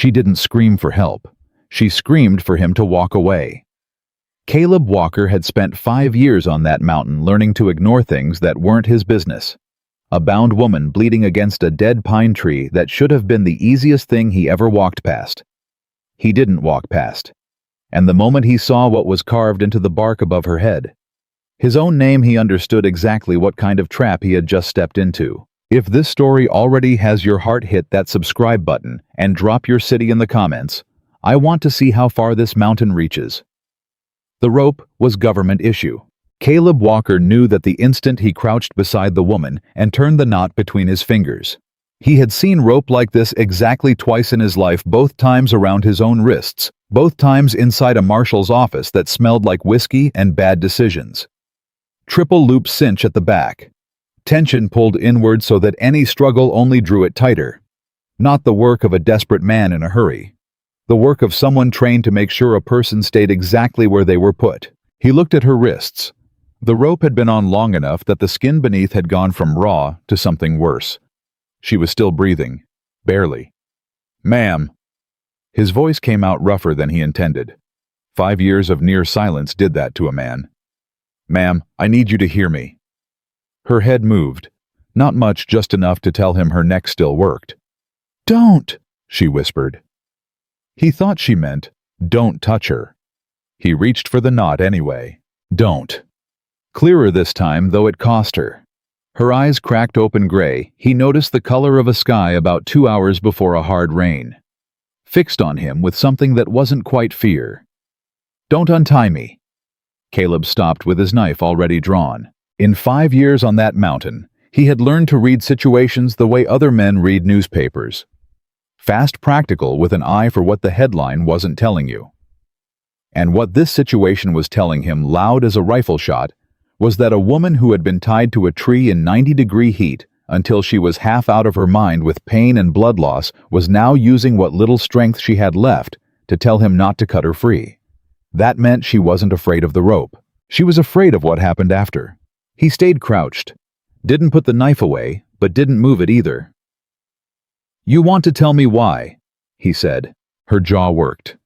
She didn't scream for help. She screamed for him to walk away. Caleb Walker had spent 5 years on that mountain learning to ignore things that weren't his business. A bound woman bleeding against a dead pine tree that should have been the easiest thing he ever walked past. He didn't walk past. And the moment he saw what was carved into the bark above her head, his own name, he understood exactly what kind of trap he had just stepped into. If this story already has your heart, hit that subscribe button and drop your city in the comments. I want to see how far this mountain reaches. The rope was government issue. Caleb Walker knew that the instant he crouched beside the woman and turned the knot between his fingers. He had seen rope like this exactly twice in his life, both times around his own wrists, both times inside a marshal's office that smelled like whiskey and bad decisions. Triple loop cinch at the back. Tension pulled inward so that any struggle only drew it tighter. Not the work of a desperate man in a hurry. The work of someone trained to make sure a person stayed exactly where they were put. He looked at her wrists. The rope had been on long enough that the skin beneath had gone from raw to something worse. She was still breathing. Barely. "Ma'am." His voice came out rougher than he intended. 5 years of near silence did that to a man. "Ma'am, I need you to hear me." Her head moved. Not much, just enough to tell him her neck still worked. "Don't," she whispered. He thought she meant, "Don't touch her." He reached for the knot anyway. "Don't." Clearer this time, though it cost her. Her eyes cracked open gray. He noticed the color of a sky about 2 hours before a hard rain. Fixed on him with something that wasn't quite fear. "Don't untie me." Caleb stopped with his knife already drawn. In 5 years on that mountain, he had learned to read situations the way other men read newspapers. Fast, practical, with an eye for what the headline wasn't telling you. And what this situation was telling him, loud as a rifle shot, was that a woman who had been tied to a tree in 90-degree heat until she was half out of her mind with pain and blood loss was now using what little strength she had left to tell him not to cut her free. That meant she wasn't afraid of the rope. She was afraid of what happened after. He stayed crouched. Didn't put the knife away, but didn't move it either. "You want to tell me why?" he said. Her jaw worked.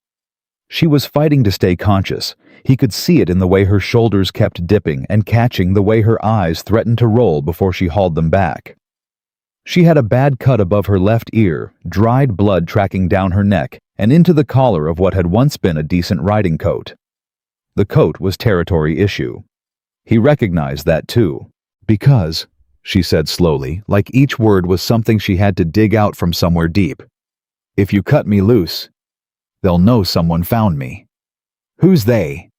She was fighting to stay conscious. He could see it in the way her shoulders kept dipping and catching, the way her eyes threatened to roll before she hauled them back. She had a bad cut above her left ear, dried blood tracking down her neck and into the collar of what had once been a decent riding coat. The coat was territory issue. He recognized that too. "Because," she said slowly, like each word was something she had to dig out from somewhere deep, "if you cut me loose, they'll know someone found me." "Who's they?"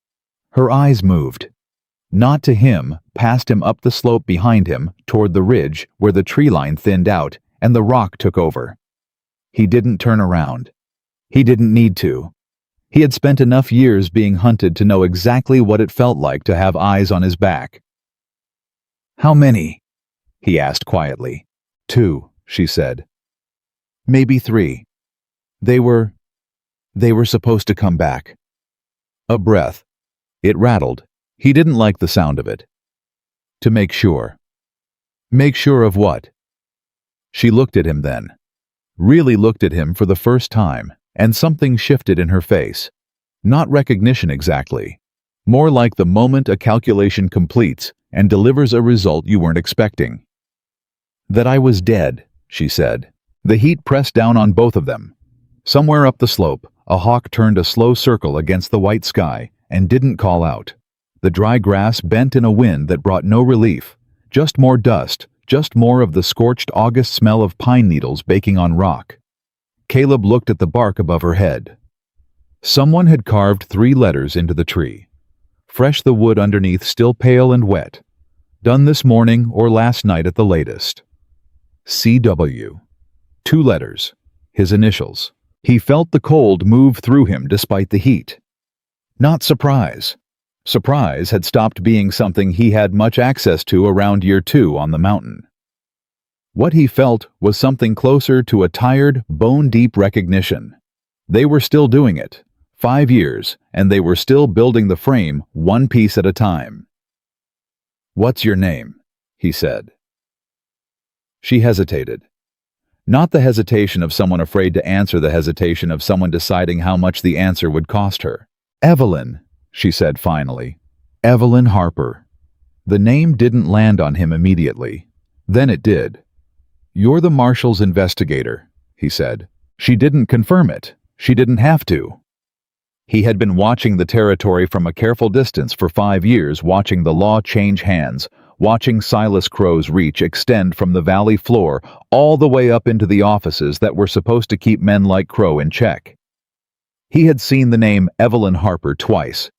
Her eyes moved. Not to him, past him, up the slope behind him, toward the ridge where the tree line thinned out and the rock took over. He didn't turn around. He didn't need to. He had spent enough years being hunted to know exactly what it felt like to have eyes on his back. "How many?" he asked quietly. "2," she said. "Maybe 3. They were supposed to come back." A breath. It rattled. He didn't like the sound of it. "To make sure." "Make sure of what?" She looked at him then. Really looked at him for the first time, and something shifted in her face. Not recognition exactly. More like the moment a calculation completes and delivers a result you weren't expecting. "That I was dead," she said. The heat pressed down on both of them. Somewhere up the slope, a hawk turned a slow circle against the white sky and didn't call out. The dry grass bent in a wind that brought no relief, just more dust, just more of the scorched August smell of pine needles baking on rock. Caleb looked at the bark above her head. Someone had carved 3 letters into the tree. Fresh, the wood underneath still pale and wet. Done this morning or last night at the latest. CW. 2 letters. His initials. He felt the cold move through him despite the heat. Not surprise. Surprise had stopped being something he had much access to around year 2 on the mountain. What he felt was something closer to a tired, bone-deep recognition. They were still doing it. 5 years, and they were still building the frame, one piece at a time. "What's your name?" he said. She hesitated. Not the hesitation of someone afraid to answer, the hesitation of someone deciding how much the answer would cost her. "Evelyn," she said finally. "Evelyn Harper." The name didn't land on him immediately. Then it did. "You're the marshal's investigator," he said. She didn't confirm it. She didn't have to. He had been watching the territory from a careful distance for 5 years, watching the law change hands, watching Silas Crow's reach extend from the valley floor all the way up into the offices that were supposed to keep men like Crow in check. He had seen the name Evelyn Harper twice.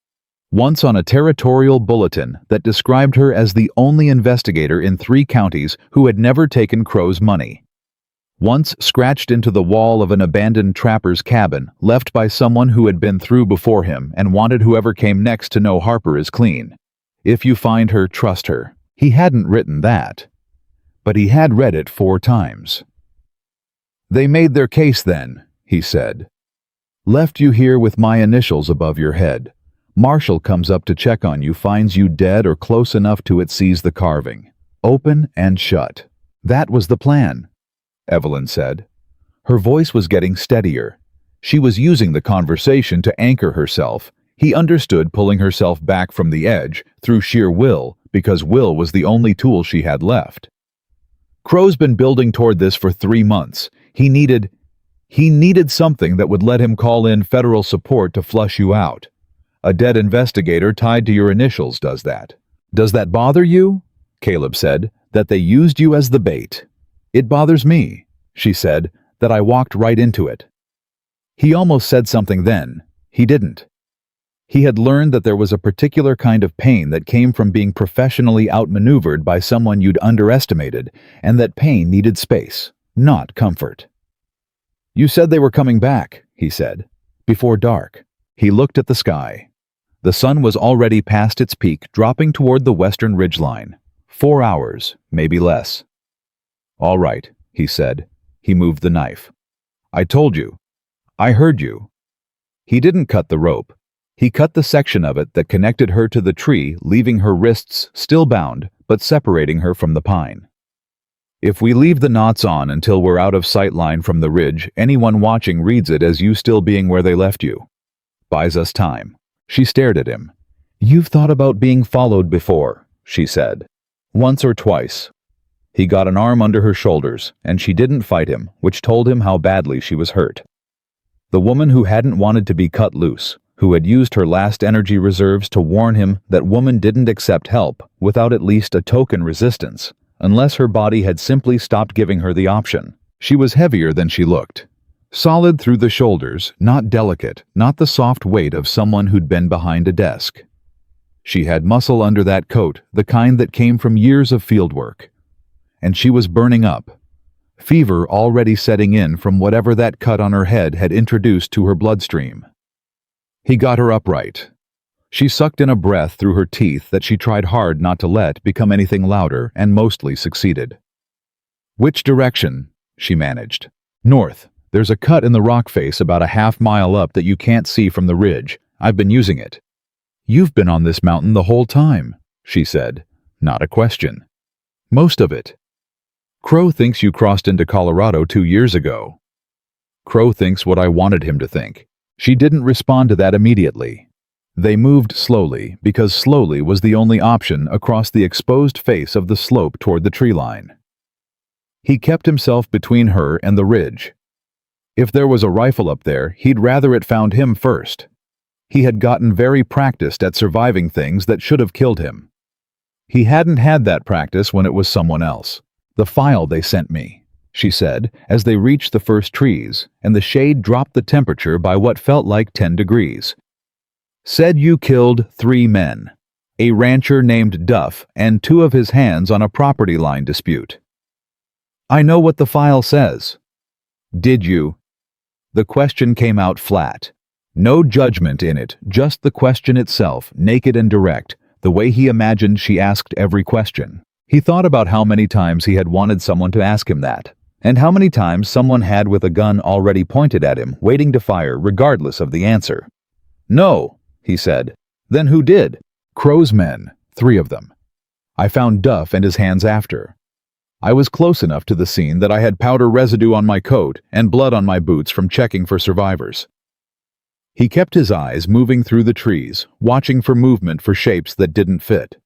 Once on a territorial bulletin that described her as the only investigator in 3 counties who had never taken Crow's money. Once scratched into the wall of an abandoned trapper's cabin left by someone who had been through before him and wanted whoever came next to know Harper is clean. "If you find her, trust her." He hadn't written that, but he had read it 4 times. "They made their case then," he said. "Left you here with my initials above your head. Marshal comes up to check on you, finds you dead or close enough to it, sees the carving. Open and shut. That was the plan," Evelyn said. Her voice was getting steadier. She was using the conversation to anchor herself. He understood, pulling herself back from the edge through sheer will, because will was the only tool she had left. "Crow's been building toward this for 3 months. He needed something that would let him call in federal support to flush you out. A dead investigator tied to your initials does that." "Does that bother you?" Caleb said. "That they used you as the bait?" "It bothers me," she said, "that I walked right into it." He almost said something then. He didn't. He had learned that there was a particular kind of pain that came from being professionally outmaneuvered by someone you'd underestimated, and that pain needed space, not comfort. "You said they were coming back," he said. "Before dark." He looked at the sky. The sun was already past its peak, dropping toward the western ridgeline. 4 hours, maybe less. "All right," he said. He moved the knife. "I told you. I heard you." He didn't cut the rope. He cut the section of it that connected her to the tree, leaving her wrists still bound, but separating her from the pine. "If we leave the knots on until we're out of sight line from the ridge, anyone watching reads it as you still being where they left you. Buys us time." She stared at him. "You've thought about being followed before," she said. "Once or twice." He got an arm under her shoulders, and she didn't fight him, which told him how badly she was hurt. The woman who hadn't wanted to be cut loose, who had used her last energy reserves to warn him that woman didn't accept help without at least a token resistance, unless her body had simply stopped giving her the option. She was heavier than she looked. Solid through the shoulders, not delicate, not the soft weight of someone who'd been behind a desk. She had muscle under that coat, the kind that came from years of fieldwork. And she was burning up. Fever already setting in from whatever that cut on her head had introduced to her bloodstream. He got her upright. She sucked in a breath through her teeth that she tried hard not to let become anything louder, and mostly succeeded. "Which direction?" she managed. "North. There's a cut in the rock face about a half-mile up that you can't see from the ridge. I've been using it." "You've been on this mountain the whole time," she said. Not a question. "Most of it." "Crow thinks you crossed into Colorado 2 years ago." "Crow thinks what I wanted him to think." She didn't respond to that immediately. They moved slowly, because slowly was the only option, across the exposed face of the slope toward the tree line. He kept himself between her and the ridge. If there was a rifle up there, he'd rather it found him first. He had gotten very practiced at surviving things that should have killed him. He hadn't had that practice when it was someone else. "The file they sent me," she said, as they reached the first trees, and the shade dropped the temperature by what felt like 10 degrees. "Said you killed 3 men. A rancher named Duff and 2 of his hands on a property line dispute." "I know what the file says." "Did you?" The question came out flat. No judgment in it, just the question itself, naked and direct, the way he imagined she asked every question. He thought about how many times he had wanted someone to ask him that, and how many times someone had with a gun already pointed at him, waiting to fire regardless of the answer. "No," he said. "Then who did?" "Crow's men, 3 of them. I found Duff and his hands after." I was close enough to the scene that I had powder residue on my coat and blood on my boots from checking for survivors. He kept his eyes moving through the trees, watching for movement for shapes that didn't fit.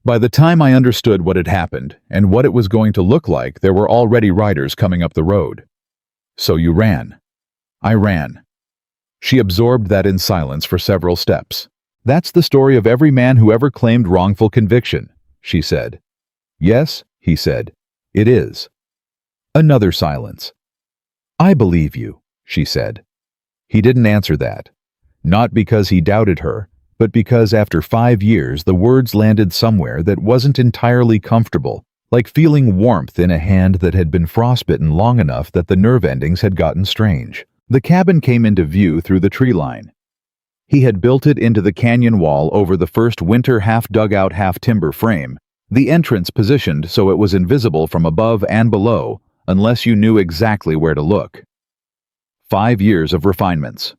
By the time I understood what had happened and what it was going to look like, there were already riders coming up the road. So you ran. I ran. She absorbed that in silence for several steps. That's the story of every man who ever claimed wrongful conviction, she said. Yes, he said. It is. Another silence. I believe you, she said. He didn't answer that. Not because he doubted her, but because after 5 years the words landed somewhere that wasn't entirely comfortable, like feeling warmth in a hand that had been frostbitten long enough that the nerve endings had gotten strange. The cabin came into view through the tree line. He had built it into the canyon wall over the first winter half-dugout half-timber frame, the entrance positioned so it was invisible from above and below, unless you knew exactly where to look. 5 years of refinements.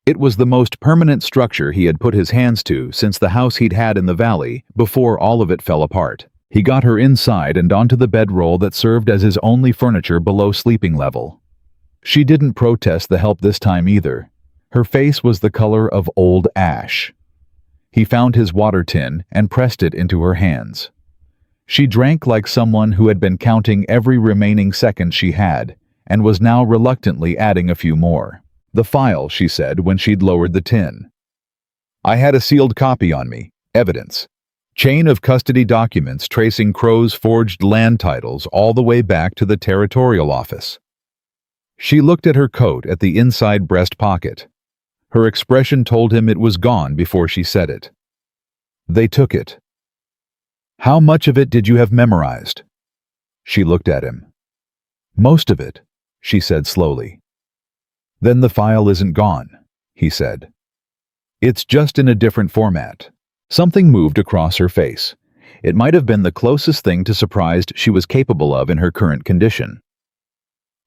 It was the most permanent structure he had put his hands to since the house he'd had in the valley, before all of it fell apart. He got her inside and onto the bedroll that served as his only furniture below sleeping level. She didn't protest the help this time either. Her face was the color of old ash. He found his water tin and pressed it into her hands. She drank like someone who had been counting every remaining second she had, and was now reluctantly adding a few more. The file, she said when she'd lowered the tin. I had a sealed copy on me, evidence. Chain of custody documents tracing Crow's forged land titles all the way back to the territorial office. She looked at her coat at the inside breast pocket. Her expression told him it was gone before she said it. They took it. How much of it did you have memorized? She looked at him. Most of it, she said slowly. Then the file isn't gone, he said. It's just in a different format. Something moved across her face. It might have been the closest thing to surprised she was capable of in her current condition.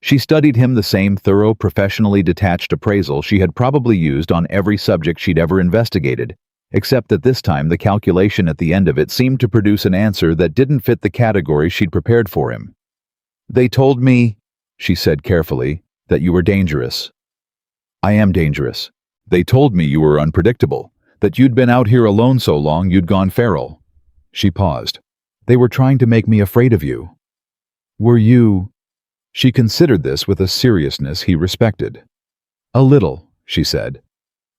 She studied him the same thorough, professionally detached appraisal she had probably used on every subject she'd ever investigated, except that this time the calculation at the end of it seemed to produce an answer that didn't fit the category she'd prepared for him. They told me, she said carefully, that you were dangerous. I am dangerous. They told me you were unpredictable, that you'd been out here alone so long you'd gone feral. She paused. They were trying to make me afraid of you. Were you... She considered this with a seriousness he respected. A little, she said.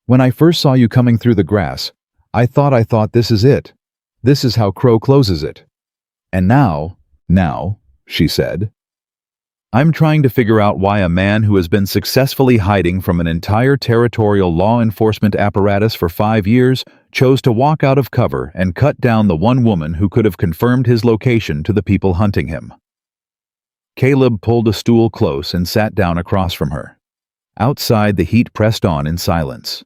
When I first saw you coming through the grass, I thought this is it. This is how Crow closes it. And now, she said, I'm trying to figure out why a man who has been successfully hiding from an entire territorial law enforcement apparatus for 5 years chose to walk out of cover and cut down the one woman who could have confirmed his location to the people hunting him. Caleb pulled a stool close and sat down across from her. Outside, the heat pressed on in silence.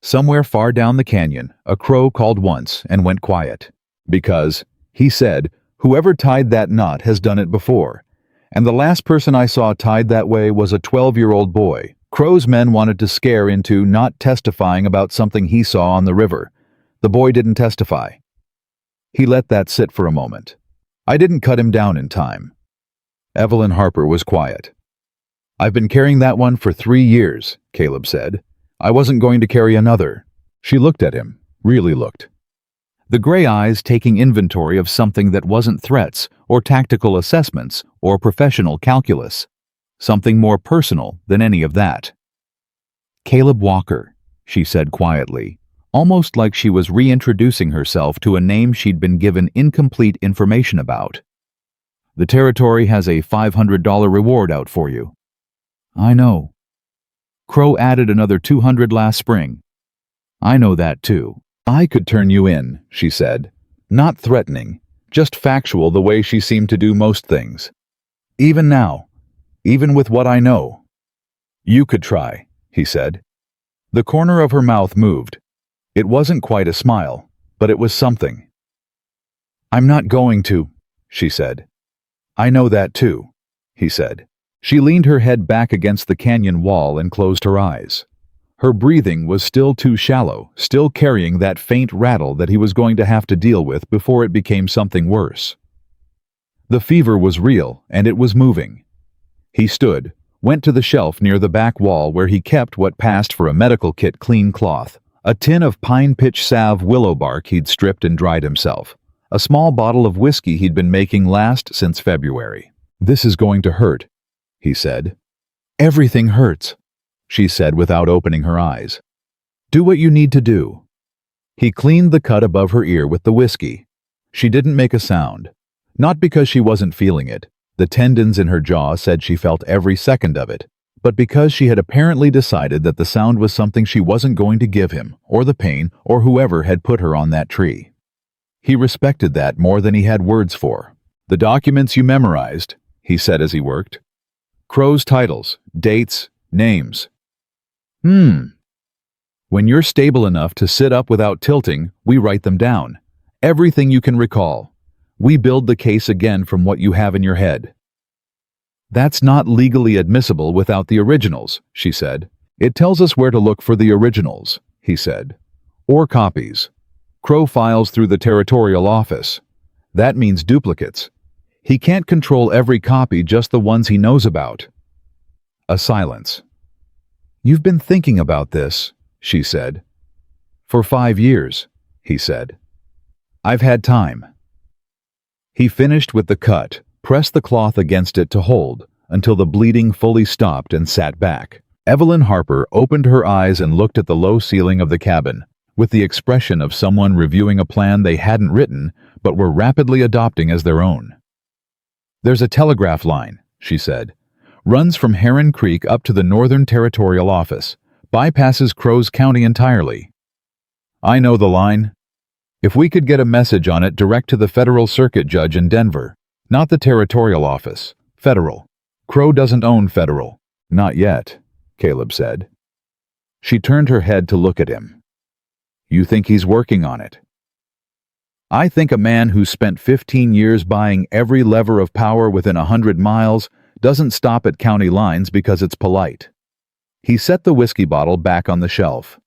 Somewhere far down the canyon, a crow called once and went quiet. Because, he said, whoever tied that knot has done it before. And the last person I saw tied that way was a 12-year-old boy. Crow's men wanted to scare into not testifying about something he saw on the river. The boy didn't testify. He let that sit for a moment. I didn't cut him down in time. Evelyn Harper was quiet. I've been carrying that one for 3 years, Caleb said. I wasn't going to carry another. She looked at him, really looked. The gray eyes taking inventory of something that wasn't threats or tactical assessments or professional calculus. Something more personal than any of that. Caleb Walker, she said quietly, almost like she was reintroducing herself to a name she'd been given incomplete information about. The territory has a $500 reward out for you. I know. Crow added another $200 last spring. I know that too. I could turn you in, she said. Not threatening, just factual the way she seemed to do most things. Even now, even with what I know. You could try, he said. The corner of her mouth moved. It wasn't quite a smile, but it was something. I'm not going to, she said. I know that too, he said. She leaned her head back against the canyon wall and closed her eyes. Her breathing was still too shallow, still carrying that faint rattle that he was going to have to deal with before it became something worse. The fever was real, and it was moving. He stood, went to the shelf near the back wall where he kept what passed for a medical kit clean cloth, a tin of pine pitch salve willow bark he'd stripped and dried himself, a small bottle of whiskey he'd been making last since February. "This is going to hurt," he said. "Everything hurts," she said without opening her eyes. "Do what you need to do." He cleaned the cut above her ear with the whiskey. She didn't make a sound. Not because she wasn't feeling it. The tendons in her jaw said she felt every second of it, but because she had apparently decided that the sound was something she wasn't going to give him, or the pain, or whoever had put her on that tree. He respected that more than he had words for. "The documents you memorized," he said as he worked. "Crow's titles, dates, names." When you're stable enough to sit up without tilting, we write them down. Everything you can recall. We build the case again from what you have in your head." "That's not legally admissible without the originals," she said. "It tells us where to look for the originals," he said. "Or copies. Crow files through the territorial office. That means duplicates. He can't control every copy, just the ones he knows about." A silence. "You've been thinking about this," she said. "For 5 years," he said. "I've had time." He finished with the cut, pressed the cloth against it to hold, until the bleeding fully stopped and sat back. Evelyn Harper opened her eyes and looked at the low ceiling of the cabin, with the expression of someone reviewing a plan they hadn't written, but were rapidly adopting as their own. "There's a telegraph line," she said. "Runs from Heron Creek up to the Northern Territorial Office. Bypasses Crow's County entirely." "I know the line. If we could get a message on it direct to the federal circuit judge in Denver, not the territorial office, federal. Crow doesn't own federal." "Not yet," Caleb said. She turned her head to look at him. "You think he's working on it?" "I think a man who spent 15 years buying every lever of power within 100 miles doesn't stop at county lines because it's polite." He set the whiskey bottle back on the shelf.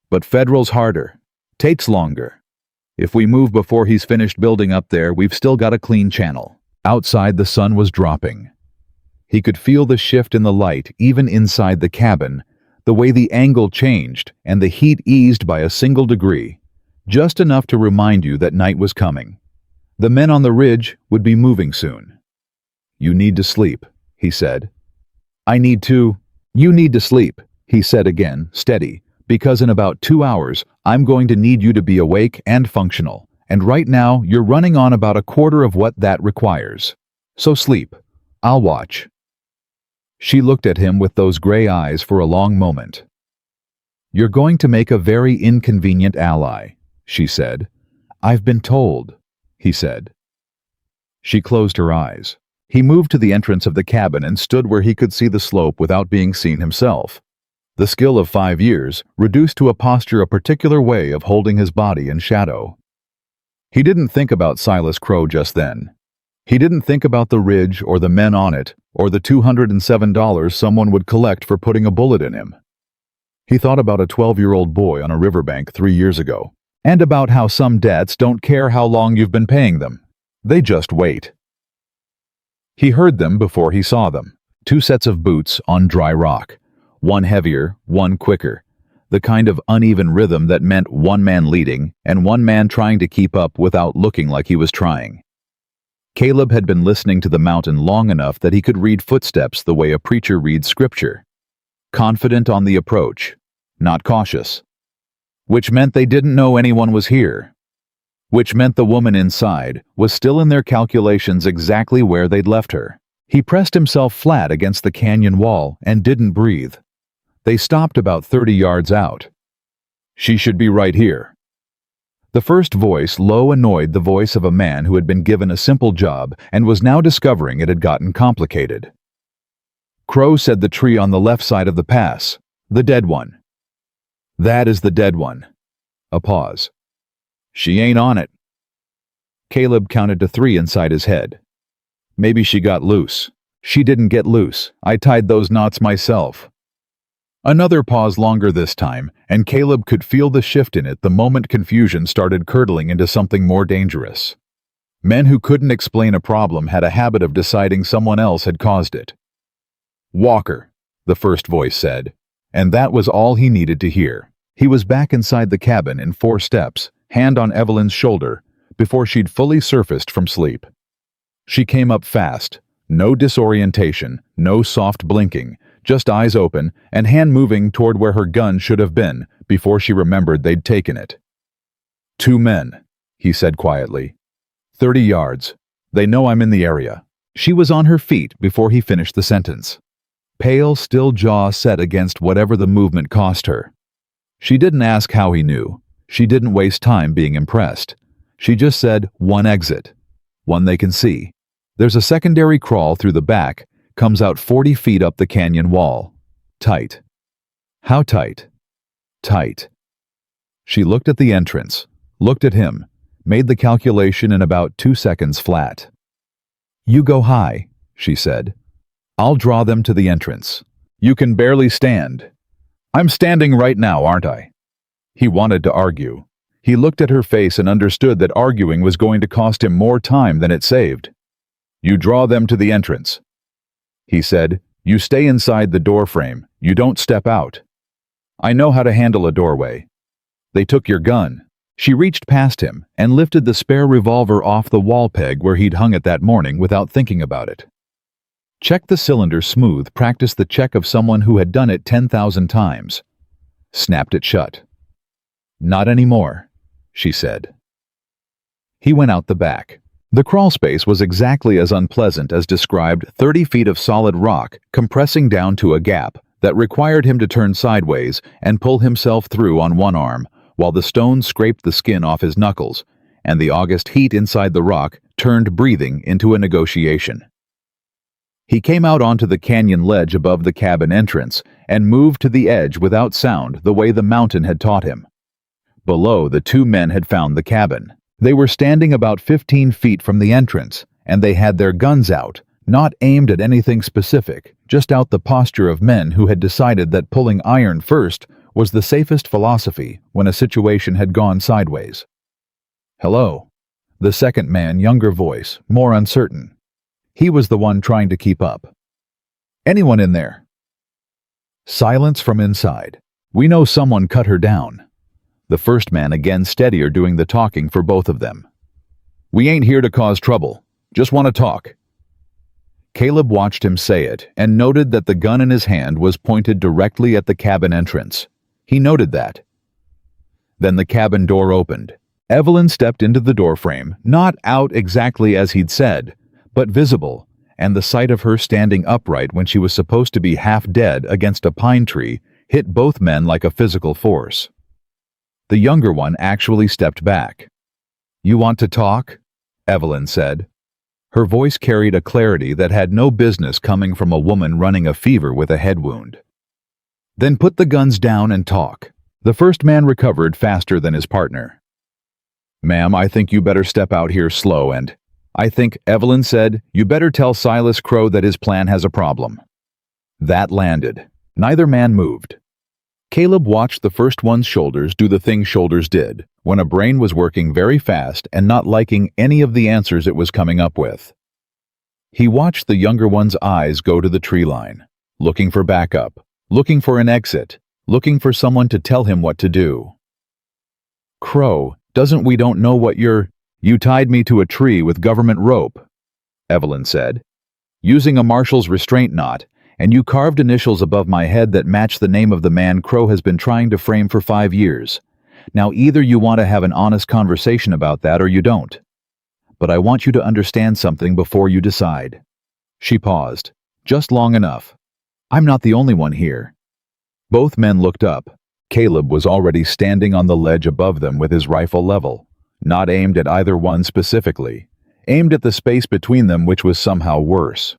"But federal's harder. Takes longer. If we move before he's finished building up there, we've still got a clean channel." Outside, the sun was dropping. He could feel the shift in the light even inside the cabin, the way the angle changed and the heat eased by a single degree, just enough to remind you that night was coming. The men on the ridge would be moving soon. "You need to sleep," he said. You need to sleep," he said again, steady, "because in about 2 hours, I'm going to need you to be awake and functional, and right now you're running on about a quarter of what that requires. So sleep. I'll watch." She looked at him with those gray eyes for a long moment. "You're going to make a very inconvenient ally," she said. "I've been told," he said. She closed her eyes. He moved to the entrance of the cabin and stood where he could see the slope without being seen himself. The skill of 5 years, reduced to a posture a particular way of holding his body in shadow. He didn't think about Silas Crow just then. He didn't think about the ridge or the men on it, or the $207 someone would collect for putting a bullet in him. He thought about a 12-year-old boy on a riverbank 3 years ago, and about how some debts don't care how long you've been paying them. They just wait. He heard them before he saw them. 2 sets of boots on dry rock. One heavier, one quicker. The kind of uneven rhythm that meant one man leading and one man trying to keep up without looking like he was trying. Caleb had been listening to the mountain long enough that he could read footsteps the way a preacher reads scripture. Confident on the approach, not cautious. Which meant they didn't know anyone was here. Which meant the woman inside was still in their calculations exactly where they'd left her. He pressed himself flat against the canyon wall and didn't breathe. They stopped about 30 yards out. "She should be right here." The first voice low annoyed the voice of a man who had been given a simple job and was now discovering it had gotten complicated. "Crow said the tree on the left side of the pass. The dead one." "That is the dead one." A pause. "She ain't on it." Caleb counted to 3 inside his head. "Maybe she got loose." "She didn't get loose. I tied those knots myself." Another pause, longer this time, and Caleb could feel the shift in it the moment confusion started curdling into something more dangerous. Men who couldn't explain a problem had a habit of deciding someone else had caused it. "Walker," the first voice said, and that was all he needed to hear. He was back inside the cabin in 4 steps, hand on Evelyn's shoulder, before she'd fully surfaced from sleep. She came up fast, no disorientation, no soft blinking, just eyes open and hand moving toward where her gun should have been before she remembered they'd taken it. "2 men," he said quietly. 30 yards. They know I'm in the area." She was on her feet before he finished the sentence. Pale, still jaw set against whatever the movement cost her. She didn't ask how he knew. She didn't waste time being impressed. She just said, "One exit. One they can see. There's a secondary crawl through the back, comes out 40 feet up the canyon wall. Tight." "How tight?" "Tight." She looked at the entrance, looked at him, made the calculation in about 2 seconds flat. "You go high," she said. "I'll draw them to the entrance. You can barely stand." "I'm standing right now, aren't I?" He wanted to argue. He looked at her face and understood that arguing was going to cost him more time than it saved. "You draw them to the entrance." He said, "You stay inside the door frame. You don't step out." "I know how to handle a doorway." "They took your gun." She reached past him and lifted the spare revolver off the wall peg where he'd hung it that morning without thinking about it. Check the cylinder smooth, practice the check of someone who had done it 10,000 times. Snapped it shut. "Not anymore," she said. He went out the back. The crawl space was exactly as unpleasant as described, 30 feet of solid rock compressing down to a gap that required him to turn sideways and pull himself through on one arm, while the stones scraped the skin off his knuckles, and the August heat inside the rock turned breathing into a negotiation. He came out onto the canyon ledge above the cabin entrance and moved to the edge without sound the way the mountain had taught him. Below, the 2 men had found the cabin. They were standing about 15 feet from the entrance, and they had their guns out, not aimed at anything specific, just out the posture of men who had decided that pulling iron first was the safest philosophy when a situation had gone sideways. "Hello." The second man, younger voice, more uncertain. He was the one trying to keep up. "Anyone in there?" Silence from inside. "We know someone cut her down." The first man again steadier, doing the talking for both of them. "We ain't here to cause trouble. Just want to talk." Caleb watched him say it and noted that the gun in his hand was pointed directly at the cabin entrance. He noted that. Then the cabin door opened. Evelyn stepped into the doorframe, not out exactly as he'd said, but visible, and the sight of her standing upright when she was supposed to be half dead against a pine tree hit both men like a physical force. The younger one actually stepped back. "You want to talk?" Evelyn said. Her voice carried a clarity that had no business coming from a woman running a fever with a head wound. "Then put the guns down and talk." The first man recovered faster than his partner. "Ma'am, I think you better step out here slow and—" "I think," Evelyn said, "you better tell Silas Crow that his plan has a problem." That landed. Neither man moved. Caleb watched the first one's shoulders do the thing shoulders did, when a brain was working very fast and not liking any of the answers it was coming up with. He watched the younger one's eyes go to the tree line, looking for backup, looking for an exit, looking for someone to tell him what to do. "Crow, we don't know what you tied me to a tree with government rope," Evelyn said, "using a marshal's restraint knot, and you carved initials above my head that match the name of the man Crow has been trying to frame for 5 years. Now either you want to have an honest conversation about that or you don't. But I want you to understand something before you decide." She paused, just long enough. "I'm not the only one here." Both men looked up. Caleb was already standing on the ledge above them with his rifle level, not aimed at either one specifically, aimed at the space between them, which was somehow worse.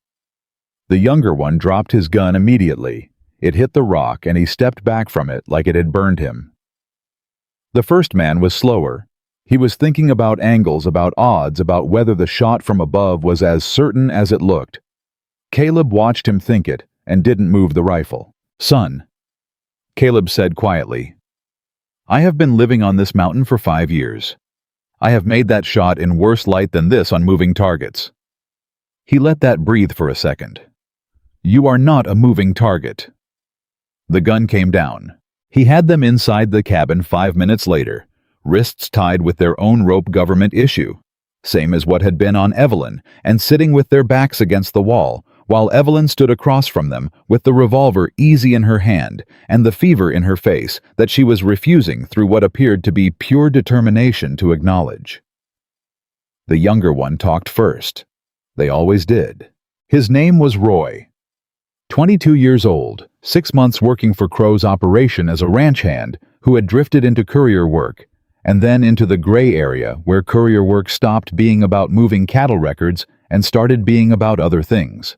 The younger one dropped his gun immediately. It hit the rock and he stepped back from it like it had burned him. The first man was slower. He was thinking about angles, about odds, about whether the shot from above was as certain as it looked. Caleb watched him think it and didn't move the rifle. "Son," Caleb said quietly, "I have been living on this mountain for 5 years. I have made that shot in worse light than this on moving targets." He let that breathe for a second. "You are not a moving target." The gun came down. He had them inside the cabin 5 minutes later, wrists tied with their own rope government issue, same as what had been on Evelyn, and sitting with their backs against the wall, while Evelyn stood across from them with the revolver easy in her hand and the fever in her face that she was refusing through what appeared to be pure determination to acknowledge. The younger one talked first. They always did. His name was Roy. 22 years old, 6 months working for Crow's operation as a ranch hand who had drifted into courier work, and then into the gray area where courier work stopped being about moving cattle records and started being about other things.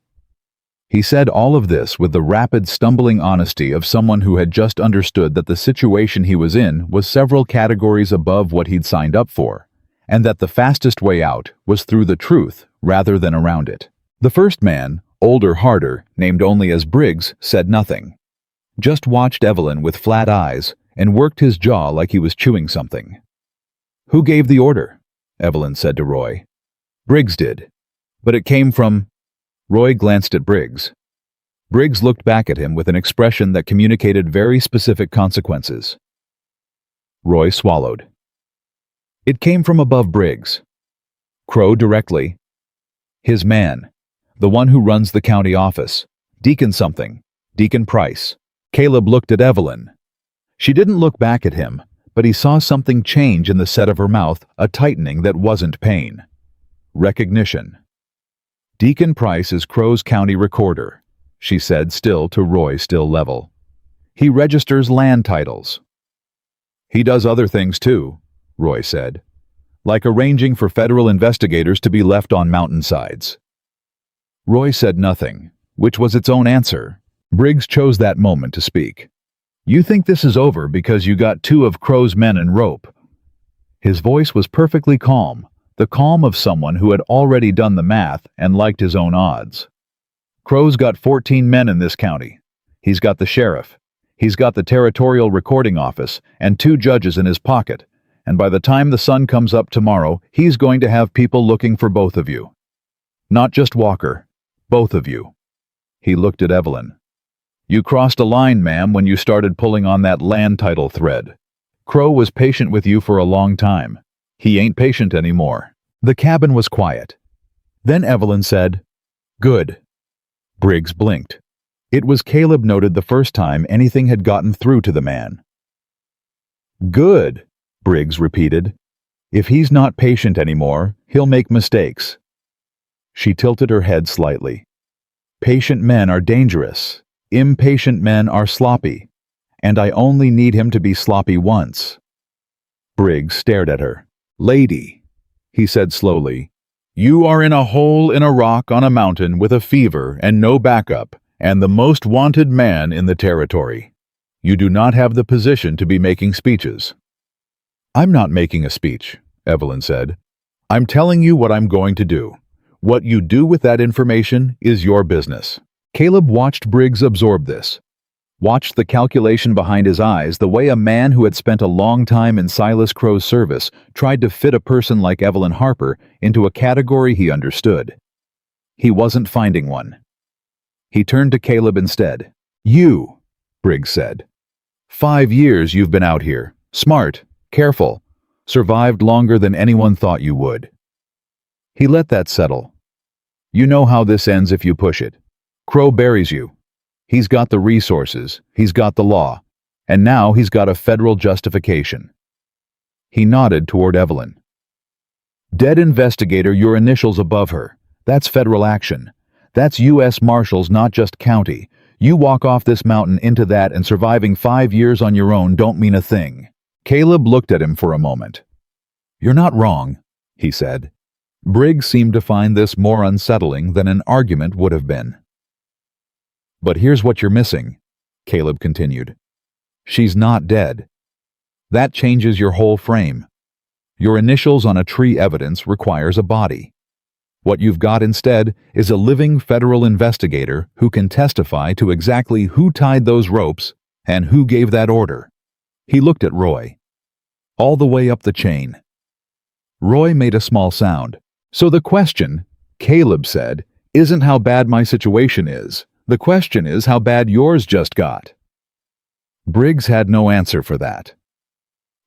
He said all of this with the rapid, stumbling honesty of someone who had just understood that the situation he was in was several categories above what he'd signed up for, and that the fastest way out was through the truth rather than around it. The first man, older, harder, named only as Briggs, said nothing. Just watched Evelyn with flat eyes and worked his jaw like he was chewing something. "Who gave the order?" Evelyn said to Roy. "Briggs did. But it came from—" Roy glanced at Briggs. Briggs looked back at him with an expression that communicated very specific consequences. Roy swallowed. "It came from above Briggs. Crow directly. His man. The one who runs the county office. Deacon something. Deacon Price." Caleb looked at Evelyn. She didn't look back at him, but he saw something change in the set of her mouth, a tightening that wasn't pain. Recognition. "Deacon Price is Crow's county recorder," she said, still to Roy, still level. "He registers land titles." "He does other things too," Roy said, "like arranging for federal investigators to be left on mountainsides." Roy said nothing, which was its own answer. Briggs chose that moment to speak. "You think this is over because you got 2 of Crow's men in rope." His voice was perfectly calm, the calm of someone who had already done the math and liked his own odds. "Crow's got 14 men in this county. He's got the sheriff. He's got the territorial recording office and 2 judges in his pocket, and by the time the sun comes up tomorrow, he's going to have people looking for both of you. Not just Walker, both of you." He looked at Evelyn. "You crossed a line, ma'am, when you started pulling on that land title thread. Crow was patient with you for a long time. He ain't patient anymore." The cabin was quiet. Then Evelyn said, "Good." Briggs blinked. It was Caleb noted the first time anything had gotten through to the man. "Good," Briggs repeated. "If he's not patient anymore, he'll make mistakes." She tilted her head slightly. "Patient men are dangerous. Impatient men are sloppy. And I only need him to be sloppy once." Briggs stared at her. "Lady," he said slowly, "you are in a hole in a rock on a mountain with a fever and no backup, and the most wanted man in the territory. You do not have the position to be making speeches." "I'm not making a speech," Evelyn said. "I'm telling you what I'm going to do. What you do with that information is your business." Caleb watched Briggs absorb this. Watched the calculation behind his eyes, the way a man who had spent a long time in Silas Crow's service tried to fit a person like Evelyn Harper into a category he understood. He wasn't finding one. He turned to Caleb instead. "You," Briggs said. 5 years you've been out here. Smart, careful, survived longer than anyone thought you would." He let that settle. "You know how this ends if you push it. Crow buries you. He's got the resources, he's got the law, and now he's got a federal justification." He nodded toward Evelyn. "Dead investigator, your initials above her. That's federal action. That's U.S. Marshals, not just county. You walk off this mountain into that and surviving 5 years on your own don't mean a thing." Caleb looked at him for a moment. "You're not wrong," he said. Briggs seemed to find this more unsettling than an argument would have been. "But here's what you're missing," Caleb continued. "She's not dead. That changes your whole frame. Your initials on a tree evidence requires a body. What you've got instead is a living federal investigator who can testify to exactly who tied those ropes and who gave that order." He looked at Roy. "All the way up the chain." Roy made a small sound. So the question, Caleb said, isn't how bad my situation is. The question is how bad yours just got. Briggs had no answer for that.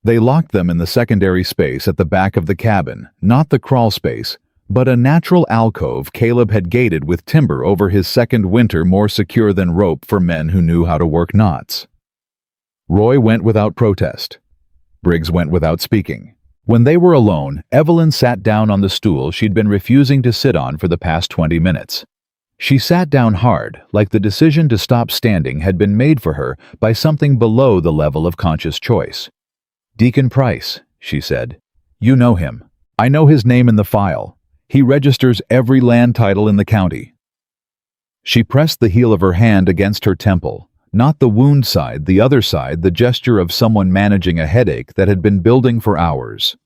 They locked them in the secondary space at the back of the cabin, not the crawl space, but a natural alcove Caleb had gated with timber over his second winter, more secure than rope for men who knew how to work knots. Roy went without protest. Briggs went without speaking. When they were alone, Evelyn sat down on the stool she'd been refusing to sit on for the past 20 minutes. She sat down hard, like the decision to stop standing had been made for her by something below the level of conscious choice. "Deacon Price," she said. "You know him. I know his name in the file. He registers every land title in the county." She pressed the heel of her hand against her temple, not the wound side, the other side, the gesture of someone managing a headache that had been building for hours.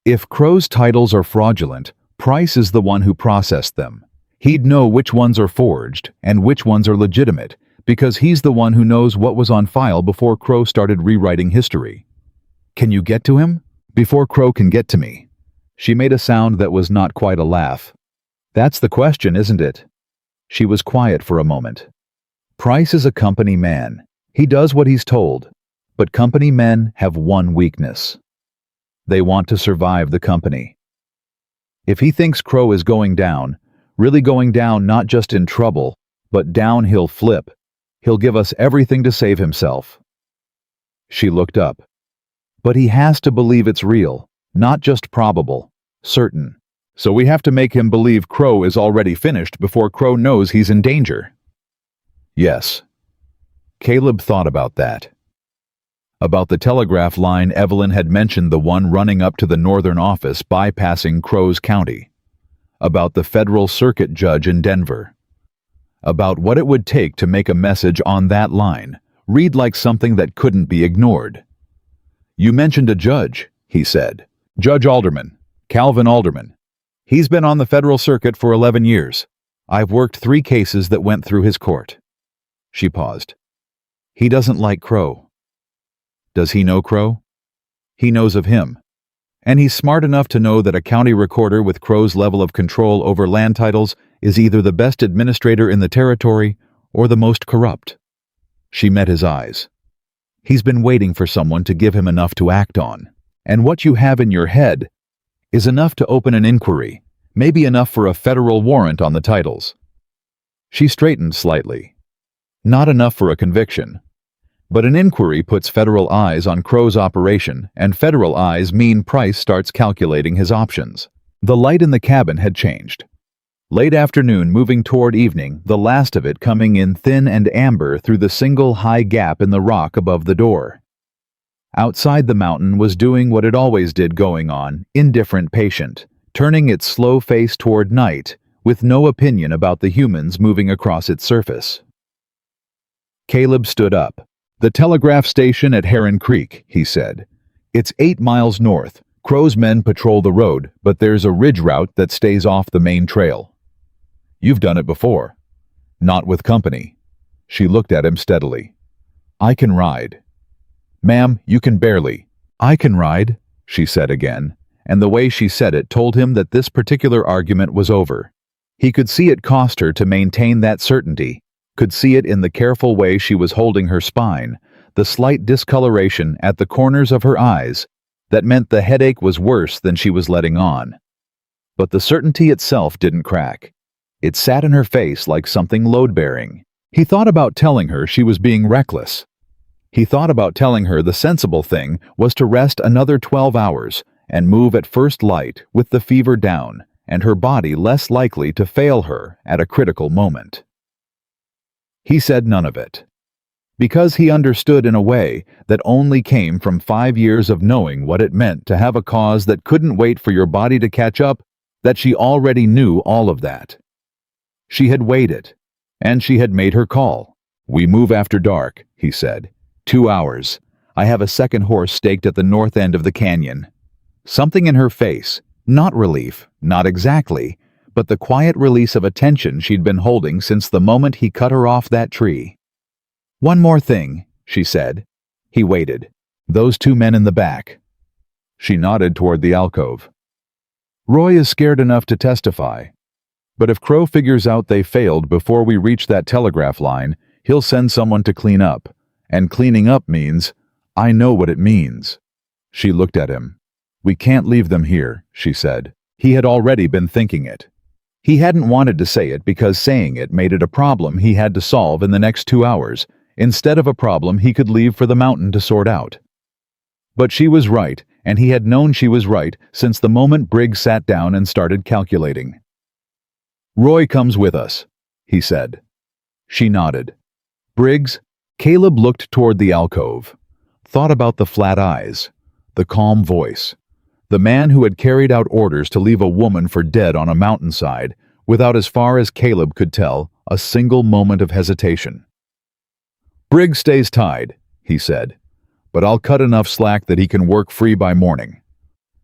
If Crow's titles are fraudulent, Price is the one who processed them. He'd know which ones are forged and which ones are legitimate, because he's the one who knows what was on file before Crow started rewriting history. "Can you get to him?" "Before Crow can get to me." She made a sound that was not quite a laugh. "That's the question, isn't it?" She was quiet for a moment. Price is a company man. He does what he's told. But company men have one weakness. They want to survive the company. If he thinks Crow is going down, really going down, not just in trouble, but down, he'll flip. He'll give us everything to save himself. She looked up. But he has to believe it's real, not just probable, certain. So we have to make him believe Crow is already finished before Crow knows he's in danger. Yes. Caleb thought about that. About the telegraph line Evelyn had mentioned, the one running up to the northern office bypassing Crow's county. About the federal circuit judge in Denver. About what it would take to make a message on that line read like something that couldn't be ignored. "You mentioned a judge," he said. "Judge Alderman, Calvin Alderman. He's been on the federal circuit for 11 years. I've worked 3 cases that went through his court." She paused. "He doesn't like Crow." "Does he know Crow?" "He knows of him. And he's smart enough to know that a county recorder with Crow's level of control over land titles is either the best administrator in the territory or the most corrupt." She met his eyes. "He's been waiting for someone to give him enough to act on. And what you have in your head is enough to open an inquiry, maybe enough for a federal warrant on the titles." She straightened slightly. "Not enough for a conviction. But an inquiry puts federal eyes on Crow's operation, and federal eyes mean Price starts calculating his options." The light in the cabin had changed. Late afternoon moving toward evening, the last of it coming in thin and amber through the single high gap in the rock above the door. Outside, the mountain was doing what it always did, going on, indifferent, patient, turning its slow face toward night, with no opinion about the humans moving across its surface. Caleb stood up. "The telegraph station at Heron Creek," he said. "It's 8 miles north. Crow's men patrol the road, but there's a ridge route that stays off the main trail." "You've done it before." "Not with company." She looked at him steadily. "I can ride." "Ma'am, you can barely." "I can ride," she said again, and the way she said it told him that this particular argument was over. He could see it cost her to maintain that certainty, could see it in the careful way she was holding her spine, the slight discoloration at the corners of her eyes that meant the headache was worse than she was letting on. But the certainty itself didn't crack. It sat in her face like something load-bearing. He thought about telling her she was being reckless. He thought about telling her the sensible thing was to rest another 12 hours and move at first light with the fever down and her body less likely to fail her at a critical moment. He said none of it. Because he understood in a way that only came from 5 years of knowing what it meant to have a cause that couldn't wait for your body to catch up, that she already knew all of that. She had waited, and she had made her call. "We move after dark," he said. 2 hours. I have a second horse staked at the north end of the canyon." Something in her face, not relief, not exactly, but the quiet release of a tension she'd been holding since the moment he cut her off that tree. "One more thing," she said. He waited. "Those 2 men in the back." She nodded toward the alcove. Roy is scared enough to testify. But if Crow figures out they failed before we reach that telegraph line, he'll send someone to clean up. And cleaning up means, I know what it means. She looked at him. We can't leave them here, she said. He had already been thinking it. He hadn't wanted to say it because saying it made it a problem he had to solve in the next 2 hours, instead of a problem he could leave for the mountain to sort out. But she was right, and he had known she was right since the moment Briggs sat down and started calculating. Roy comes with us, he said. She nodded. Briggs, Caleb looked toward the alcove, thought about the flat eyes, the calm voice, the man who had carried out orders to leave a woman for dead on a mountainside without, as far as Caleb could tell, a single moment of hesitation. Briggs stays tied, he said, but I'll cut enough slack that he can work free by morning.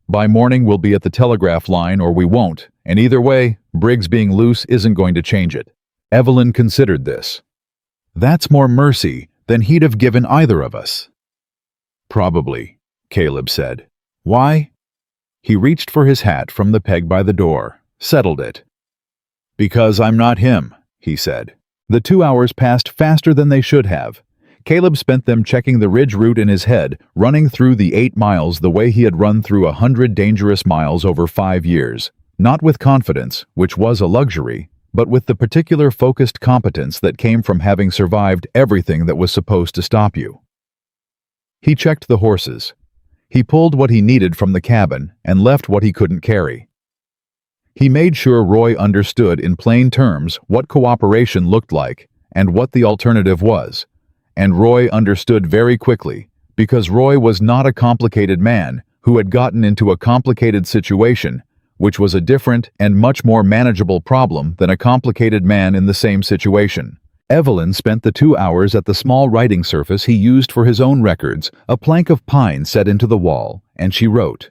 By morning we'll be at the telegraph line or we won't, and either way, Briggs being loose isn't going to change it. Evelyn considered this. That's more mercy than he'd have given either of us. Probably, Caleb said. Why? He reached for his hat from the peg by the door, settled it. Because I'm not him, he said. The 2 hours passed faster than they should have. Caleb spent them checking the ridge route in his head, running through the 8 miles the way he had run through 100 dangerous miles over 5 years, not with confidence, which was a luxury, but with the particular focused competence that came from having survived everything that was supposed to stop you. He checked the horses. He pulled what he needed from the cabin and left what he couldn't carry. He made sure Roy understood in plain terms what cooperation looked like and what the alternative was, and Roy understood very quickly, because Roy was not a complicated man who had gotten into a complicated situation, which was a different and much more manageable problem than a complicated man in the same situation. Evelyn spent the 2 hours at the small writing surface he used for his own records, a plank of pine set into the wall, and she wrote.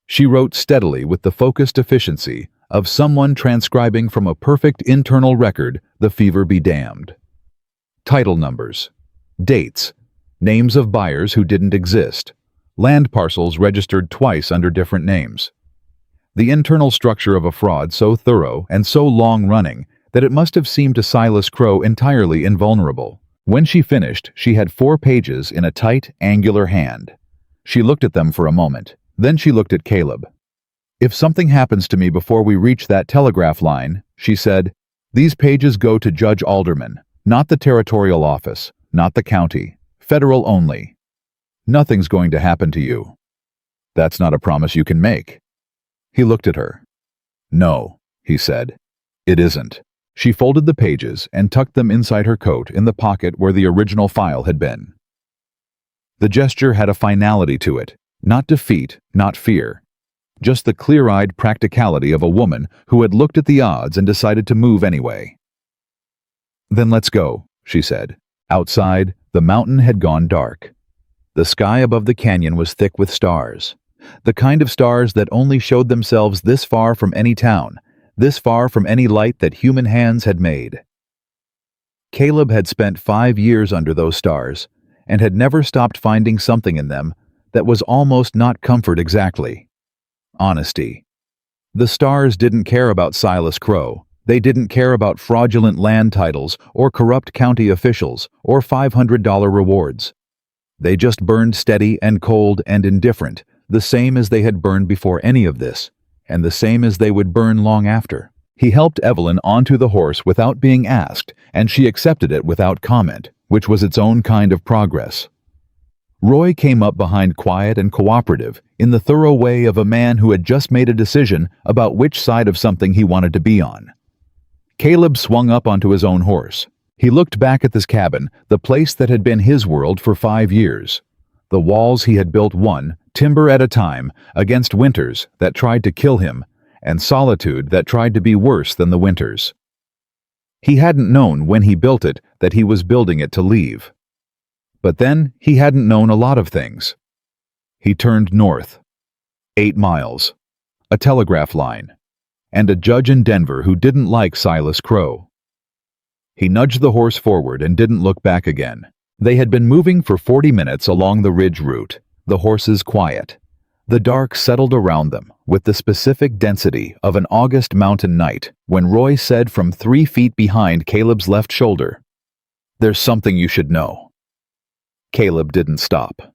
She wrote steadily with the focused efficiency of someone transcribing from a perfect internal record, the fever be damned. Title numbers, dates, names of buyers who didn't exist, land parcels registered twice under different names. The internal structure of a fraud so thorough and so long-running that it must have seemed to Silas Crow entirely invulnerable. When she finished, she had 4 pages in a tight, angular hand. She looked at them for a moment. Then she looked at Caleb. If something happens to me before we reach that telegraph line, she said, these pages go to Judge Alderman, not the territorial office, not the county, federal only. Nothing's going to happen to you. That's not a promise you can make. He looked at her. No, he said. It isn't. She folded the pages and tucked them inside her coat in the pocket where the original file had been. The gesture had a finality to it, not defeat, not fear. Just the clear-eyed practicality of a woman who had looked at the odds and decided to move anyway. Then let's go, she said. Outside, the mountain had gone dark. The sky above the canyon was thick with stars, the kind of stars that only showed themselves this far from any town, this far from any light that human hands had made. Caleb had spent 5 years under those stars and had never stopped finding something in them that was almost not comfort exactly. Honesty. The stars didn't care about Silas Crow. They didn't care about fraudulent land titles or corrupt county officials or $500 rewards. They just burned steady and cold and indifferent, the same as they had burned before any of this, and the same as they would burn long after. He helped Evelyn onto the horse without being asked, and she accepted it without comment, which was its own kind of progress. Roy came up behind quiet and cooperative, in the thorough way of a man who had just made a decision about which side of something he wanted to be on. Caleb swung up onto his own horse. He looked back at this cabin, the place that had been his world for 5 years. The walls he had built one, timber at a time, against winters that tried to kill him, and solitude that tried to be worse than the winters. He hadn't known when he built it that he was building it to leave. But then he hadn't known a lot of things. He turned north. 8 miles. A telegraph line. And a judge in Denver who didn't like Silas Crow. He nudged the horse forward and didn't look back again. They had been moving for 40 minutes along the ridge route, the horses quiet. The dark settled around them with the specific density of an August mountain night when Roy said from 3 feet behind Caleb's left shoulder, "There's something you should know." Caleb didn't stop.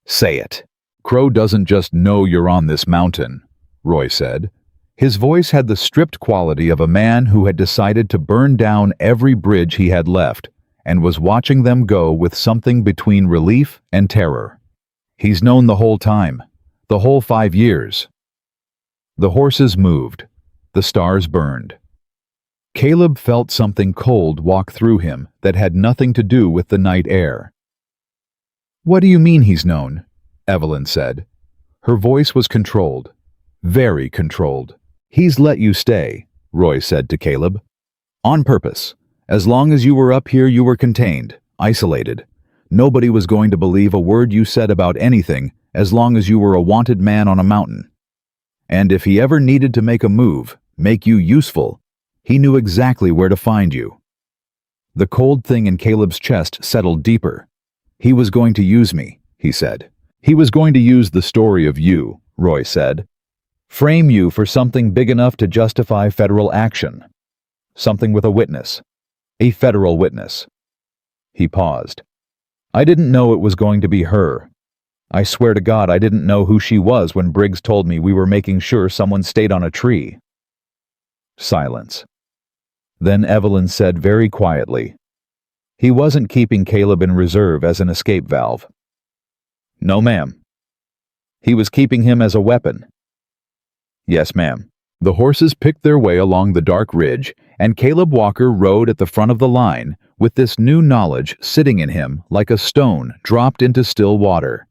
"Say it." "Crow doesn't just know you're on this mountain," Roy said. His voice had the stripped quality of a man who had decided to burn down every bridge he had left and was watching them go with something between relief and terror. "He's known the whole time. The whole 5 years." The horses moved. The stars burned. Caleb felt something cold walk through him that had nothing to do with the night air. "What do you mean he's known?" Evelyn said. Her voice was controlled. Very controlled. "He's let you stay," Roy said to Caleb. "On purpose. As long as you were up here, you were contained, isolated. Nobody was going to believe a word you said about anything as long as you were a wanted man on a mountain. And if he ever needed to make a move, make you useful, he knew exactly where to find you." The cold thing in Caleb's chest settled deeper. "He was going to use me," he said. "He was going to use the story of you," Roy said. "Frame you for something big enough to justify federal action. Something with a witness. A federal witness." He paused. "I didn't know it was going to be her. I swear to God I didn't know who she was when Briggs told me we were making sure someone stayed on a tree." Silence. Then Evelyn said very quietly, "He wasn't keeping Caleb in reserve as an escape valve." "No, ma'am." "He was keeping him as a weapon." "Yes, ma'am." The horses picked their way along the dark ridge, and Caleb Walker rode at the front of the line with this new knowledge sitting in him like a stone dropped into still water,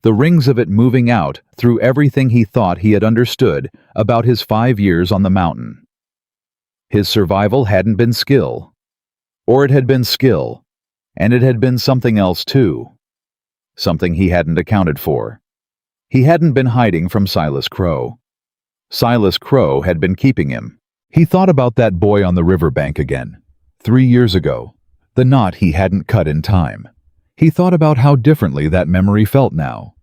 the rings of it moving out through everything he thought he had understood about his 5 years on the mountain. His survival hadn't been skill. Or it had been skill, and it had been something else too. Something he hadn't accounted for. He hadn't been hiding from Silas Crow. Silas Crow had been keeping him. He thought about that boy on the riverbank again, 3 years ago, the knot he hadn't cut in time. He thought about how differently that memory felt now.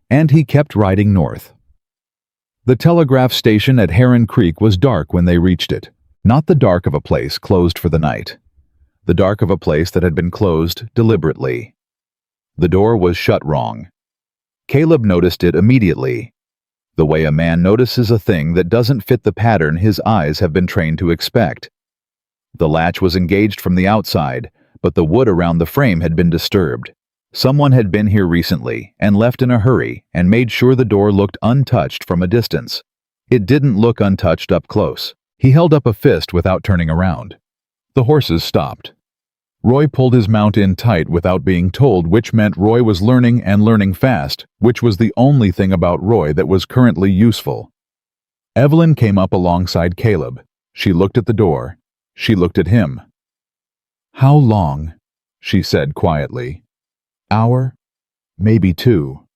And he kept riding north. The telegraph station at Heron Creek was dark when they reached it. Not the dark of a place closed for the night. The dark of a place that had been closed deliberately. The door was shut wrong. Caleb noticed it immediately. The way a man notices a thing that doesn't fit the pattern his eyes have been trained to expect. The latch was engaged from the outside, but the wood around the frame had been disturbed. Someone had been here recently and left in a hurry and made sure the door looked untouched from a distance. It didn't look untouched up close. He held up a fist without turning around. The horses stopped. Roy pulled his mount in tight without being told, which meant Roy was learning and learning fast, which was the only thing about Roy that was currently useful. Evelyn came up alongside Caleb. She looked at the door. She looked at him. "How long?" she said quietly. "Hour? Maybe 2.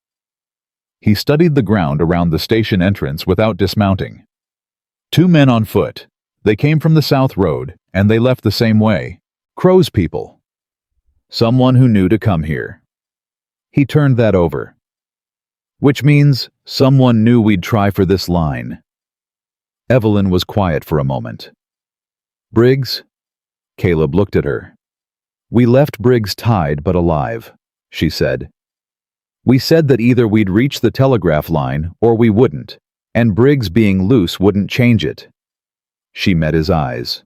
He studied the ground around the station entrance without dismounting. 2 men on foot. They came from the South Road, and they left the same way. Crow's people. Someone who knew to come here. He turned that over. Which means someone knew we'd try for this line. Evelyn was quiet for a moment. "Briggs?" Caleb looked at her. "We left Briggs tied but alive," she said. "We said that either we'd reach the telegraph line or we wouldn't, and Briggs being loose wouldn't change it." She met his eyes.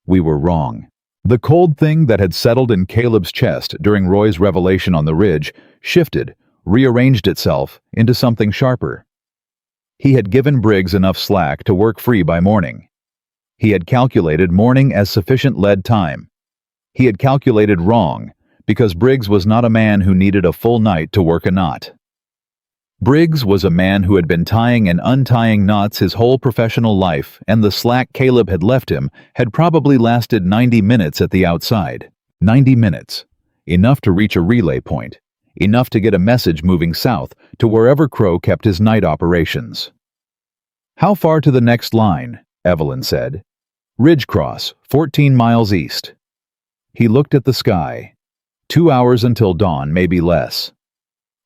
"We were wrong." The cold thing that had settled in Caleb's chest during Roy's revelation on the ridge shifted, rearranged itself into something sharper. He had given Briggs enough slack to work free by morning. He had calculated morning as sufficient lead time. He had calculated wrong, because Briggs was not a man who needed a full night to work a knot. Briggs was a man who had been tying and untying knots his whole professional life, and the slack Caleb had left him had probably lasted 90 minutes at the outside. 90 minutes. Enough to reach a relay point. Enough to get a message moving south to wherever Crow kept his night operations. "How far to the next line?" Evelyn said. "Ridge Cross, 14 miles east." He looked at the sky. 2 hours until dawn, maybe less.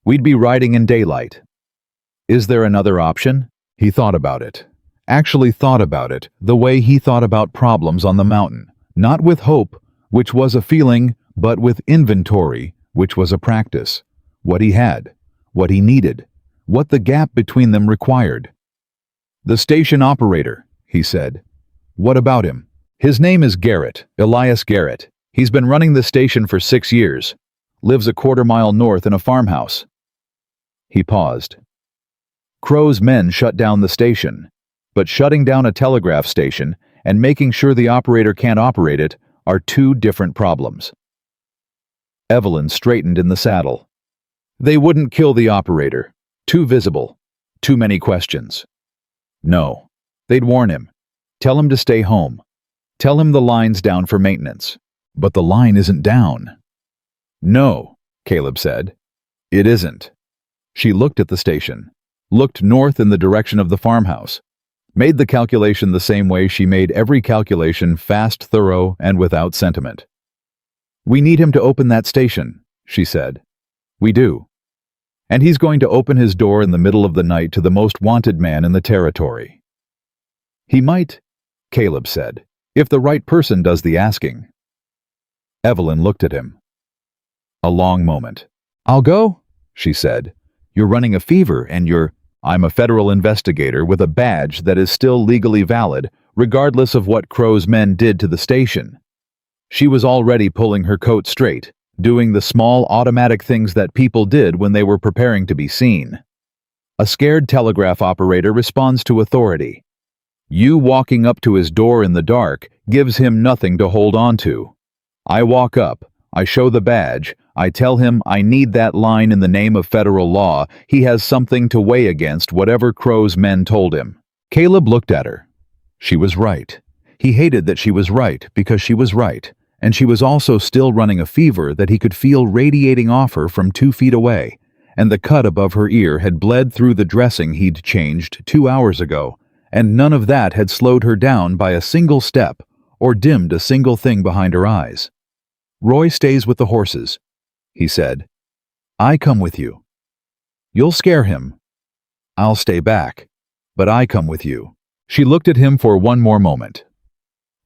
"We'd be riding in daylight." Is there another option? He thought about it. Actually thought about it the way he thought about problems on the mountain. Not with hope, which was a feeling, but with inventory, which was a practice. What he had, what he needed, what the gap between them required. The station operator, he said. What about him? His name is Garrett, Elias Garrett. He's been running the station for 6 years. Lives a quarter-mile north in a farmhouse. He paused. Crow's men shut down the station. But shutting down a telegraph station and making sure the operator can't operate it are two different problems. Evelyn straightened in the saddle. They wouldn't kill the operator. Too visible. Too many questions. No. They'd warn him. Tell him to stay home. Tell him the line's down for maintenance. But the line isn't down. No, Caleb said. It isn't. She looked at the station, looked north in the direction of the farmhouse, made the calculation the same way she made every calculation, fast, thorough, and without sentiment. We need him to open that station, she said. We do. And he's going to open his door in the middle of the night to the most wanted man in the territory. He might, Caleb said, if the right person does the asking. Evelyn looked at him. A long moment. I'll go, she said. You're running a fever and I'm a federal investigator with a badge that is still legally valid, regardless of what Crow's men did to the station. She was already pulling her coat straight, doing the small automatic things that people did when they were preparing to be seen. A scared telegraph operator responds to authority. You walking up to his door in the dark gives him nothing to hold on to. I walk up, I show the badge, I tell him I need that line in the name of federal law. He has something to weigh against whatever Crow's men told him. Caleb looked at her. She was right. He hated that she was right because she was right, and she was also still running a fever that he could feel radiating off her from 2 feet away, and the cut above her ear had bled through the dressing he'd changed 2 hours ago, and none of that had slowed her down by a single step or dimmed a single thing behind her eyes. Roy stays with the horses, he said. I come with you. You'll scare him. I'll stay back, but I come with you. She looked at him for one more moment.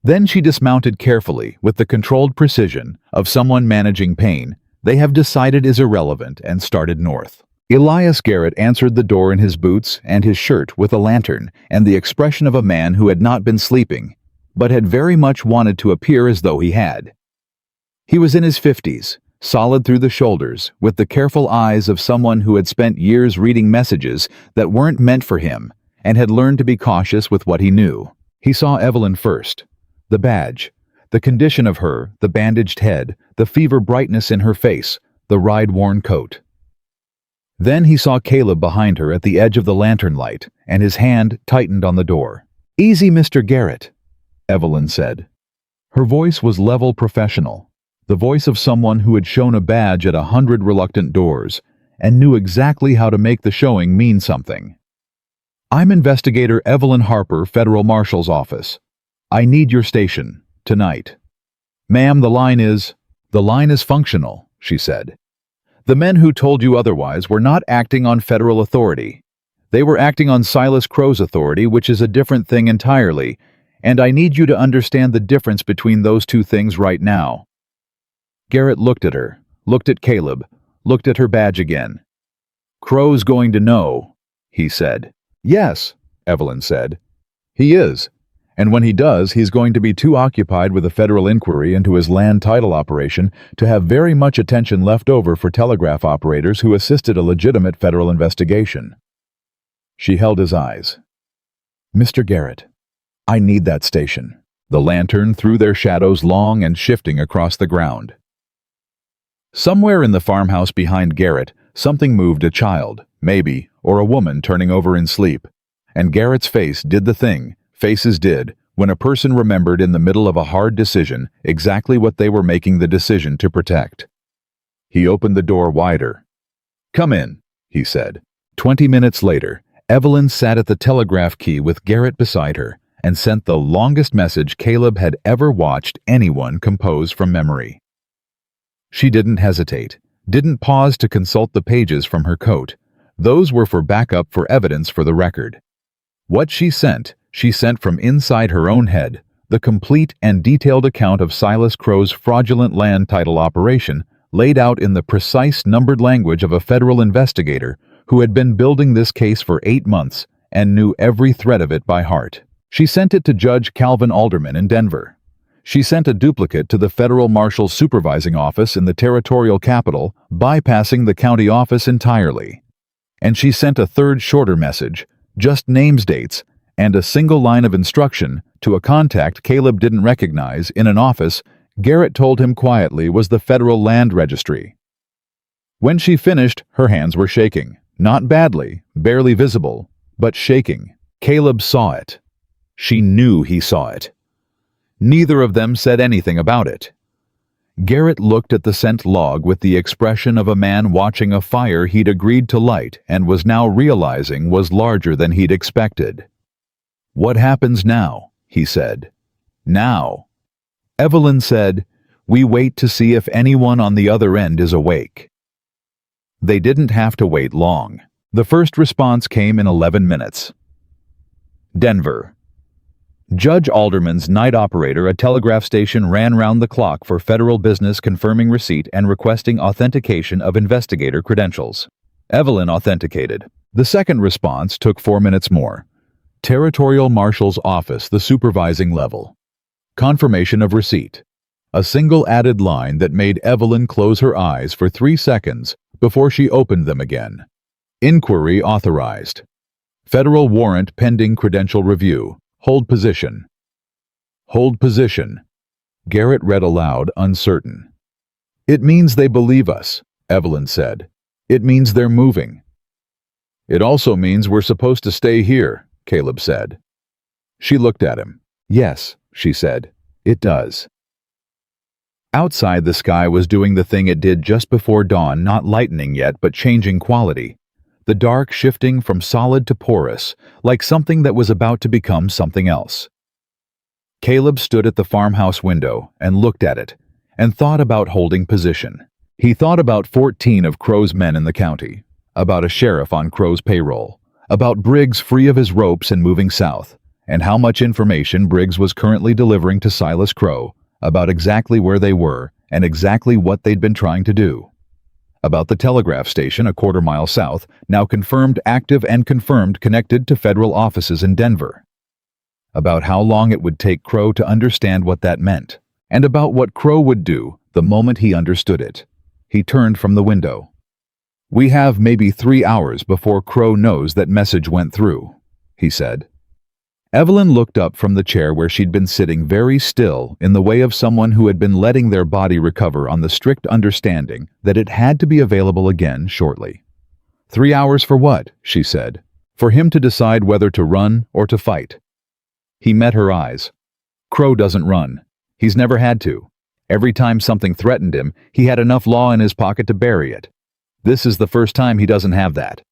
Then she dismounted carefully with the controlled precision of someone managing pain they have decided is irrelevant and started north. Elias Garrett answered the door in his boots and his shirt with a lantern and the expression of a man who had not been sleeping, but had very much wanted to appear as though he had. He was in his 50s, solid through the shoulders, with the careful eyes of someone who had spent years reading messages that weren't meant for him and had learned to be cautious with what he knew. He saw Evelyn first. The badge, the condition of her, the bandaged head, the fever brightness in her face, the ride-worn coat. Then he saw Caleb behind her at the edge of the lantern light, and his hand tightened on the door. Easy, Mr. Garrett, Evelyn said. Her voice was level professional, the voice of someone who had shown a badge at 100 reluctant doors and knew exactly how to make the showing mean something. I'm Investigator Evelyn Harper, Federal Marshal's Office. I need your station, tonight. Ma'am, the line is functional, she said. The men who told you otherwise were not acting on federal authority. They were acting on Silas Crow's authority, which is a different thing entirely, and I need you to understand the difference between those two things right now. Garrett looked at her, looked at Caleb, looked at her badge again. Crow's going to know, he said. Yes, Evelyn said. He is. And when he does, he's going to be too occupied with a federal inquiry into his land title operation to have very much attention left over for telegraph operators who assisted a legitimate federal investigation. She held his eyes. Mr. Garrett, I need that station. The lantern threw their shadows long and shifting across the ground. Somewhere in the farmhouse behind Garrett, something moved a child, maybe, or a woman turning over in sleep, and Garrett's face did the thing faces did when a person remembered in the middle of a hard decision exactly what they were making the decision to protect. He opened the door wider. Come in, he said. 20 minutes later, Evelyn sat at the telegraph key with Garrett beside her and sent the longest message Caleb had ever watched anyone compose from memory. She didn't hesitate, didn't pause to consult the pages from her coat, Those were for backup for evidence for the record. What she sent from inside her own head, the complete and detailed account of Silas Crow's fraudulent land title operation, laid out in the precise numbered language of a federal investigator who had been building this case for 8 months and knew every thread of it by heart. She sent it to Judge Calvin Alderman in Denver. She sent a duplicate to the federal marshal's supervising office in the territorial capital, bypassing the county office entirely. And she sent a third shorter message, just names, dates, and a single line of instruction to a contact Caleb didn't recognize in an office Garrett told him quietly was the Federal Land Registry. When she finished, her hands were shaking. Not badly, barely visible, but shaking. Caleb saw it. She knew he saw it. Neither of them said anything about it. Garrett looked at the sent log with the expression of a man watching a fire he'd agreed to light and was now realizing was larger than he'd expected. "What happens now?" he said. "Now." Evelyn said, "We wait to see if anyone on the other end is awake." They didn't have to wait long. The first response came in 11 minutes. Denver. Judge Alderman's night operator at telegraph station ran round the clock for federal business, confirming receipt and requesting authentication of investigator credentials. Evelyn authenticated. The second response took 4 minutes more. Territorial Marshal's office, the supervising level. Confirmation of receipt. A single added line that made Evelyn close her eyes for 3 seconds before she opened them again. Inquiry authorized. Federal warrant pending credential review. Hold position. Hold position. Garrett read aloud, uncertain. "It means they believe us," Evelyn said. "It means they're moving." "It also means we're supposed to stay here," Caleb said. She looked at him. "Yes," she said, "it does." Outside, the sky was doing the thing it did just before dawn, not lightening yet, but changing quality. The dark shifting from solid to porous, like something that was about to become something else. Caleb stood at the farmhouse window and looked at it, and thought about holding position. He thought about 14 of Crow's men in the county, about a sheriff on Crow's payroll, about Briggs free of his ropes and moving south, and how much information Briggs was currently delivering to Silas Crow about exactly where they were and exactly what they'd been trying to do. About the telegraph station a quarter-mile south, now confirmed active and confirmed connected to federal offices in Denver. About how long it would take Crow to understand what that meant, and about what Crow would do the moment he understood it. He turned from the window. "We have maybe 3 hours before Crow knows that message went through," he said. Evelyn looked up from the chair where she'd been sitting very still in the way of someone who had been letting their body recover on the strict understanding that it had to be available again shortly. 3 hours for what?" she said. "For him to decide whether to run or to fight." He met her eyes. "Crow doesn't run. He's never had to. Every time something threatened him, he had enough law in his pocket to bury it. This is the first time he doesn't have that.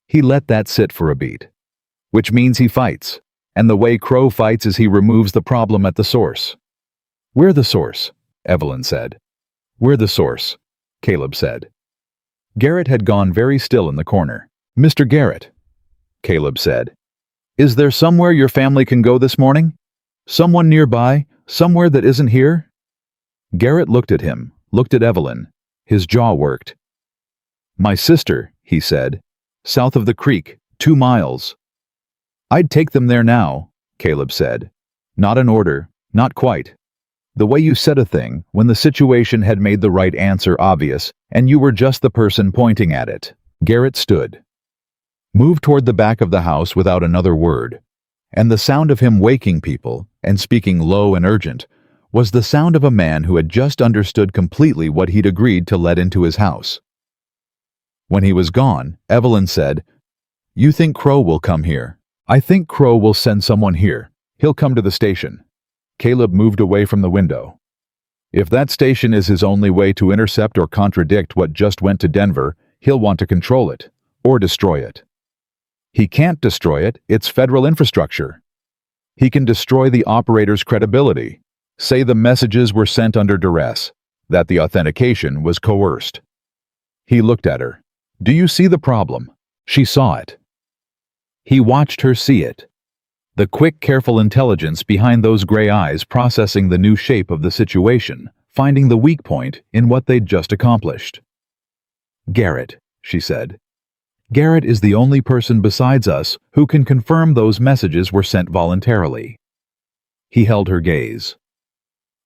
He let that sit for a beat. Which means he fights. And the way Crow fights is he removes the problem at the source." "We're the source," Evelyn said. "We're the source," Caleb said. Garrett had gone very still in the corner. "Mr. Garrett," Caleb said, "is there somewhere your family can go this morning? Someone nearby, somewhere that isn't here?" Garrett looked at him, looked at Evelyn. His jaw worked. "My sister," he said, "south of the creek, 2 miles. "I'd take them there now," Caleb said. "Not an order, not quite. The way you said a thing when the situation had made the right answer obvious and you were just the person pointing at it." Garrett stood. Moved toward the back of the house without another word, and the sound of him waking people and speaking low and urgent was the sound of a man who had just understood completely what he'd agreed to let into his house. When he was gone, Evelyn said, "You think Crow will come here?" "I think Crow will send someone here. He'll come to the station." Caleb moved away from the window. "If that station is his only way to intercept or contradict what just went to Denver, he'll want to control it, or destroy it. He can't destroy it, it's federal infrastructure. He can destroy the operator's credibility, say the messages were sent under duress, that the authentication was coerced." He looked at her. "Do you see the problem? She saw it. He watched her see it. The quick, careful intelligence behind those gray eyes processing the new shape of the situation, finding the weak point in what they'd just accomplished. "Garrett," she said. "Garrett is the only person besides us who can confirm those messages were sent voluntarily." He held her gaze.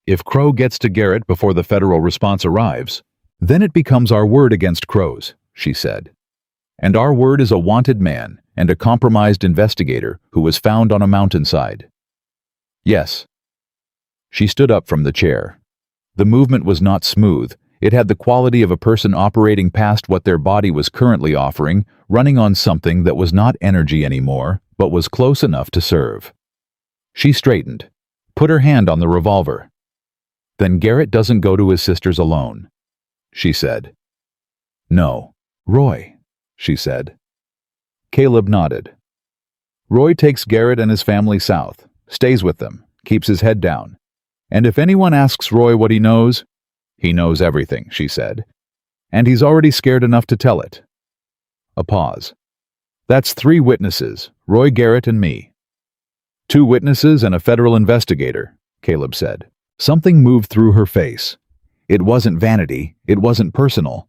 "If Crow gets to Garrett before the federal response arrives, then it becomes our word against Crow's," she said. "And our word is a wanted man and a compromised investigator who was found on a mountainside." "Yes." She stood up from the chair. The movement was not smooth. It had the quality of a person operating past what their body was currently offering, running on something that was not energy anymore, but was close enough to serve. She straightened, put her hand on the revolver. "Then Garrett doesn't go to his sister's alone," she said. "No. Roy," she said. Caleb nodded. "Roy takes Garrett and his family south, stays with them, keeps his head down. And if anyone asks Roy what he knows everything," she said. "And he's already scared enough to tell it." A pause. "That's 3 witnesses, Roy, Garrett, and me." "2 witnesses and a federal investigator," Caleb said. Something moved through her face. It wasn't vanity, it wasn't personal.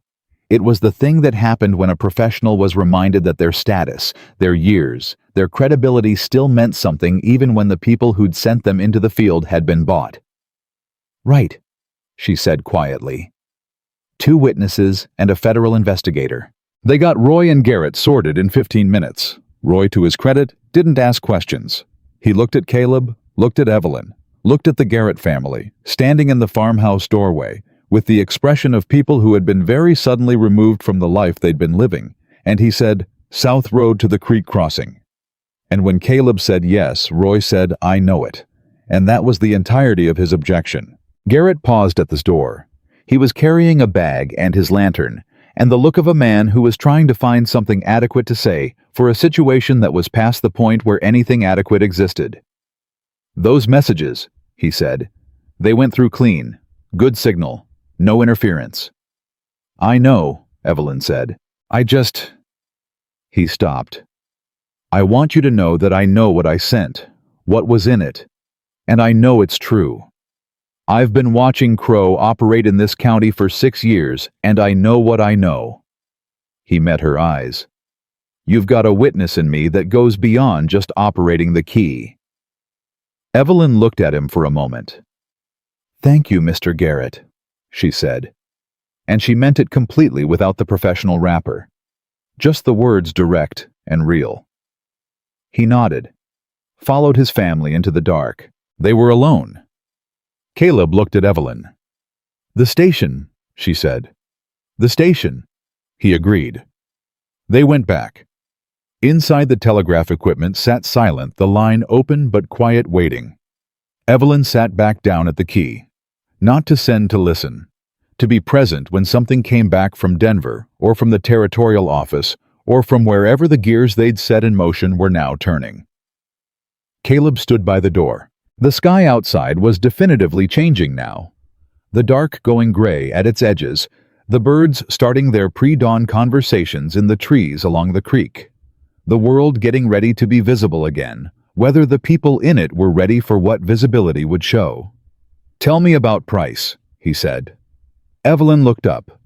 It was the thing that happened when a professional was reminded that their status, their years, their credibility still meant something even when the people who'd sent them into the field had been bought. "Right," she said quietly. 2 witnesses and a federal investigator. They got Roy and Garrett sorted in 15 minutes. Roy, to his credit, didn't ask questions. He looked at Caleb, looked at Evelyn, looked at the Garrett family, standing in the farmhouse doorway, with the expression of people who had been very suddenly removed from the life they'd been living, and he said, "South Road to the creek crossing." And when Caleb said yes, Roy said, "I know it." And that was the entirety of his objection. Garrett paused at the door. He was carrying a bag and his lantern, and the look of a man who was trying to find something adequate to say for a situation that was past the point where anything adequate existed. "Those messages," he said, "they went through clean. Good signal. No interference." "I know," Evelyn said. "I just—" He stopped. "I want you to know that I know what I sent, what was in it, and I know it's true. I've been watching Crow operate in this county for 6 years, and I know what I know." He met her eyes. "You've got a witness in me that goes beyond just operating the key." Evelyn looked at him for a moment. "Thank you, Mr. Garrett," she said. And she meant it completely without the professional wrapper. Just the words direct and real. He nodded, followed his family into the dark. They were alone. Caleb looked at Evelyn. "The station," she said. "The station," he agreed. They went back. Inside the telegraph equipment sat silent, the line open but quiet, waiting. Evelyn sat back down at the key. Not to send, to listen. To be present when something came back from Denver, or from the territorial office, or from wherever the gears they'd set in motion were now turning. Caleb stood by the door. The sky outside was definitively changing now. The dark going gray at its edges, the birds starting their pre-dawn conversations in the trees along the creek. The world getting ready to be visible again, whether the people in it were ready for what visibility would show. "Tell me about Price," he said. Evelyn looked up.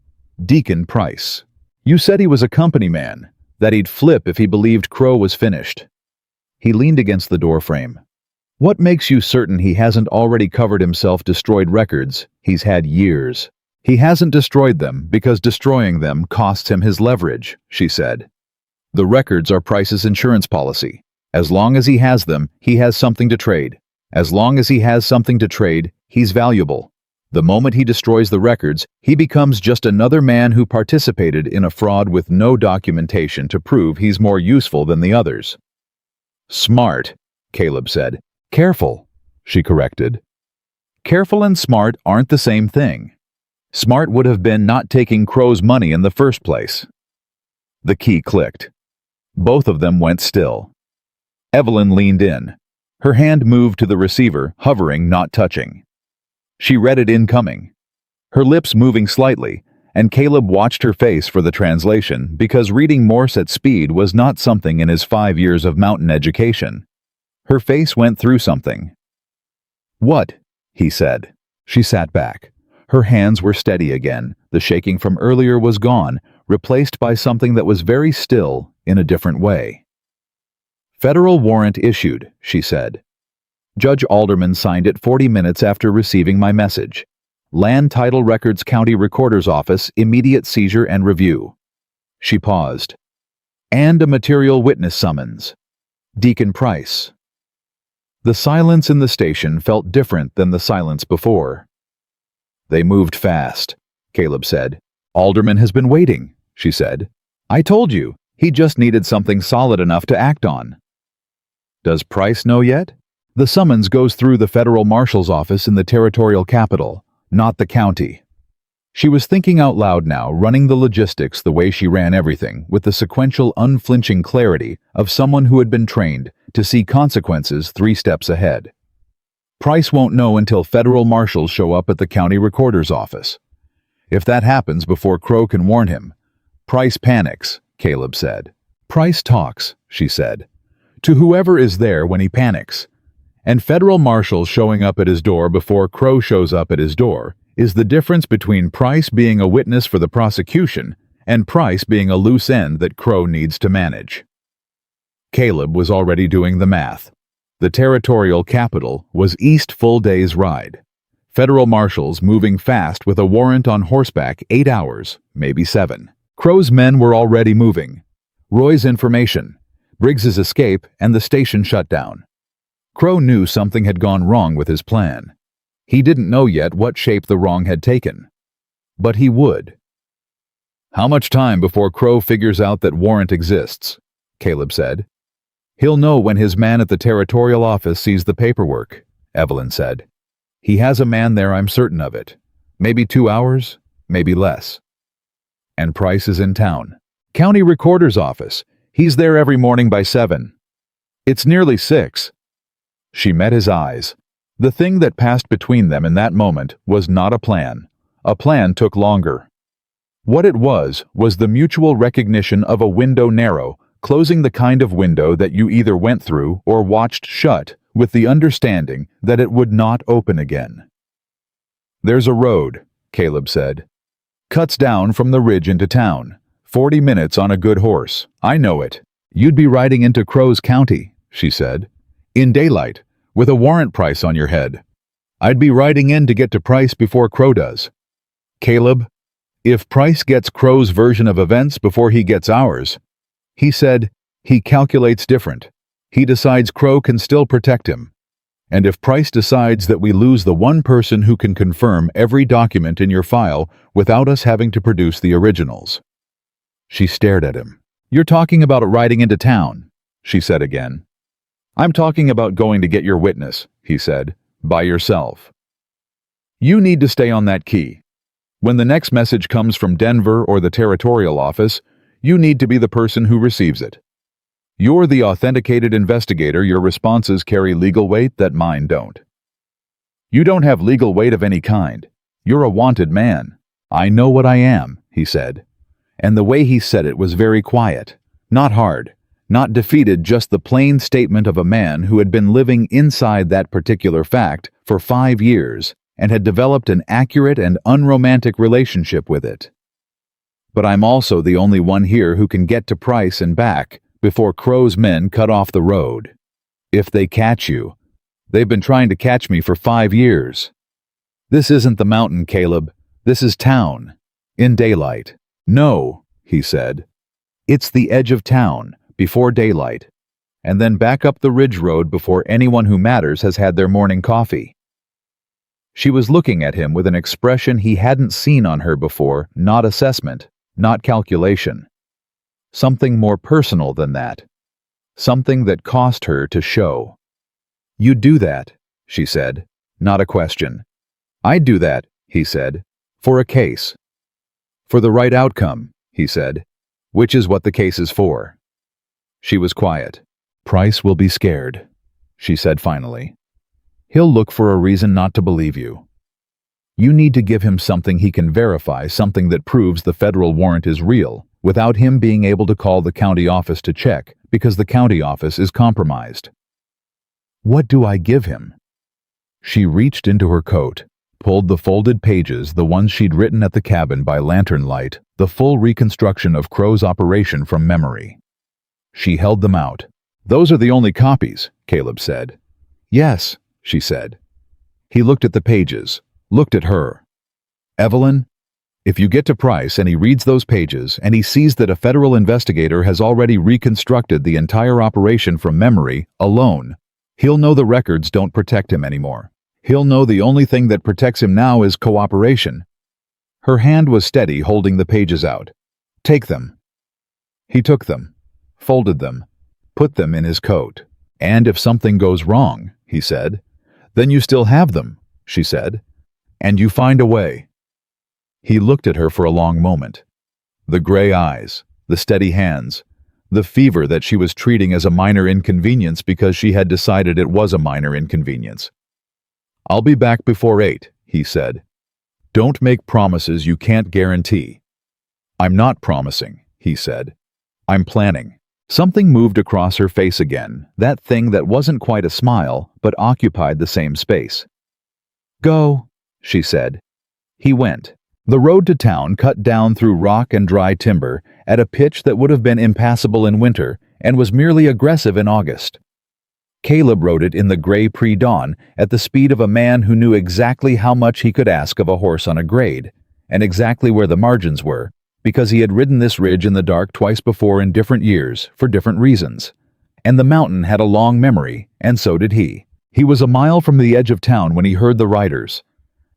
"Deacon Price. You said he was a company man, that he'd flip if he believed Crow was finished." He leaned against the doorframe. "What makes you certain he hasn't already covered himself destroyed records? He's had years. He hasn't destroyed them because destroying them costs him his leverage," she said. "The records are Price's insurance policy. As long as he has them, he has something to trade. As long as he has something to trade, he's valuable. The moment he destroys the records, he becomes just another man who participated in a fraud with no documentation to prove he's more useful than the others." "Smart," Caleb said. "Careful," she corrected. "Careful and smart aren't the same thing. Smart would have been not taking Crow's money in the first place." The key clicked. Both of them went still. Evelyn leaned in. Her hand moved to the receiver, hovering, not touching. She read it incoming. Her lips moving slightly, and Caleb watched her face for the translation because reading Morse at speed was not something in his 5 years of mountain education. Her face went through something. "What?" he said. She sat back. Her hands were steady again. The shaking from earlier was gone, replaced by something that was very still in a different way. "Federal warrant issued," she said. "Judge Alderman signed it 40 minutes after receiving my message. Land Title Records County Recorder's Office, immediate seizure and review." She paused. "And a material witness summons. Deacon Price." The silence in the station felt different than the silence before. "They moved fast," Caleb said. "Alderman has been waiting," she said. "I told you, he just needed something solid enough to act on." "Does Price know yet?" "The summons goes through the federal marshal's office in the territorial capital, not the county." She was thinking out loud now, running the logistics the way she ran everything, with the sequential, unflinching clarity of someone who had been trained to see consequences 3 steps ahead. Price won't know until federal marshals show up at the county recorder's office. If that happens before Crow can warn him, Price panics, Caleb said. "Price talks," she said, "to whoever is there when he panics. And federal marshals showing up at his door before Crow shows up at his door is the difference between Price being a witness for the prosecution and Price being a loose end that Crow needs to manage." Caleb was already doing the math. The territorial capital was east full day's ride. Federal marshals moving fast with a warrant on horseback 8 hours, maybe 7. Crow's men were already moving. Roy's information, Briggs's escape, and the station shutdown. Crow knew something had gone wrong with his plan. He didn't know yet what shape the wrong had taken. But he would. "How much time before Crow figures out that warrant exists?" Caleb said. "He'll know when his man at the territorial office sees the paperwork," Evelyn said. "He has a man there, I'm certain of it. Maybe 2 hours, maybe less." "And Price is in town." "County recorder's office. He's there every morning by 7. It's nearly 6. She met his eyes. The thing that passed between them in that moment was not a plan. A plan took longer. What it was the mutual recognition of a window narrow, closing the kind of window that you either went through or watched shut, with the understanding that it would not open again. "There's a road," Caleb said. "Cuts down from the ridge into town. 40 minutes on a good horse. I know it. You'd be riding into Crow's County," she said. "In daylight, with a warrant Price on your head. I'd be riding in to get to Price before Crow does." "Caleb, if Price gets Crow's version of events before he gets ours," he said, "he calculates different. He decides Crow can still protect him. And if Price decides that we lose the one person who can confirm every document in your file without us having to produce the originals." She stared at him. "You're talking about riding into town," she said again. "I'm talking about going to get your witness," he said, "by yourself. You need to stay on that key. When the next message comes from Denver or the territorial office, you need to be the person who receives it. You're the authenticated investigator. Your responses carry legal weight that mine don't. You don't have legal weight of any kind. You're a wanted man." "I know what I am," he said. And the way he said it was very quiet, not hard, not defeated, just the plain statement of a man who had been living inside that particular fact for 5 years and had developed an accurate and unromantic relationship with it. "But I'm also the only one here who can get to Price and back before Crow's men cut off the road. If they catch you, they've been trying to catch me for 5 years. This isn't the mountain, Caleb. This is town. In daylight." "No," he said. "It's the edge of town, before daylight, and then back up the ridge road before anyone who matters has had their morning coffee." She was looking at him with an expression he hadn't seen on her before, not assessment, not calculation. Something more personal than that. Something that cost her to show. "You'd do that," she said, not a question. "I'd do that," he said, "for a case." "For the right outcome," he said, "which is what the case is for." She was quiet. "Price will be scared," she said finally. "He'll look for a reason not to believe you." You need to give him something he can verify, something that proves the federal warrant is real, without him being able to call the county office to check, because the county office is compromised. What do I give him? She reached into her coat, pulled the folded pages, the ones she'd written at the cabin by lantern light, the full reconstruction of Crow's operation from memory. She held them out. "Those are the only copies," Caleb said. "Yes," she said. He looked at the pages, looked at her. "Evelyn, if you get to Price and he reads those pages and he sees that a federal investigator has already reconstructed the entire operation from memory, alone, he'll know the records don't protect him anymore. He'll know the only thing that protects him now is cooperation." Her hand was steady, holding the pages out. "Take them." He took them, folded them, put them in his coat. "And if something goes wrong," he said. "Then you still have them," she said. "And you find a way." He looked at her for a long moment. The gray eyes, the steady hands, the fever that she was treating as a minor inconvenience because she had decided it was a minor inconvenience. "I'll be back before 8, he said. "Don't make promises you can't guarantee." "I'm not promising," he said. "I'm planning." Something moved across her face again, that thing that wasn't quite a smile, but occupied the same space. "Go," she said. He went. The road to town cut down through rock and dry timber at a pitch that would have been impassable in winter and was merely aggressive in August. Caleb rode it in the gray pre-dawn at the speed of a man who knew exactly how much he could ask of a horse on a grade, and exactly where the margins were, because he had ridden this ridge in the dark twice before in different years, for different reasons. And the mountain had a long memory, and so did he. He was a mile from the edge of town when he heard the riders.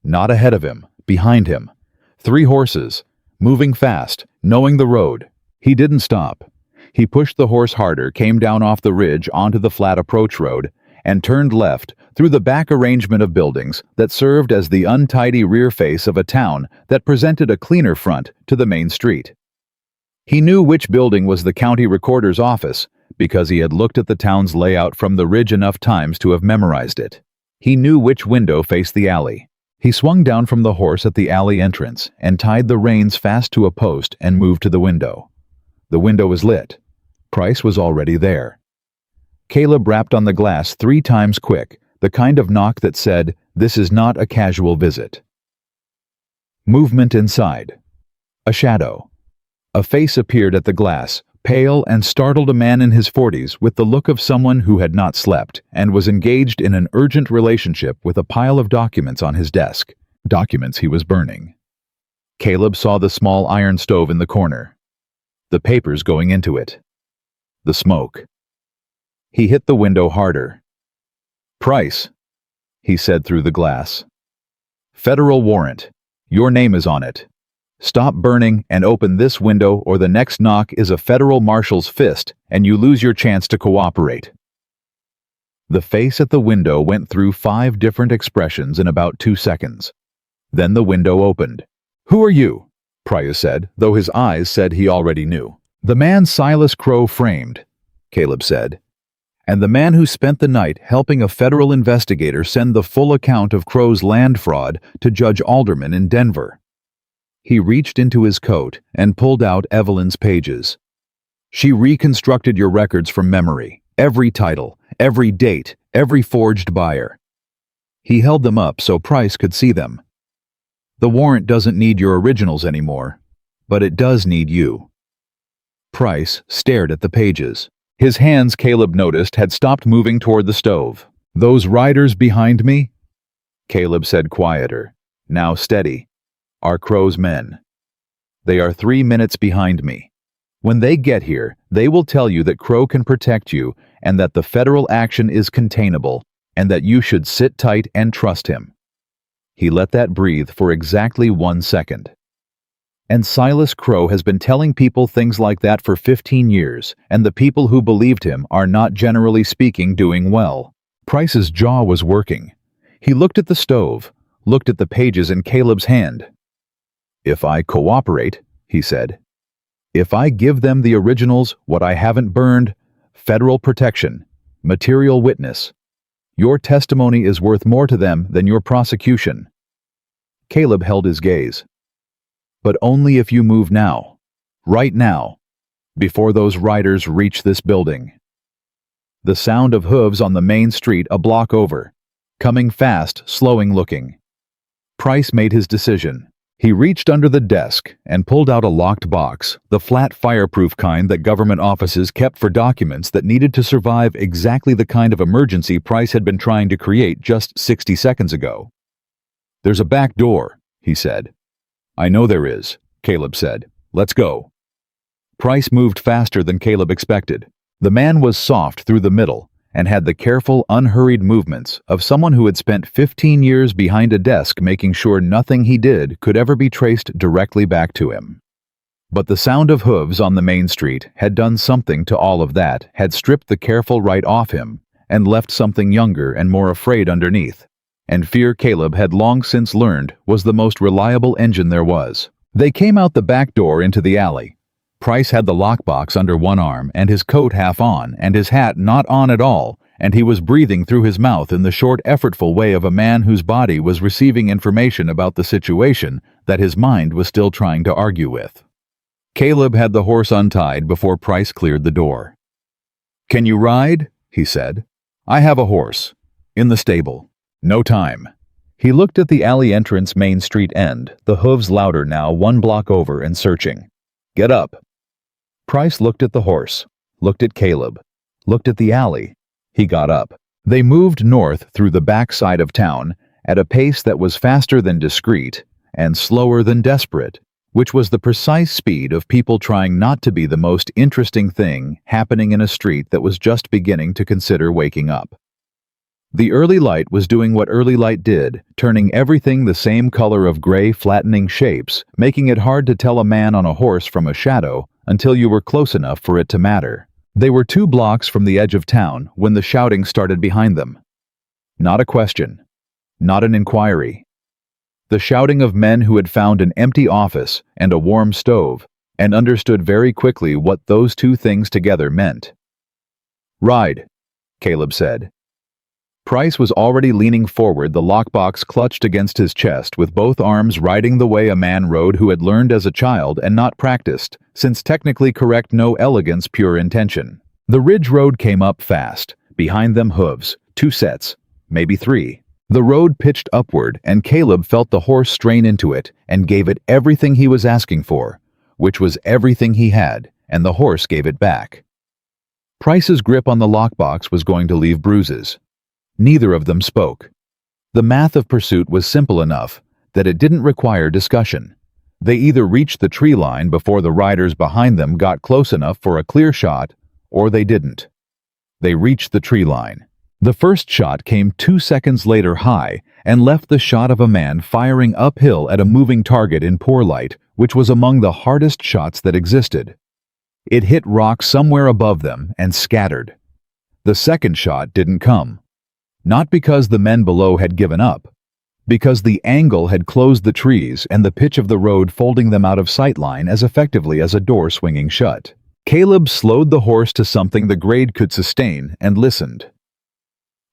Not ahead of him, behind him. 3 horses, moving fast, knowing the road. He didn't stop. He pushed the horse harder, came down off the ridge onto the flat approach road, and turned left through the back arrangement of buildings that served as the untidy rear face of a town that presented a cleaner front to the main street. He knew which building was the county recorder's office because he had looked at the town's layout from the ridge enough times to have memorized it. He knew which window faced the alley. He swung down from the horse at the alley entrance and tied the reins fast to a post and moved to the window. The window was lit. Price was already there. Caleb rapped on the glass 3 times quick, the kind of knock that said, "This is not a casual visit." Movement inside. A shadow. A face appeared at the glass, pale and startled, a man in his 40s with the look of someone who had not slept and was engaged in an urgent relationship with a pile of documents on his desk, documents he was burning. Caleb saw the small iron stove in the corner, the papers going into it, the smoke. He hit the window harder. "Price," he said through the glass. "Federal warrant. Your name is on it. Stop burning and open this window, or the next knock is a federal marshal's fist and you lose your chance to cooperate." The face at the window went through 5 different expressions in about 2 seconds. Then the window opened. "Who are you?" Price said, though his eyes said he already knew. "The man Silas Crow framed," Caleb said. "And the man who spent the night helping a federal investigator send the full account of Crow's land fraud to Judge Alderman in Denver." He reached into his coat and pulled out Evelyn's pages. "She reconstructed your records from memory, every title, every date, every forged buyer." He held them up so Price could see them. "The warrant doesn't need your originals anymore, but it does need you." Price stared at the pages. His hands, Caleb noticed, had stopped moving toward the stove. "Those riders behind me?" Caleb said, quieter, now steady, "are Crow's men. They are 3 minutes behind me. When they get here, they will tell you that Crow can protect you and that the federal action is containable and that you should sit tight and trust him." He let that breathe for exactly 1 second. "And Silas Crow has been telling people things like that for 15 years, and the people who believed him are not, generally speaking, doing well." Price's jaw was working. He looked at the stove, looked at the pages in Caleb's hand. "If I cooperate," he said, "if I give them the originals, what I haven't burned, federal protection, material witness, your testimony is worth more to them than your prosecution." Caleb held his gaze. But only if you move now. Right now. Before those riders reach this building. The sound of hooves on the main street a block over. Coming fast, slowing looking. Price made his decision. He reached under the desk and pulled out a locked box, the flat fireproof kind that government offices kept for documents that needed to survive exactly the kind of emergency Price had been trying to create just 60 seconds ago. "There's a back door," he said. "I know there is," Caleb said. "Let's go." Price moved faster than Caleb expected. The man was soft through the middle and had the careful, unhurried movements of someone who had spent 15 years behind a desk making sure nothing he did could ever be traced directly back to him. But the sound of hooves on the main street had done something to all of that, had stripped the careful right off him, and left something younger and more afraid underneath. And fear, Caleb had long since learned, was the most reliable engine there was. They came out the back door into the alley. Price had the lockbox under one arm and his coat half on and his hat not on at all, and he was breathing through his mouth in the short, effortful way of a man whose body was receiving information about the situation that his mind was still trying to argue with. Caleb had the horse untied before Price cleared the door. "Can you ride?" he said. "I have a horse. In the stable. No time." He looked at the alley entrance main street end, the hooves louder now 1 block over and searching. "Get up." Price looked at the horse, looked at Caleb, looked at the alley. He got up. They moved north through the back side of town at a pace that was faster than discreet and slower than desperate, which was the precise speed of people trying not to be the most interesting thing happening in a street that was just beginning to consider waking up. The early light was doing what early light did, turning everything the same color of gray, flattening shapes, making it hard to tell a man on a horse from a shadow until you were close enough for it to matter. They were 2 blocks from the edge of town when the shouting started behind them. Not a question. Not an inquiry. The shouting of men who had found an empty office and a warm stove, and understood very quickly what those 2 things together meant. "Ride," Caleb said. Price was already leaning forward, the lockbox clutched against his chest, with both arms riding the way a man rode who had learned as a child and not practiced, since technically correct no elegance, pure intention. The ridge road came up fast, behind them hooves, 2 sets, maybe 3. The road pitched upward, and Caleb felt the horse strain into it and gave it everything he was asking for, which was everything he had, and the horse gave it back. Price's grip on the lockbox was going to leave bruises. Neither of them spoke. The math of pursuit was simple enough that it didn't require discussion. They either reached the tree line before the riders behind them got close enough for a clear shot, or they didn't. They reached the tree line. The first shot came 2 seconds later high and left the shot of a man firing uphill at a moving target in poor light, which was among the hardest shots that existed. It hit rock somewhere above them and scattered. The second shot didn't come. Not because the men below had given up, because the angle had closed the trees and the pitch of the road folding them out of sightline as effectively as a door swinging shut. Caleb slowed the horse to something the grade could sustain and listened.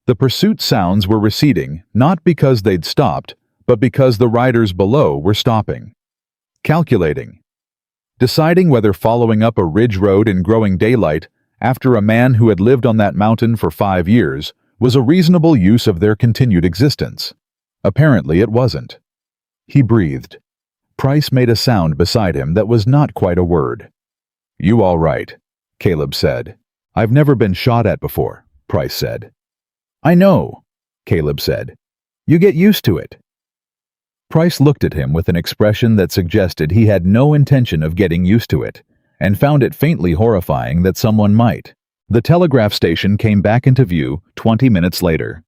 The pursuit sounds were receding, not because they'd stopped, but because the riders below were stopping. Calculating. Deciding whether following up a ridge road in growing daylight after a man who had lived on that mountain for 5 years was a reasonable use of their continued existence. Apparently it wasn't. He breathed. Price made a sound beside him that was not quite a word. "You all right?" Caleb said. "I've never been shot at before," Price said. "I know," Caleb said. "You get used to it." Price looked at him with an expression that suggested he had no intention of getting used to it, and found it faintly horrifying that someone might. The telegraph station came back into view 20 minutes later.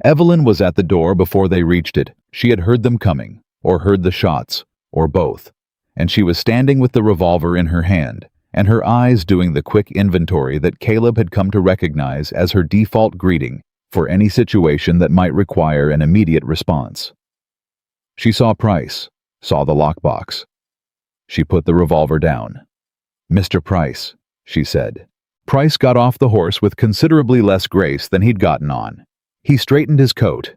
Evelyn was at the door before they reached it. She had heard them coming, or heard the shots, or both, and she was standing with the revolver in her hand, and her eyes doing the quick inventory that Caleb had come to recognize as her default greeting for any situation that might require an immediate response. She saw Price, saw the lockbox. She put the revolver down. "Mr. Price," she said. Price got off the horse with considerably less grace than he'd gotten on. He straightened his coat.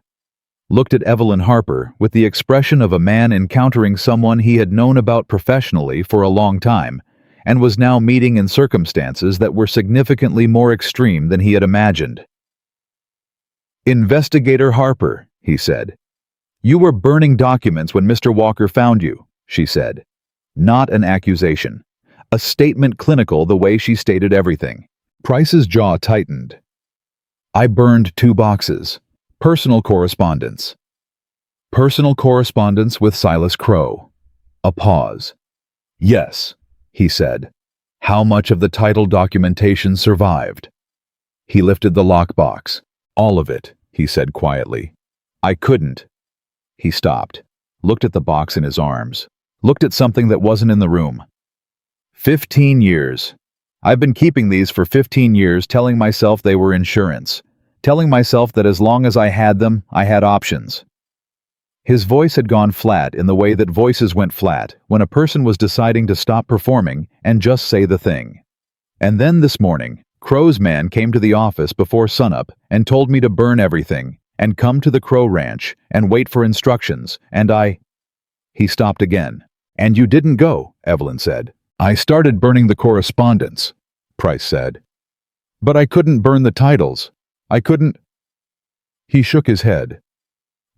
looked at Evelyn Harper with the expression of a man encountering someone he had known about professionally for a long time, and was now meeting in circumstances that were significantly more extreme than he had imagined. "Investigator Harper," he said. "You were burning documents when Mr. Walker found you," she said. Not an accusation. A statement clinical the way she stated everything. Price's jaw tightened. "I burned 2 boxes. Personal correspondence." Personal correspondence with Silas Crowe. A pause. "Yes," he said. "How much of the title documentation survived?" He lifted the lockbox. "All of it," he said quietly. "I couldn't." He stopped, looked at the box in his arms, looked at something that wasn't in the room. 15 years. I've been keeping these for 15 years, telling myself they were insurance, telling myself that as long as I had them, I had options. His voice had gone flat in the way that voices went flat when a person was deciding to stop performing and just say the thing. And then this morning, Crowe's man came to the office before sunup and told me to burn everything and come to the Crowe Ranch and wait for instructions, and He stopped again. "And you didn't go," Evelyn said. "I started burning the correspondence," Price said. "But I couldn't burn the titles. I couldn't." He shook his head.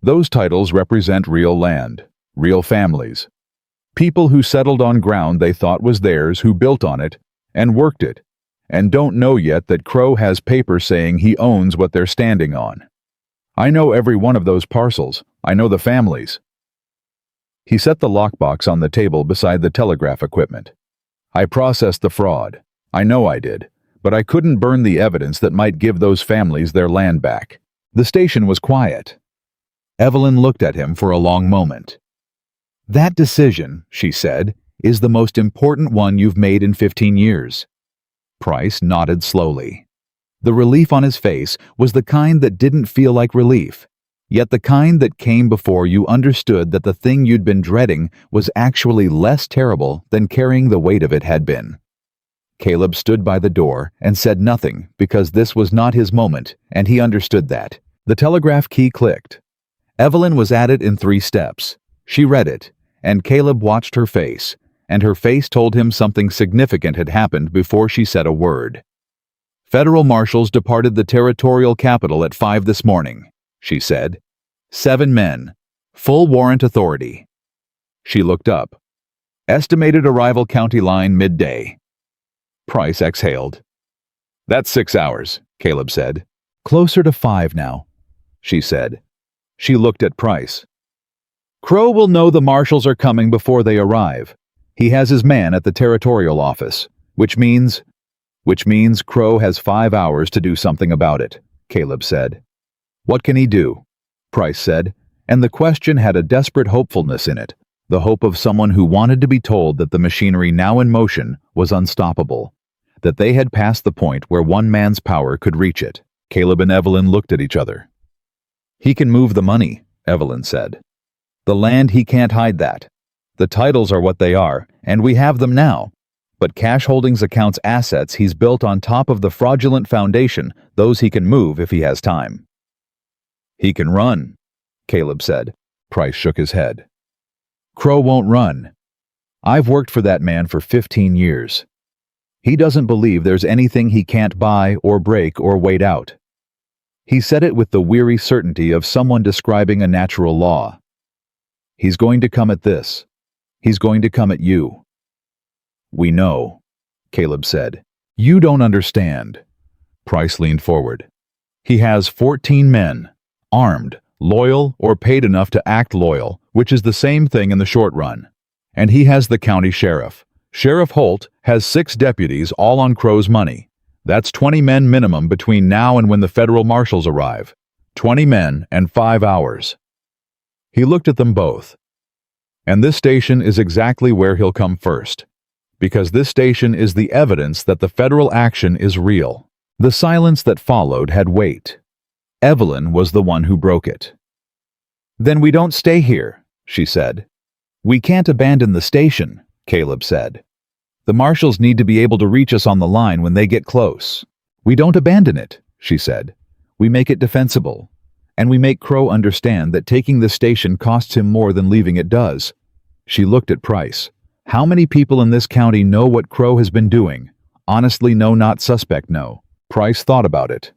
"Those titles represent real land, real families. People who settled on ground they thought was theirs, who built on it and worked it, and don't know yet that Crowe has paper saying he owns what they're standing on. I know every one of those parcels. I know the families." He set the lockbox on the table beside the telegraph equipment. "I processed the fraud. I know I did. But I couldn't burn the evidence that might give those families their land back." The station was quiet. Evelyn looked at him for a long moment. "That decision," she said, "is the most important one you've made in 15 years. Price nodded slowly. The relief on his face was the kind that didn't feel like relief, yet the kind that came before you understood that the thing you'd been dreading was actually less terrible than carrying the weight of it had been. Caleb stood by the door and said nothing because this was not his moment, and he understood that. The telegraph key clicked. Evelyn was at it in 3 steps. She read it, and Caleb watched her face, and her face told him something significant had happened before she said a word. "Federal marshals departed the territorial capital at 5 this morning," she said. 7 men. Full warrant authority. She looked up. "Estimated arrival county line midday." Price exhaled. "That's 6 hours," Caleb said. "Closer to 5 now," she said. She looked at Price. "Crowe will know the marshals are coming before they arrive. He has his man at the territorial office, which means Crowe has 5 hours to do something about it," Caleb said. "What can he do?" Price said, and the question had a desperate hopefulness in it, the hope of someone who wanted to be told that the machinery now in motion was unstoppable, that they had passed the point where one man's power could reach it. Caleb and Evelyn looked at each other. "He can move the money," Evelyn said. "The land, he can't hide that. The titles are what they are, and we have them now. But cash holdings accounts assets he's built on top of the fraudulent foundation, those he can move if he has time." "He can run," Caleb said. Price shook his head. "Crowe won't run. I've worked for that man for 15 years. He doesn't believe there's anything he can't buy or break or wait out." He said it with the weary certainty of someone describing a natural law. "He's going to come at this. He's going to come at you." "We know," Caleb said. "You don't understand." Price leaned forward. "He has 14 men, armed, loyal, or paid enough to act loyal, which is the same thing in the short run. And he has the county sheriff. Sheriff Holt has 6 deputies, all on Crowe's money. That's 20 men minimum between now and when the federal marshals arrive. 20 men and 5 hours. He looked at them both. "And this station is exactly where he'll come first. Because this station is the evidence that the federal action is real." The silence that followed had weight. Evelyn was the one who broke it. "Then we don't stay here," she said. "We can't abandon the station," Caleb said. "The marshals need to be able to reach us on the line when they get close." "We don't abandon it," she said. "We make it defensible. And we make Crow understand that taking the station costs him more than leaving it does." She looked at Price. "How many people in this county know what Crow has been doing? Honestly, no, not suspect, no." Price thought about it.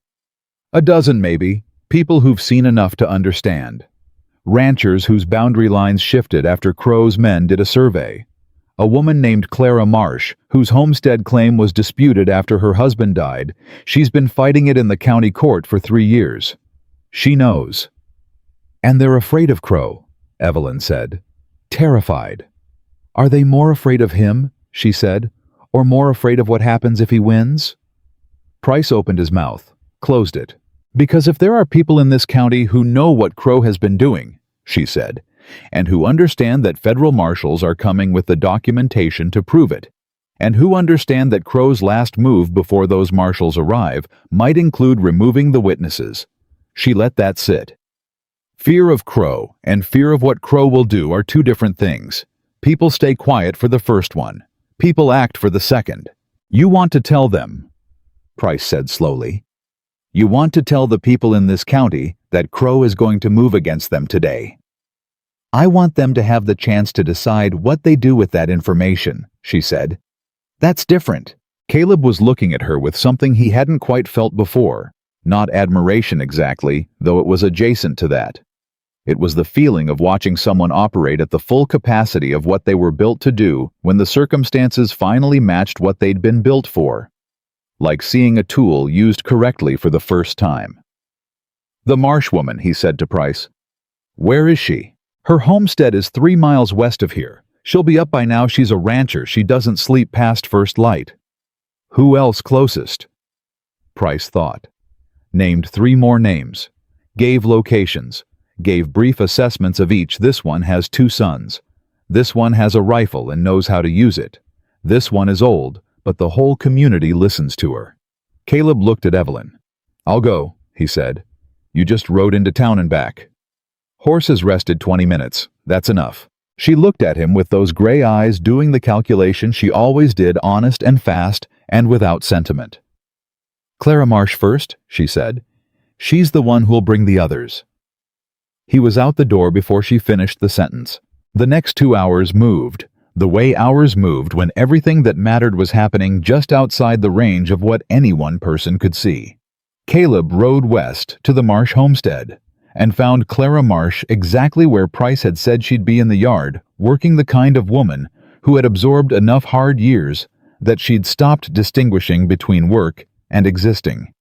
"A dozen, maybe. People who've seen enough to understand. Ranchers whose boundary lines shifted after Crow's men did a survey. A woman named Clara Marsh, whose homestead claim was disputed after her husband died. She's been fighting it in the county court for 3 years. She knows." "And they're afraid of Crow," Evelyn said. "Terrified." "Are they more afraid of him," she said, "or more afraid of what happens if he wins?" Price opened his mouth, closed it. "Because if there are people in this county who know what Crow has been doing," she said, "and who understand that federal marshals are coming with the documentation to prove it, and who understand that Crow's last move before those marshals arrive might include removing the witnesses." She let that sit. Fear of Crow and fear of what Crow will do are two different things. People stay quiet for the first one. People act for the second. "You want to tell them," Price said slowly. "You want to tell the people in this county that Crow is going to move against them today. I want them to have the chance to decide what they do with that information," she said. "That's different." Caleb was looking at her with something he hadn't quite felt before. Not admiration exactly, though it was adjacent to that. It was the feeling of watching someone operate at the full capacity of what they were built to do when the circumstances finally matched what they'd been built for. Like seeing a tool used correctly for the first time. "The Marsh woman," he said to Price. "Where is she?" "Her homestead is 3 miles west of here. She'll be up by now. She's a rancher. She doesn't sleep past first light." "Who else closest?" Price thought. Named 3 more names. Gave locations. Gave brief assessments of each. "This one has 2 sons. This one has a rifle and knows how to use it. This one is old, but the whole community listens to her." Caleb looked at Evelyn. "I'll go," he said. "You just rode into town and back." "Horses rested 20 minutes. That's enough." She looked at him with those gray eyes doing the calculation she always did, honest and fast and without sentiment. "Clara Marsh first," she said. "She's the one who'll bring the others." He was out the door before she finished the sentence. The next 2 hours moved, the way hours moved when everything that mattered was happening just outside the range of what any one person could see. Caleb rode west to the Marsh homestead and found Clara Marsh exactly where Price had said she'd be in the yard, working the kind of woman who had absorbed enough hard years that she'd stopped distinguishing between work and existing.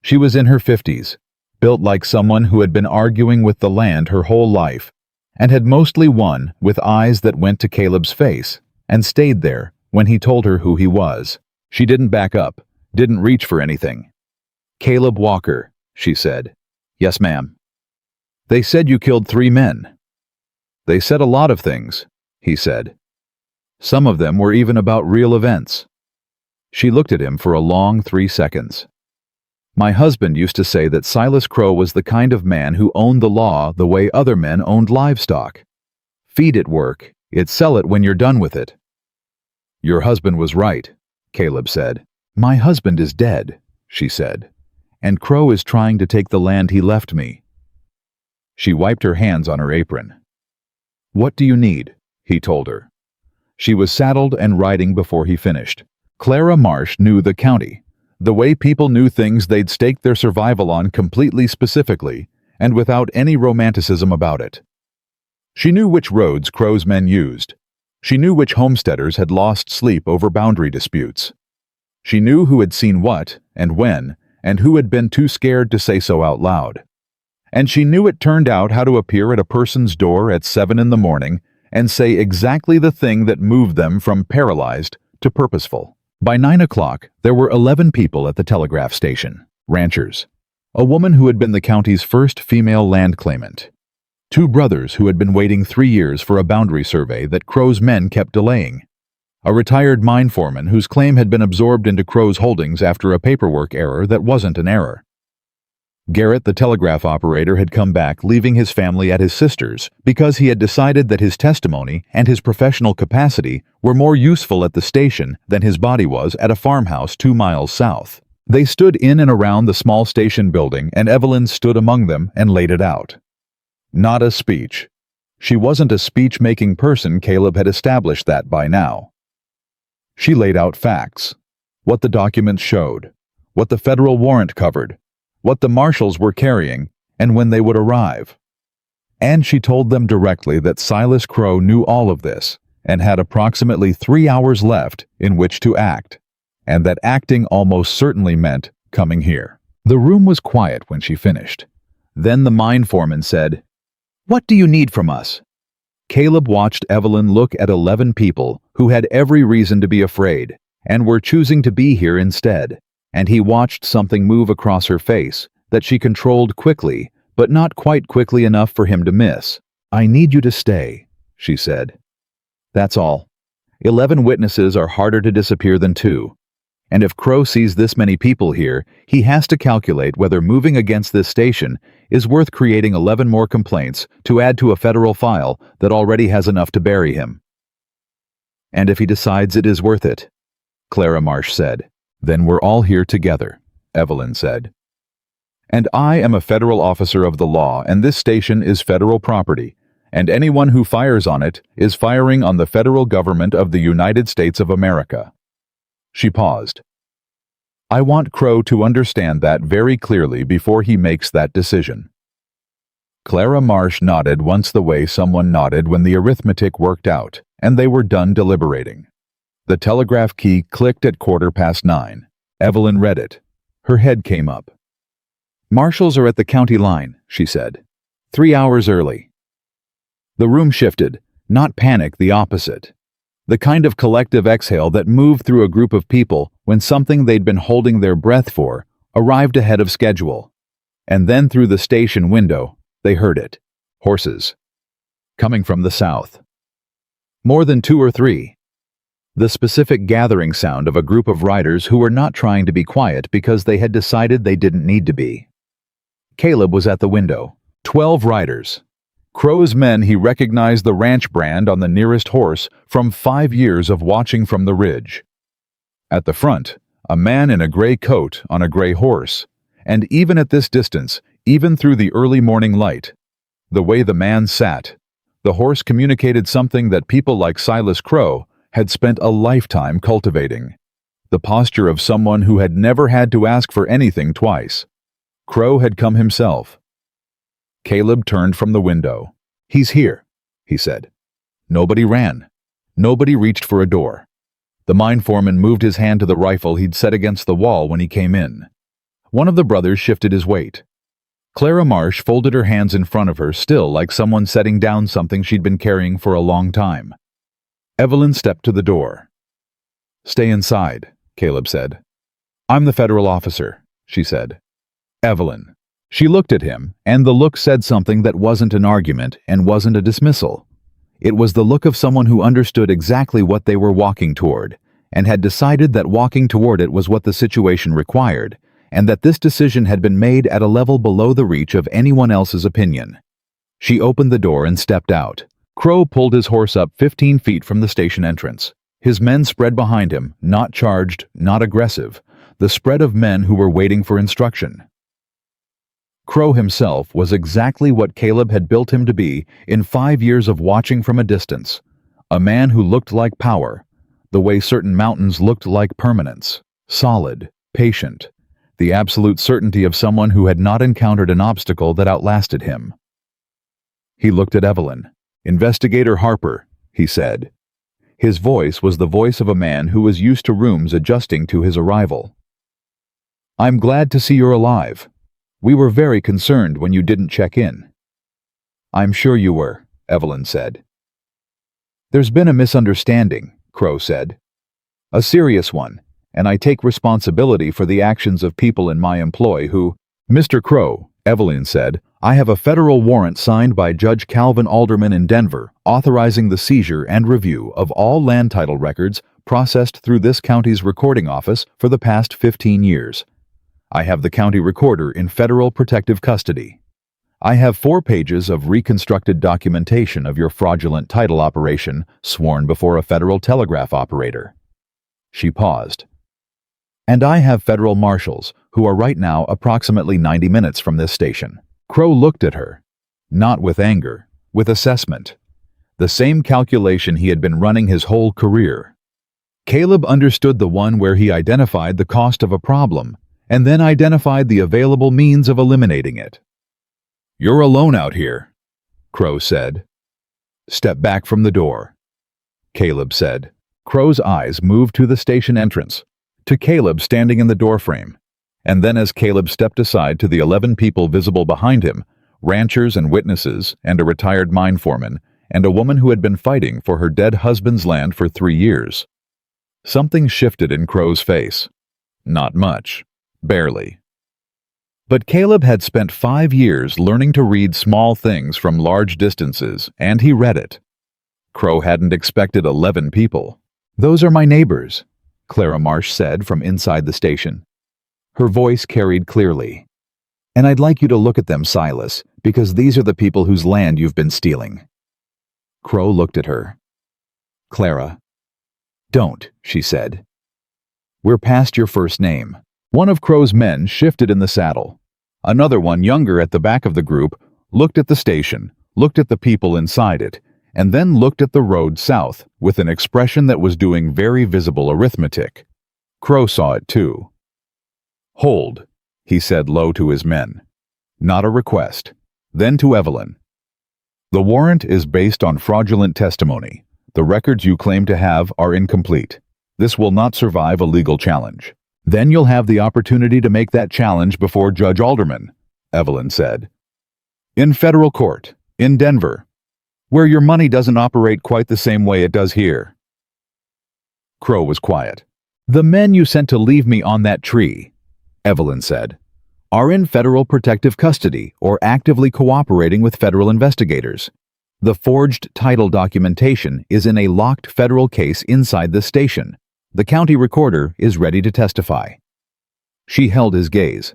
She was in her 50s, built like someone who had been arguing with the land her whole life, and had mostly won with eyes that went to Caleb's face and stayed there when he told her who he was. She didn't back up, didn't reach for anything. "Caleb Walker," she said. "Yes, ma'am." "They said you killed 3 men." "They said a lot of things," he said. "Some of them were even about real events." She looked at him for a long 3 seconds. "My husband used to say that Silas Crow was the kind of man who owned the law the way other men owned livestock. Feed it work, it sell it when you're done with it." "Your husband was right," Caleb said. "My husband is dead," she said, "and Crow is trying to take the land he left me." She wiped her hands on her apron. "What do you need?" he told her. She was saddled and riding before he finished. Clara Marsh knew the county, the way people knew things they'd staked their survival on completely specifically, and without any romanticism about it. She knew which roads Crow's men used. She knew which homesteaders had lost sleep over boundary disputes. She knew who had seen what, and when, and who had been too scared to say so out loud. And she knew it turned out how to appear at a person's door at 7 in the morning and say exactly the thing that moved them from paralyzed to purposeful. By 9 o'clock, there were 11 people at the telegraph station, ranchers. A woman who had been the county's first female land claimant. 2 brothers who had been waiting 3 years for a boundary survey that Crow's men kept delaying. A retired mine foreman whose claim had been absorbed into Crow's holdings after a paperwork error that wasn't an error. Garrett, the telegraph operator, had come back, leaving his family at his sister's because he had decided that his testimony and his professional capacity were more useful at the station than his body was at a farmhouse 2 miles south. They stood in and around the small station building, and Evelyn stood among them and laid it out. Not a speech. She wasn't a speech-making person. Caleb had established that by now. She laid out facts. What the documents showed. What the federal warrant covered. What the marshals were carrying, and when they would arrive. And she told them directly that Silas Crow knew all of this and had approximately 3 hours left in which to act, and that acting almost certainly meant coming here. The room was quiet when she finished. Then the mine foreman said, "What do you need from us?" Caleb watched Evelyn look at 11 people who had every reason to be afraid and were choosing to be here instead, and he watched something move across her face that she controlled quickly, but not quite quickly enough for him to miss. "I need you to stay," she said. "That's all. 11 witnesses are harder to disappear than 2. And if Crow sees this many people here, he has to calculate whether moving against this station is worth creating 11 more complaints to add to a federal file that already has enough to bury him. And if he decides it is worth it," Clara Marsh said. "Then we're all here together," Evelyn said. "And I am a federal officer of the law, and this station is federal property, and anyone who fires on it is firing on the federal government of the United States of America." She paused. "I want Crow to understand that very clearly before he makes that decision." Clara Marsh nodded once the way someone nodded when the arithmetic worked out, and they were done deliberating. The telegraph key clicked at 9:15. Evelyn read it. Her head came up. "Marshals are at the county line," she said. 3 hours early." The room shifted, not panic, the opposite. The kind of collective exhale that moved through a group of people when something they'd been holding their breath for arrived ahead of schedule. And then through the station window, they heard it. Horses. Coming from the south. More than 2 or 3. The specific gathering sound of a group of riders who were not trying to be quiet because they had decided they didn't need to be. Caleb was at the window. 12 riders. Crow's men. He recognized the ranch brand on the nearest horse from 5 years of watching from the ridge. At the front, a man in a gray coat on a gray horse, and even at this distance, even through the early morning light, the way the man sat, the horse communicated something that people like Silas Crow had spent a lifetime cultivating. The posture of someone who had never had to ask for anything twice. Crow had come himself. Caleb turned from the window. "He's here," he said. Nobody ran. Nobody reached for a door. The mine foreman moved his hand to the rifle he'd set against the wall when he came in. One of the brothers shifted his weight. Clara Marsh folded her hands in front of her, still like someone setting down something she'd been carrying for a long time. Evelyn stepped to the door. "Stay inside," Caleb said. "I'm the federal officer," she said. "Evelyn." She looked at him, and the look said something that wasn't an argument and wasn't a dismissal. It was the look of someone who understood exactly what they were walking toward, and had decided that walking toward it was what the situation required, and that this decision had been made at a level below the reach of anyone else's opinion. She opened the door and stepped out. Crow pulled his horse up 15 feet from the station entrance. His men spread behind him, not charged, not aggressive, the spread of men who were waiting for instruction. Crow himself was exactly what Caleb had built him to be in 5 years of watching from a distance. A man who looked like power, the way certain mountains looked like permanence. Solid, patient, the absolute certainty of someone who had not encountered an obstacle that outlasted him. He looked at Evelyn. "Investigator Harper," he said. His voice was the voice of a man who was used to rooms adjusting to his arrival. "I'm glad to see you're alive. We were very concerned when you didn't check in." "I'm sure you were," Evelyn said. "There's been a misunderstanding," Crow said. "A serious one, and I take responsibility for the actions of people in my employ who—" "Mr. Crow," Evelyn said, "I have a federal warrant signed by Judge Calvin Alderman in Denver authorizing the seizure and review of all land title records processed through this county's recording office for the past 15 years. I have the county recorder in federal protective custody. I have 4 pages of reconstructed documentation of your fraudulent title operation sworn before a federal telegraph operator." She paused. And I have federal marshals, who are right now approximately 90 minutes from this station. Crow looked at her. Not with anger, with assessment. The same calculation he had been running his whole career. Caleb understood the one where he identified the cost of a problem, and then identified the available means of eliminating it. "You're alone out here," Crow said. "Step back from the door," Caleb said. Crow's eyes moved to the station entrance, to Caleb standing in the doorframe, and then as Caleb stepped aside to the 11 people visible behind him, ranchers and witnesses and a retired mine foreman, and a woman who had been fighting for her dead husband's land for 3 years. Something shifted in Crow's face. Not much. Barely. But Caleb had spent 5 years learning to read small things from large distances, and he read it. Crow hadn't expected 11 people. "Those are my neighbors," Clara Marsh said from inside the station. Her voice carried clearly. "And I'd like you to look at them, Silas, because these are the people whose land you've been stealing." Crow looked at her. "Clara." "Don't," she said. "We're past your first name." One of Crow's men shifted in the saddle. Another one, younger at the back of the group, looked at the station, looked at the people inside it, and then looked at the road south with an expression that was doing very visible arithmetic. Crow saw it too. "Hold," he said low to his men. "Not a request." Then to Evelyn. "The warrant is based on fraudulent testimony. The records you claim to have are incomplete. This will not survive a legal challenge. Then you'll have the opportunity to make that challenge before Judge Alderman," Evelyn said. "In federal court, in Denver, where your money doesn't operate quite the same way it does here." Crow was quiet. "The men you sent to leave me on that tree," Evelyn said, "are in federal protective custody or actively cooperating with federal investigators. The forged title documentation is in a locked federal case inside the station. The county recorder is ready to testify." She held his gaze.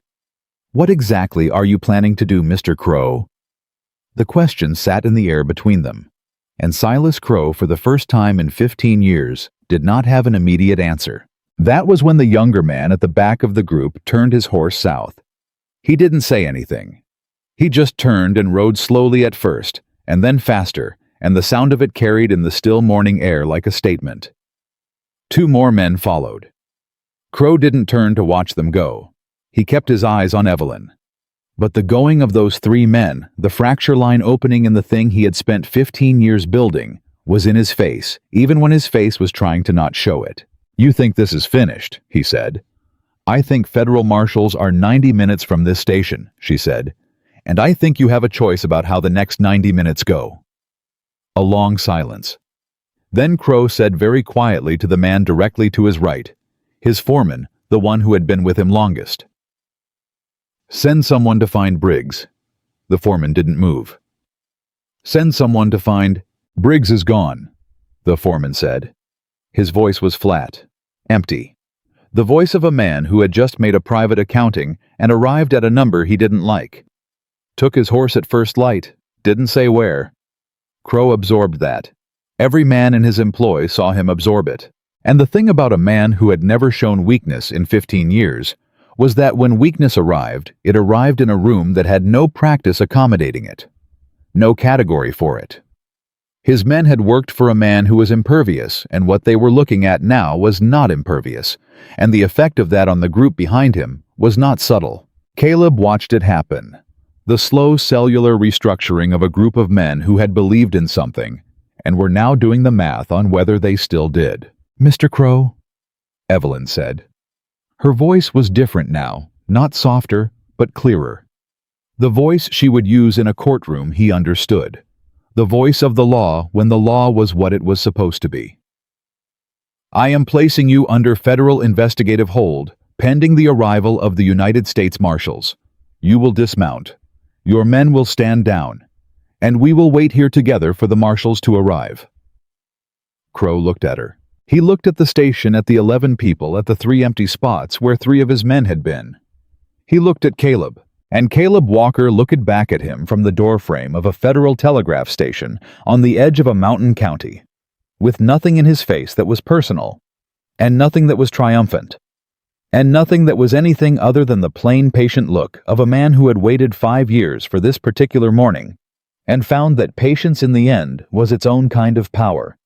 "What exactly are you planning to do, Mr. Crow?" The question sat in the air between them, and Silas Crow, for the first time in 15 years, did not have an immediate answer. That was when the younger man at the back of the group turned his horse south. He didn't say anything. He just turned and rode slowly at first, and then faster, and the sound of it carried in the still morning air like a statement. 2 more men followed. Crow didn't turn to watch them go. He kept his eyes on Evelyn. But the going of those 3 men, the fracture line opening in the thing he had spent 15 years building, was in his face, even when his face was trying to not show it. "You think this is finished," he said. "I think federal marshals are 90 minutes from this station," she said. "And I think you have a choice about how the next 90 minutes go." A long silence. Then Crow said very quietly to the man directly to his right, his foreman, the one who had been with him longest. "Send someone to find Briggs." The foreman didn't move. "Send someone to find—" "Briggs is gone," the foreman said. His voice was flat, empty. The voice of a man who had just made a private accounting and arrived at a number he didn't like. Took his horse at first light, didn't say where. Crow absorbed that. Every man in his employ saw him absorb it. And the thing about a man who had never shown weakness in 15 years was that when weakness arrived, it arrived in a room that had no practice accommodating it. No category for it. His men had worked for a man who was impervious, and what they were looking at now was not impervious, and the effect of that on the group behind him was not subtle. Caleb watched it happen. The slow cellular restructuring of a group of men who had believed in something, and were now doing the math on whether they still did. "Mr. Crow," Evelyn said. Her voice was different now, not softer, but clearer. The voice she would use in a courtroom he understood. The voice of the law when the law was what it was supposed to be. "I am placing you under federal investigative hold, pending the arrival of the United States Marshals. You will dismount. Your men will stand down, and we will wait here together for the marshals to arrive." Crow looked at her. He looked at the station, at the 11 people, at the 3 empty spots where 3 of his men had been. He looked at Caleb, and Caleb Walker looked back at him from the doorframe of a federal telegraph station on the edge of a mountain county, with nothing in his face that was personal, and nothing that was triumphant. and nothing that was anything other than the plain patient look of a man who had waited 5 years for this particular morning, and found that patience in the end was its own kind of power.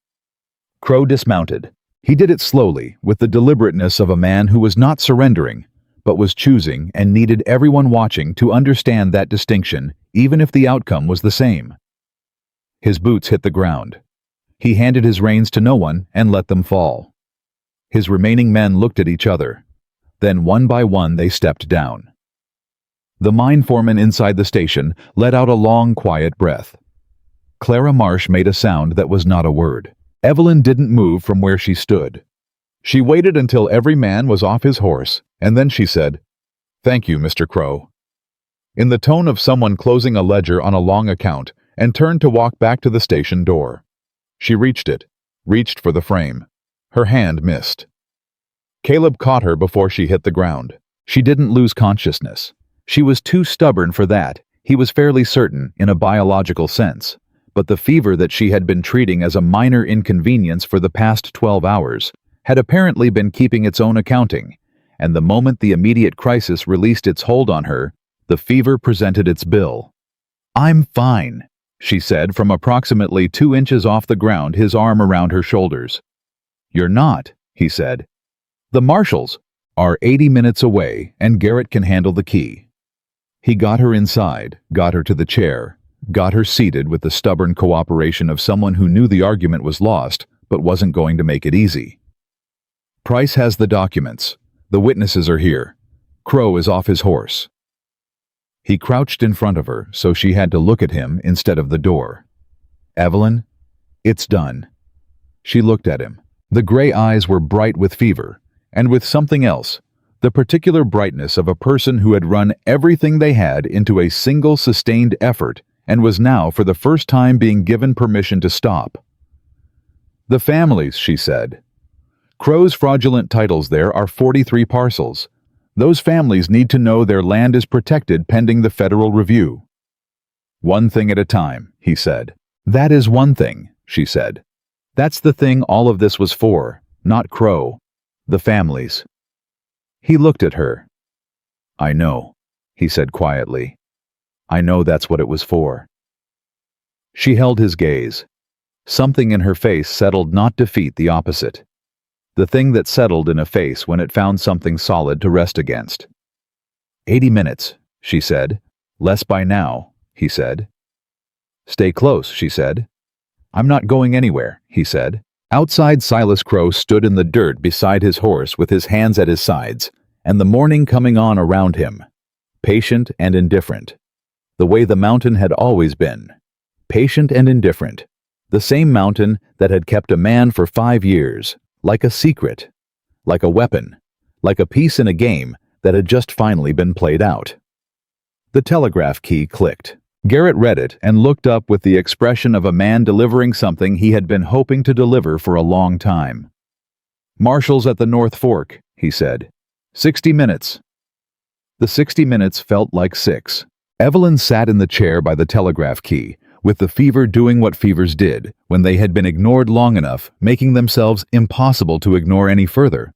Crow dismounted. He did it slowly, with the deliberateness of a man who was not surrendering, but was choosing and needed everyone watching to understand that distinction, even if the outcome was the same. His boots hit the ground. He handed his reins to no one and let them fall. His remaining men looked at each other. Then one by one they stepped down. The mine foreman inside the station let out a long, quiet breath. Clara Marsh made a sound that was not a word. Evelyn didn't move from where she stood. She waited until every man was off his horse, and then she said, "Thank you, Mr. Crow," in the tone of someone closing a ledger on a long account, and turned to walk back to the station door. She reached for the frame. Her hand missed. Caleb caught her before she hit the ground. She didn't lose consciousness. She was too stubborn for that, he was fairly certain, in a biological sense. But the fever that she had been treating as a minor inconvenience for the past 12 hours had apparently been keeping its own accounting, and the moment the immediate crisis released its hold on her, the fever presented its bill. "I'm fine," she said from approximately 2 inches off the ground, his arm around her shoulders. "You're not," he said. "The marshals are 80 minutes away, and Garrett can handle the key." He got her inside, got her to the chair, got her seated with the stubborn cooperation of someone who knew the argument was lost, but wasn't going to make it easy. "Price has the documents. The witnesses are here. Crow is off his horse." He crouched in front of her, so she had to look at him instead of the door. "Evelyn, it's done." She looked at him. The gray eyes were bright with fever, and with something else, the particular brightness of a person who had run everything they had into a single sustained effort and was now for the first time being given permission to stop. "The families," she said. "Crow's fraudulent titles there are 43 parcels. Those families need to know their land is protected pending the federal review." "One thing at a time," he said. "That is one thing," she said. "That's the thing all of this was for, not Crow. The families." He looked at her. "I know," he said quietly. "I know that's what it was for." She held his gaze. Something in her face settled not defeat the opposite. The thing that settled in a face when it found something solid to rest against. 80 minutes, she said. "Less by now," he said. "Stay close," she said. "I'm not going anywhere," he said. Outside, Silas Crow stood in the dirt beside his horse with his hands at his sides, and the morning coming on around him. Patient and indifferent. The way the mountain had always been. Patient and indifferent. The same mountain that had kept a man for 5 years, like a secret, like a weapon, like a piece in a game that had just finally been played out. The telegraph key clicked. Garrett read it and looked up with the expression of a man delivering something he had been hoping to deliver for a long time. "Marshals at the North Fork," he said. 60 minutes. The 60 minutes felt like 6. Evelyn sat in the chair by the telegraph key, with the fever doing what fevers did when they had been ignored long enough, making themselves impossible to ignore any further.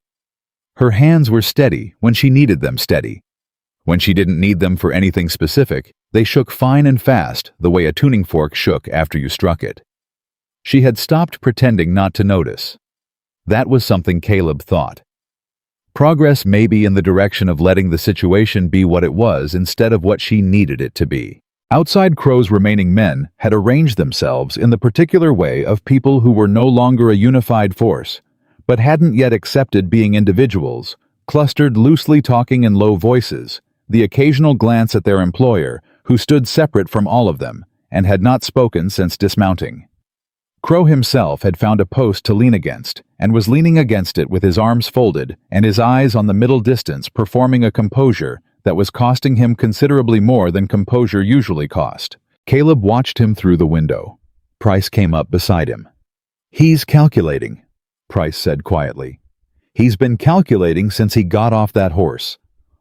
Her hands were steady when she needed them steady. When she didn't need them for anything specific, they shook fine and fast the way a tuning fork shook after you struck it. She had stopped pretending not to notice. That was something Caleb thought. Progress may be in the direction of letting the situation be what it was instead of what she needed it to be. Outside, Crow's remaining men had arranged themselves in the particular way of people who were no longer a unified force, but hadn't yet accepted being individuals, clustered loosely talking in low voices, the occasional glance at their employer, who stood separate from all of them, and had not spoken since dismounting. Crow himself had found a post to lean against, and was leaning against it with his arms folded and his eyes on the middle distance, performing a composure that was costing him considerably more than composure usually cost. Caleb watched him through the window. Price came up beside him. "He's calculating," Price said quietly. "He's been calculating since he got off that horse.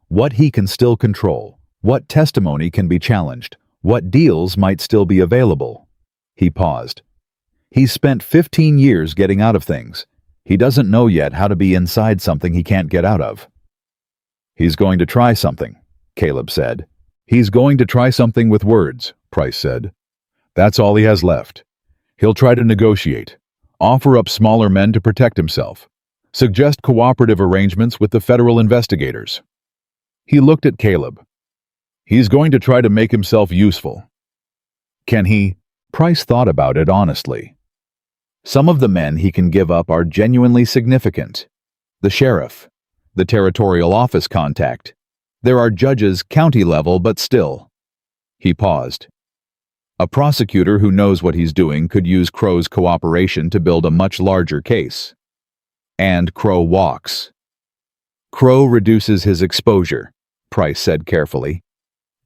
What he can still control, what testimony can be challenged, what deals might still be available." He paused. "He's spent 15 years getting out of things. He doesn't know yet how to be inside something he can't get out of." He's going to try something, Caleb said. He's going to try something with words, Price said. That's all he has left. He'll try to negotiate, offer up smaller men to protect himself, suggest cooperative arrangements with the federal investigators. He looked at Caleb. He's going to try to make himself useful. Can he? Price thought about it honestly. Some of the men he can give up are genuinely significant. The sheriff, the territorial office contact. There are judges county level, but still. He paused. A prosecutor who knows what he's doing could use Crow's cooperation to build a much larger case. And Crow walks. Crow reduces his exposure, Price said carefully.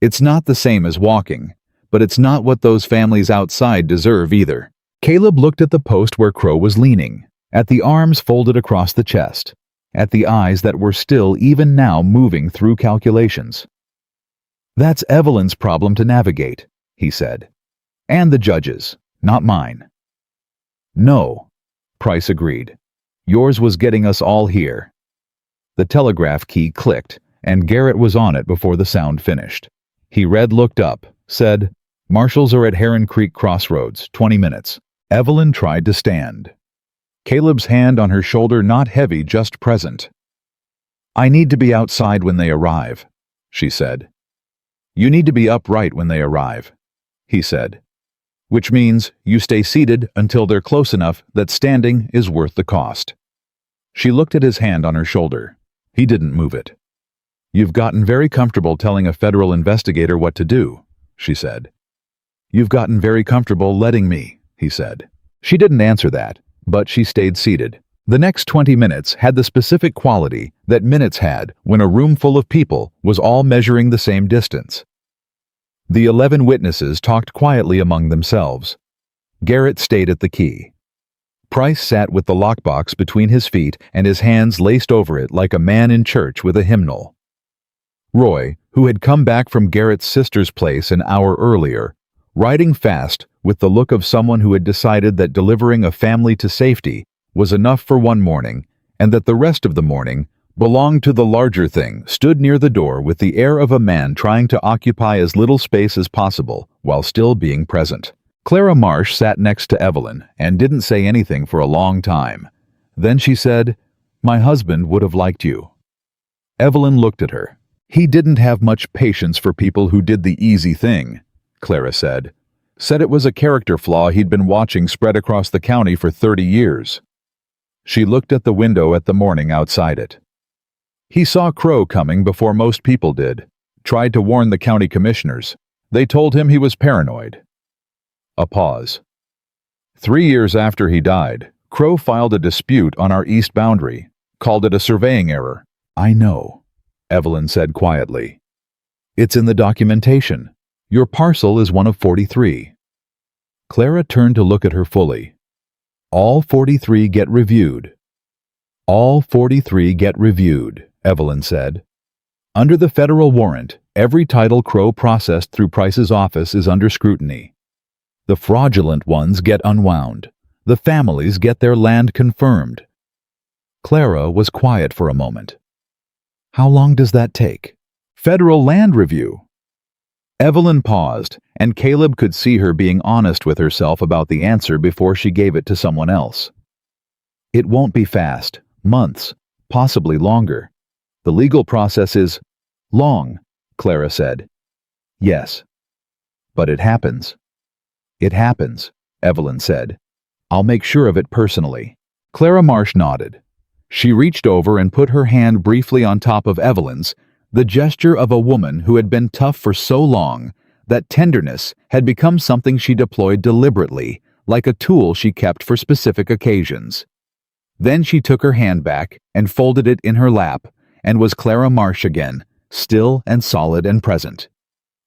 It's not the same as walking, but it's not what those families outside deserve either. Caleb looked at the post where Crow was leaning, at the arms folded across the chest, at the eyes that were still even now moving through calculations. That's Evelyn's problem to navigate, he said. And the judges, not mine. No, Price agreed. Yours was getting us all here. The telegraph key clicked, and Garrett was on it before the sound finished. He looked up, said, Marshals are at Heron Creek Crossroads, 20 minutes. Evelyn tried to stand. Caleb's hand on her shoulder not heavy, just present. I need to be outside when they arrive, she said. You need to be upright when they arrive, he said. Which means you stay seated until they're close enough that standing is worth the cost. She looked at his hand on her shoulder. He didn't move it. You've gotten very comfortable telling a federal investigator what to do, she said. You've gotten very comfortable letting me, he said. She didn't answer that, but she stayed seated. The next 20 minutes had the specific quality that minutes had when a room full of people was all measuring the same distance. The 11 witnesses talked quietly among themselves. Garrett stayed at the key. Price sat with the lockbox between his feet and his hands laced over it like a man in church with a hymnal. Roy, who had come back from Garrett's sister's place an hour earlier, riding fast with the look of someone who had decided that delivering a family to safety was enough for one morning and that the rest of the morning belonged to the larger thing, stood near the door with the air of a man trying to occupy as little space as possible while still being present. Clara Marsh sat next to Evelyn and didn't say anything for a long time. Then she said, My husband would have liked you. Evelyn looked at her. He didn't have much patience for people who did the easy thing, Clara said. Said it was a character flaw he'd been watching spread across the county for 30 years. She looked at the window at the morning outside it. He saw Crow coming before most people did, tried to warn the county commissioners. They told him he was paranoid. A pause. 3 years after he died, Crow filed a dispute on our east boundary, called it a surveying error. I know, Evelyn said quietly. It's in the documentation. Your parcel is one of 43. Clara turned to look at her fully. All 43 get reviewed. All 43 get reviewed, Evelyn said. Under the federal warrant, every title Crow processed through Price's office is under scrutiny. The fraudulent ones get unwound. The families get their land confirmed. Clara was quiet for a moment. How long does that take? Federal land review. Evelyn paused, and Caleb could see her being honest with herself about the answer before she gave it to someone else. It won't be fast. Months, possibly longer. The legal process is long, Clara said. Yes. But it happens. It happens, Evelyn said. I'll make sure of it personally. Clara Marsh nodded. She reached over and put her hand briefly on top of Evelyn's, the gesture of a woman who had been tough for so long that tenderness had become something she deployed deliberately, like a tool she kept for specific occasions. Then she took her hand back and folded it in her lap, and was Clara Marsh again, still and solid and present.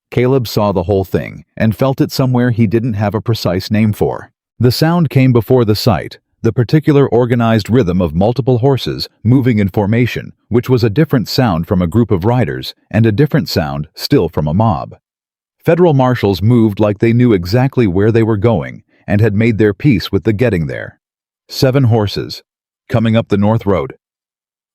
Caleb saw the whole thing and felt it somewhere he didn't have a precise name for. The sound came before the sight, the particular organized rhythm of multiple horses moving in formation, which was a different sound from a group of riders and a different sound still from a mob. Federal marshals moved like they knew exactly where they were going and had made their peace with the getting there. 7 horses, coming up the north road.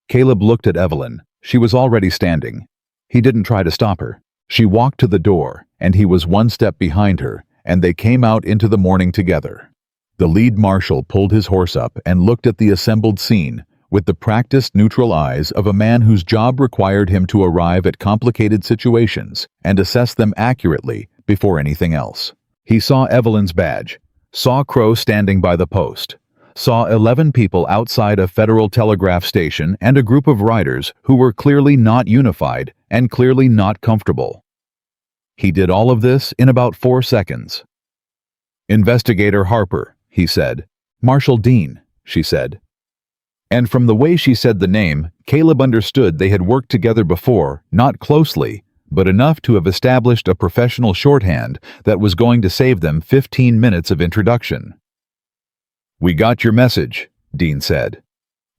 Caleb looked at Evelyn, She was already standing. He didn't try to stop her. She walked to the door, and he was one step behind her, and they came out into the morning together. The lead marshal pulled his horse up and looked at the assembled scene with the practiced, neutral eyes of a man whose job required him to arrive at complicated situations and assess them accurately before anything else. He saw Evelyn's badge, saw Crow standing by the post, saw 11 people outside a Federal Telegraph station and a group of riders who were clearly not unified and clearly not comfortable. He did all of this in about 4 seconds. "Investigator Harper," he said. "Marshal Dean," she said. And from the way she said the name, Caleb understood they had worked together before, not closely, but enough to have established a professional shorthand that was going to save them 15 minutes of introduction. "We got your message," Dean said.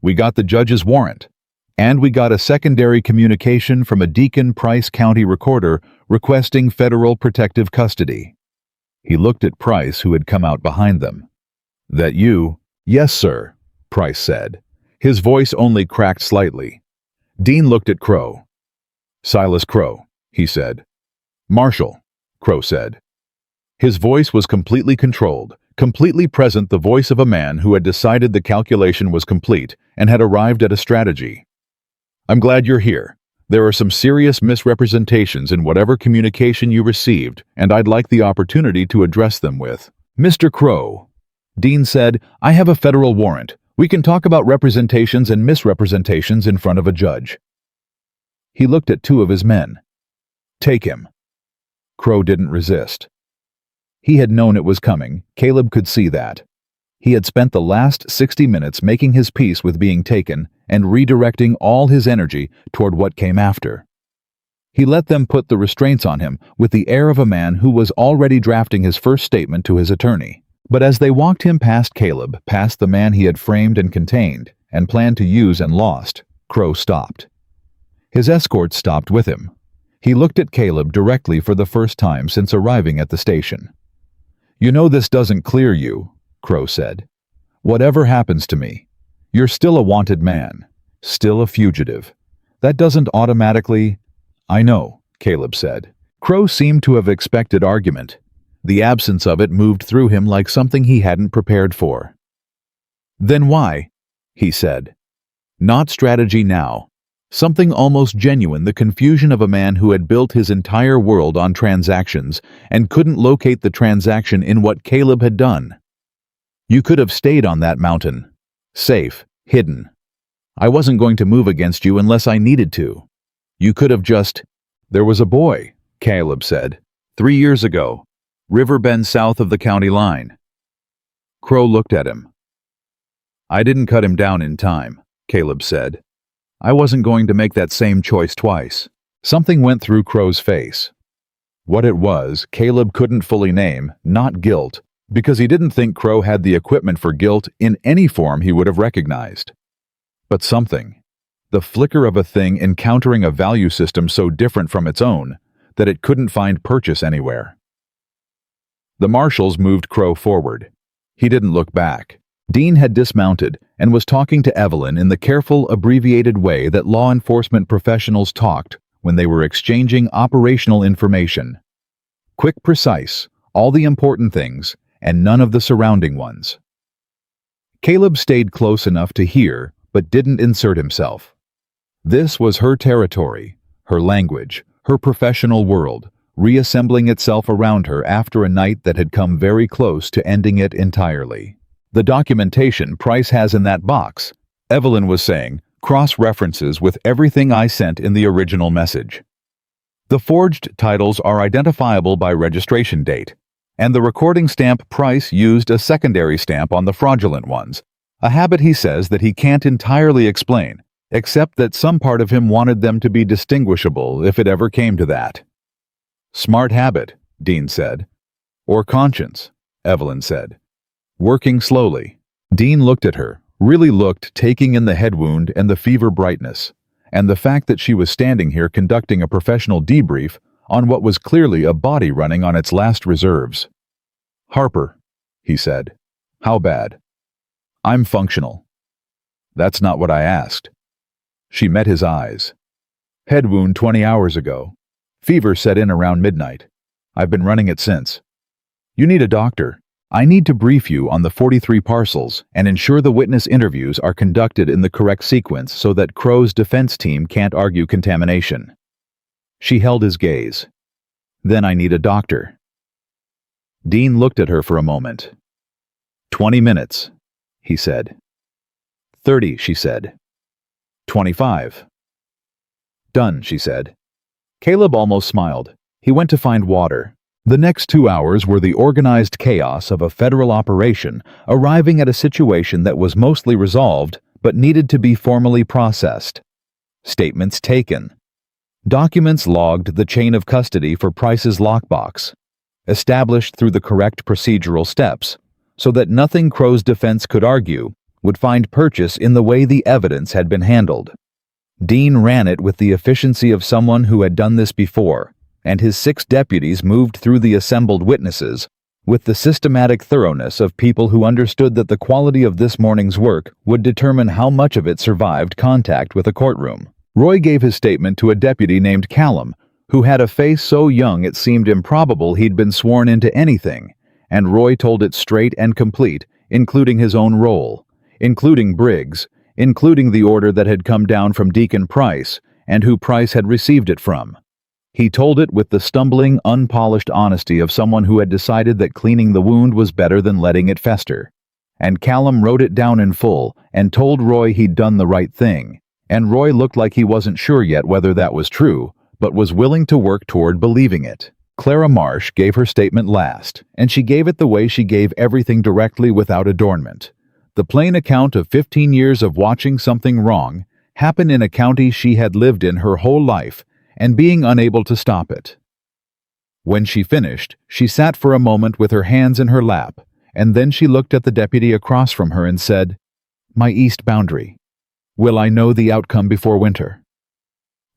"We got the judge's warrant. And we got a secondary communication from a Deacon Price County recorder requesting federal protective custody." He looked at Price, who had come out behind them. "That you?" "Yes, sir," Price said. His voice only cracked slightly. Dean looked at Crow. "Silas Crow," he said. "Marshal," Crow said. His voice was completely controlled, completely present, the voice of a man who had decided the calculation was complete and had arrived at a strategy. "I'm glad you're here. There are some serious misrepresentations in whatever communication you received, and I'd like the opportunity to address them with." "Mr. Crow," Dean said, "I have a federal warrant. We can talk about representations and misrepresentations in front of a judge." He looked at 2 of his men. "Take him." Crow didn't resist. He had known it was coming. Caleb could see that. He had spent the last 60 minutes making his peace with being taken and redirecting all his energy toward what came after. He let them put the restraints on him with the air of a man who was already drafting his first statement to his attorney. But as they walked him past Caleb, past the man he had framed and contained, and planned to use and lost, Crow stopped. His escort stopped with him. He looked at Caleb directly for the first time since arriving at the station. "You know this doesn't clear you," Crow said. "Whatever happens to me, you're still a wanted man, still a fugitive. That doesn't automatically—" "I know," Caleb said. Crow seemed to have expected argument. The absence of it moved through him like something he hadn't prepared for. "Then why?" he said. Not strategy now. Something almost genuine, the confusion of a man who had built his entire world on transactions and couldn't locate the transaction in what Caleb had done. "You could have stayed on that mountain. Safe, hidden. I wasn't going to move against you unless I needed to. You could have just—" "There was a boy," Caleb said. "3 years ago. River bend south of the county line." Crow looked at him. "I didn't cut him down in time," Caleb said. "I wasn't going to make that same choice twice." Something went through Crow's face. What it was, Caleb couldn't fully name, not guilt, because he didn't think Crow had the equipment for guilt in any form he would have recognized. But something. The flicker of a thing encountering a value system so different from its own that it couldn't find purchase anywhere. The marshals moved Crow forward. He didn't look back. Dean had dismounted and was talking to Evelyn in the careful, abbreviated way that law enforcement professionals talked when they were exchanging operational information. Quick, precise, all the important things, and none of the surrounding ones. Caleb stayed close enough to hear, but didn't insert himself. This was her territory, her language, her professional world, reassembling itself around her after a night that had come very close to ending it entirely. "The documentation Price has in that box," Evelyn was saying, "cross-references with everything I sent in the original message. The forged titles are identifiable by registration date, and the recording stamp Price used a secondary stamp on the fraudulent ones, a habit he says that he can't entirely explain, except that some part of him wanted them to be distinguishable if it ever came to that." "Smart habit," Dean said. "Or conscience," Evelyn said. Working slowly. Dean looked at her, really looked, taking in the head wound and the fever brightness, and the fact that she was standing here conducting a professional debrief on what was clearly a body running on its last reserves. "Harper," he said. "How bad?" "I'm functional." "That's not what I asked." She met his eyes. Head wound 20 hours ago. Fever set in around midnight. I've been running it since. You need a doctor. I need to brief you on the 43 parcels and ensure the witness interviews are conducted in the correct sequence so that Crow's defense team can't argue contamination. She held his gaze. Then I need a doctor. Dean looked at her for a moment. 20 minutes, he said. 30, she said. 25. Done, she said. Caleb almost smiled. He went to find water. The next 2 hours were the organized chaos of a federal operation, arriving at a situation that was mostly resolved but needed to be formally processed. Statements taken. Documents logged the chain of custody for Price's lockbox, established through the correct procedural steps, so that nothing Crow's defense could argue would find purchase in the way the evidence had been handled. Dean ran it with the efficiency of someone who had done this before, and his 6 deputies moved through the assembled witnesses with the systematic thoroughness of people who understood that the quality of this morning's work would determine how much of it survived contact with a courtroom. Roy gave his statement to a deputy named Callum, who had a face so young it seemed improbable he'd been sworn into anything, and Roy told it straight and complete, including his own role, including Briggs, including the order that had come down from Deacon Price, and who Price had received it from. He told it with the stumbling, unpolished honesty of someone who had decided that cleaning the wound was better than letting it fester. And Callum wrote it down in full and told Roy he'd done the right thing, and Roy looked like he wasn't sure yet whether that was true, but was willing to work toward believing it. Clara Marsh gave her statement last, and she gave it the way she gave everything directly without adornment. The plain account of 15 years of watching something wrong happen in a county she had lived in her whole life, and being unable to stop it. When she finished, she sat for a moment with her hands in her lap, and then she looked at the deputy across from her and said, "My east boundary. Will I know the outcome before winter?"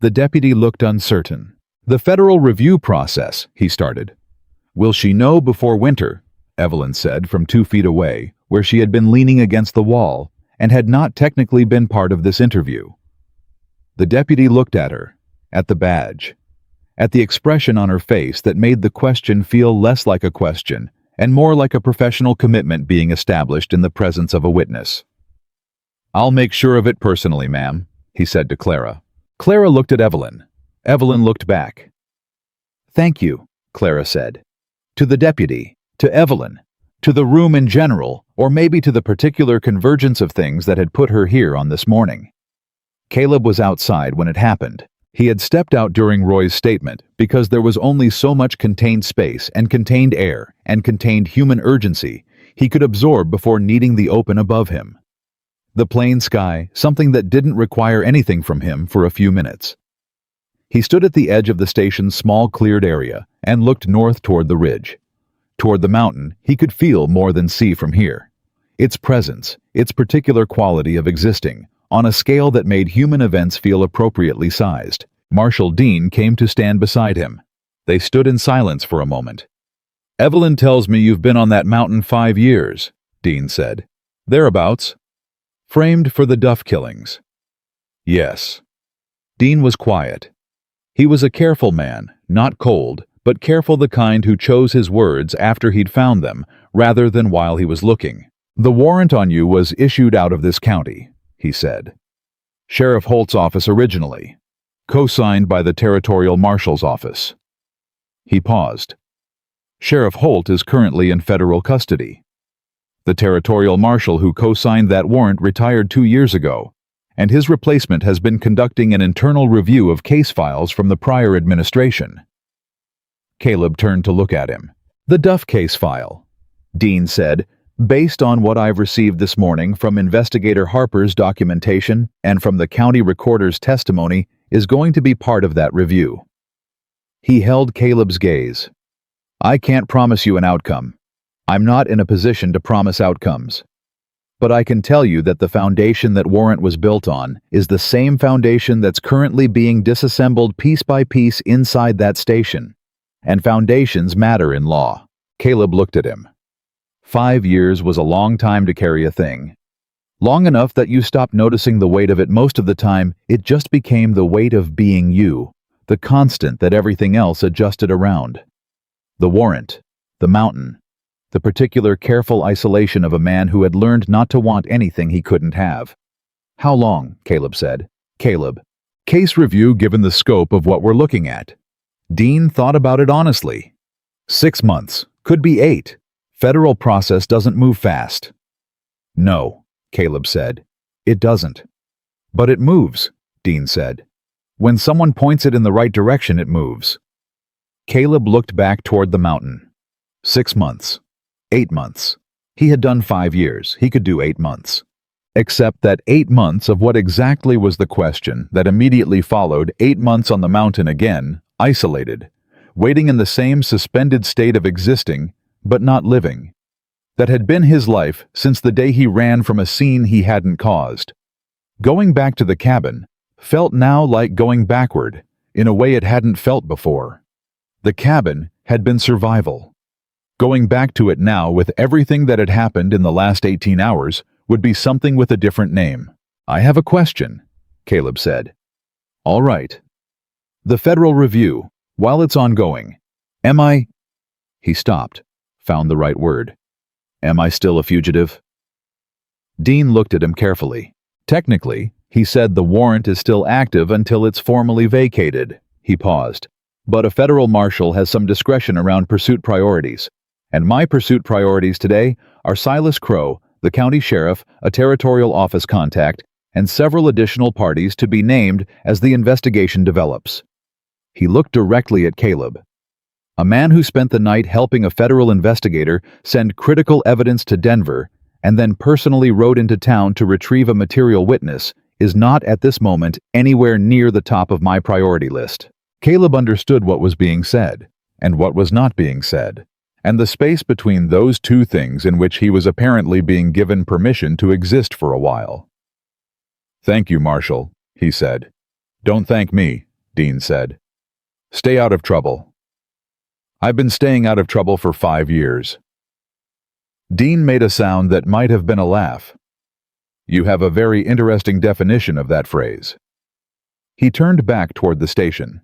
The deputy looked uncertain. "The federal review process," he started. "Will she know before winter?" Evelyn said from 2 feet away, where she had been leaning against the wall and had not technically been part of this interview. The deputy looked at her, at the badge, at the expression on her face that made the question feel less like a question and more like a professional commitment being established in the presence of a witness. "I'll make sure of it personally, ma'am," he said to Clara. Clara looked at Evelyn. Evelyn looked back. "Thank you," Clara said. To the deputy, to Evelyn, to the room in general, or maybe to the particular convergence of things that had put her here on this morning. Caleb was outside when it happened. He had stepped out during Roy's statement because there was only so much contained space and contained air and contained human urgency he could absorb before needing the open above him. The plain sky, something that didn't require anything from him for a few minutes. He stood at the edge of the station's small cleared area and looked north toward the ridge. Toward the mountain, he could feel more than see from here. Its presence, its particular quality of existing, on a scale that made human events feel appropriately sized. Marshal Dean came to stand beside him. They stood in silence for a moment. "Evelyn tells me you've been on that mountain 5 years, Dean said. "Thereabouts." "Framed for the Duff killings." "Yes." Dean was quiet. He was a careful man, not cold, but careful, the kind who chose his words after he'd found them, rather than while he was looking. "The warrant on you was issued out of this county," he said. "Sheriff Holt's office originally, co-signed by the Territorial Marshal's office." He paused. "Sheriff Holt is currently in federal custody. The Territorial Marshal who co-signed that warrant retired 2 years ago, and his replacement has been conducting an internal review of case files from the prior administration." Caleb turned to look at him. "The Duff case file," Dean said, "based on what I've received this morning from Investigator Harper's documentation and from the county recorder's testimony, is going to be part of that review." He held Caleb's gaze. "I can't promise you an outcome. I'm not in a position to promise outcomes. But I can tell you that the foundation that warrant was built on is the same foundation that's currently being disassembled piece by piece inside that station. And foundations matter in law." Caleb looked at him. 5 years was a long time to carry a thing. Long enough that you stopped noticing the weight of it most of the time. It just became the weight of being you, the constant that everything else adjusted around. The warrant, the mountain, the particular careful isolation of a man who had learned not to want anything he couldn't have. How long? Caleb said. Caleb. Case review given the scope of what we're looking at. Dean thought about it honestly. 6 months. Could be 8. Federal process doesn't move fast. No, Caleb said. It doesn't. But it moves, Dean said. When someone points it in the right direction, it moves. Caleb looked back toward the mountain. 6 months. 8 months. He had done 5 years. He could do 8 months. Except that 8 months of what exactly was the question that immediately followed 8 months on the mountain again, isolated, waiting in the same suspended state of existing, but not living. That had been his life since the day he ran from a scene he hadn't caused. Going back to the cabin felt now like going backward, in a way it hadn't felt before. The cabin had been survival. Going back to it now with everything that had happened in the last 18 hours would be something with a different name. I have a question, Caleb said. All right. The federal review, while it's ongoing, am I... He stopped, found the right word. Am I still a fugitive? Dean looked at him carefully. Technically, he said the warrant is still active until it's formally vacated. He paused. But a federal marshal has some discretion around pursuit priorities. And my pursuit priorities today are Silas Crow, the county sheriff, a territorial office contact, and several additional parties to be named as the investigation develops. He looked directly at Caleb. A man who spent the night helping a federal investigator send critical evidence to Denver and then personally rode into town to retrieve a material witness is not at this moment anywhere near the top of my priority list. Caleb understood what was being said and what was not being said, and the space between those two things in which he was apparently being given permission to exist for a while. Thank you, Marshal, he said. Don't thank me, Dean said. Stay out of trouble. I've been staying out of trouble for 5 years. Dean made a sound that might have been a laugh. You have a very interesting definition of that phrase. He turned back toward the station.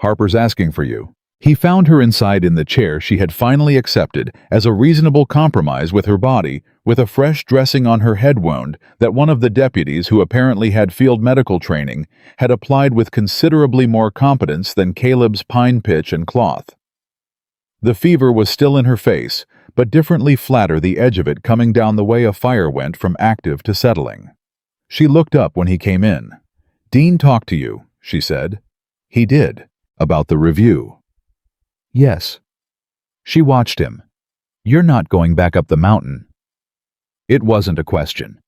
Harper's asking for you. He found her inside in the chair she had finally accepted as a reasonable compromise with her body, with a fresh dressing on her head wound that one of the deputies who apparently had field medical training had applied with considerably more competence than Caleb's pine pitch and cloth. The fever was still in her face, but differently flatter, the edge of it coming down the way a fire went from active to settling. She looked up when he came in. Dean talked to you, she said. He did. About the review. Yes. She watched him. You're not going back up the mountain. It wasn't a question.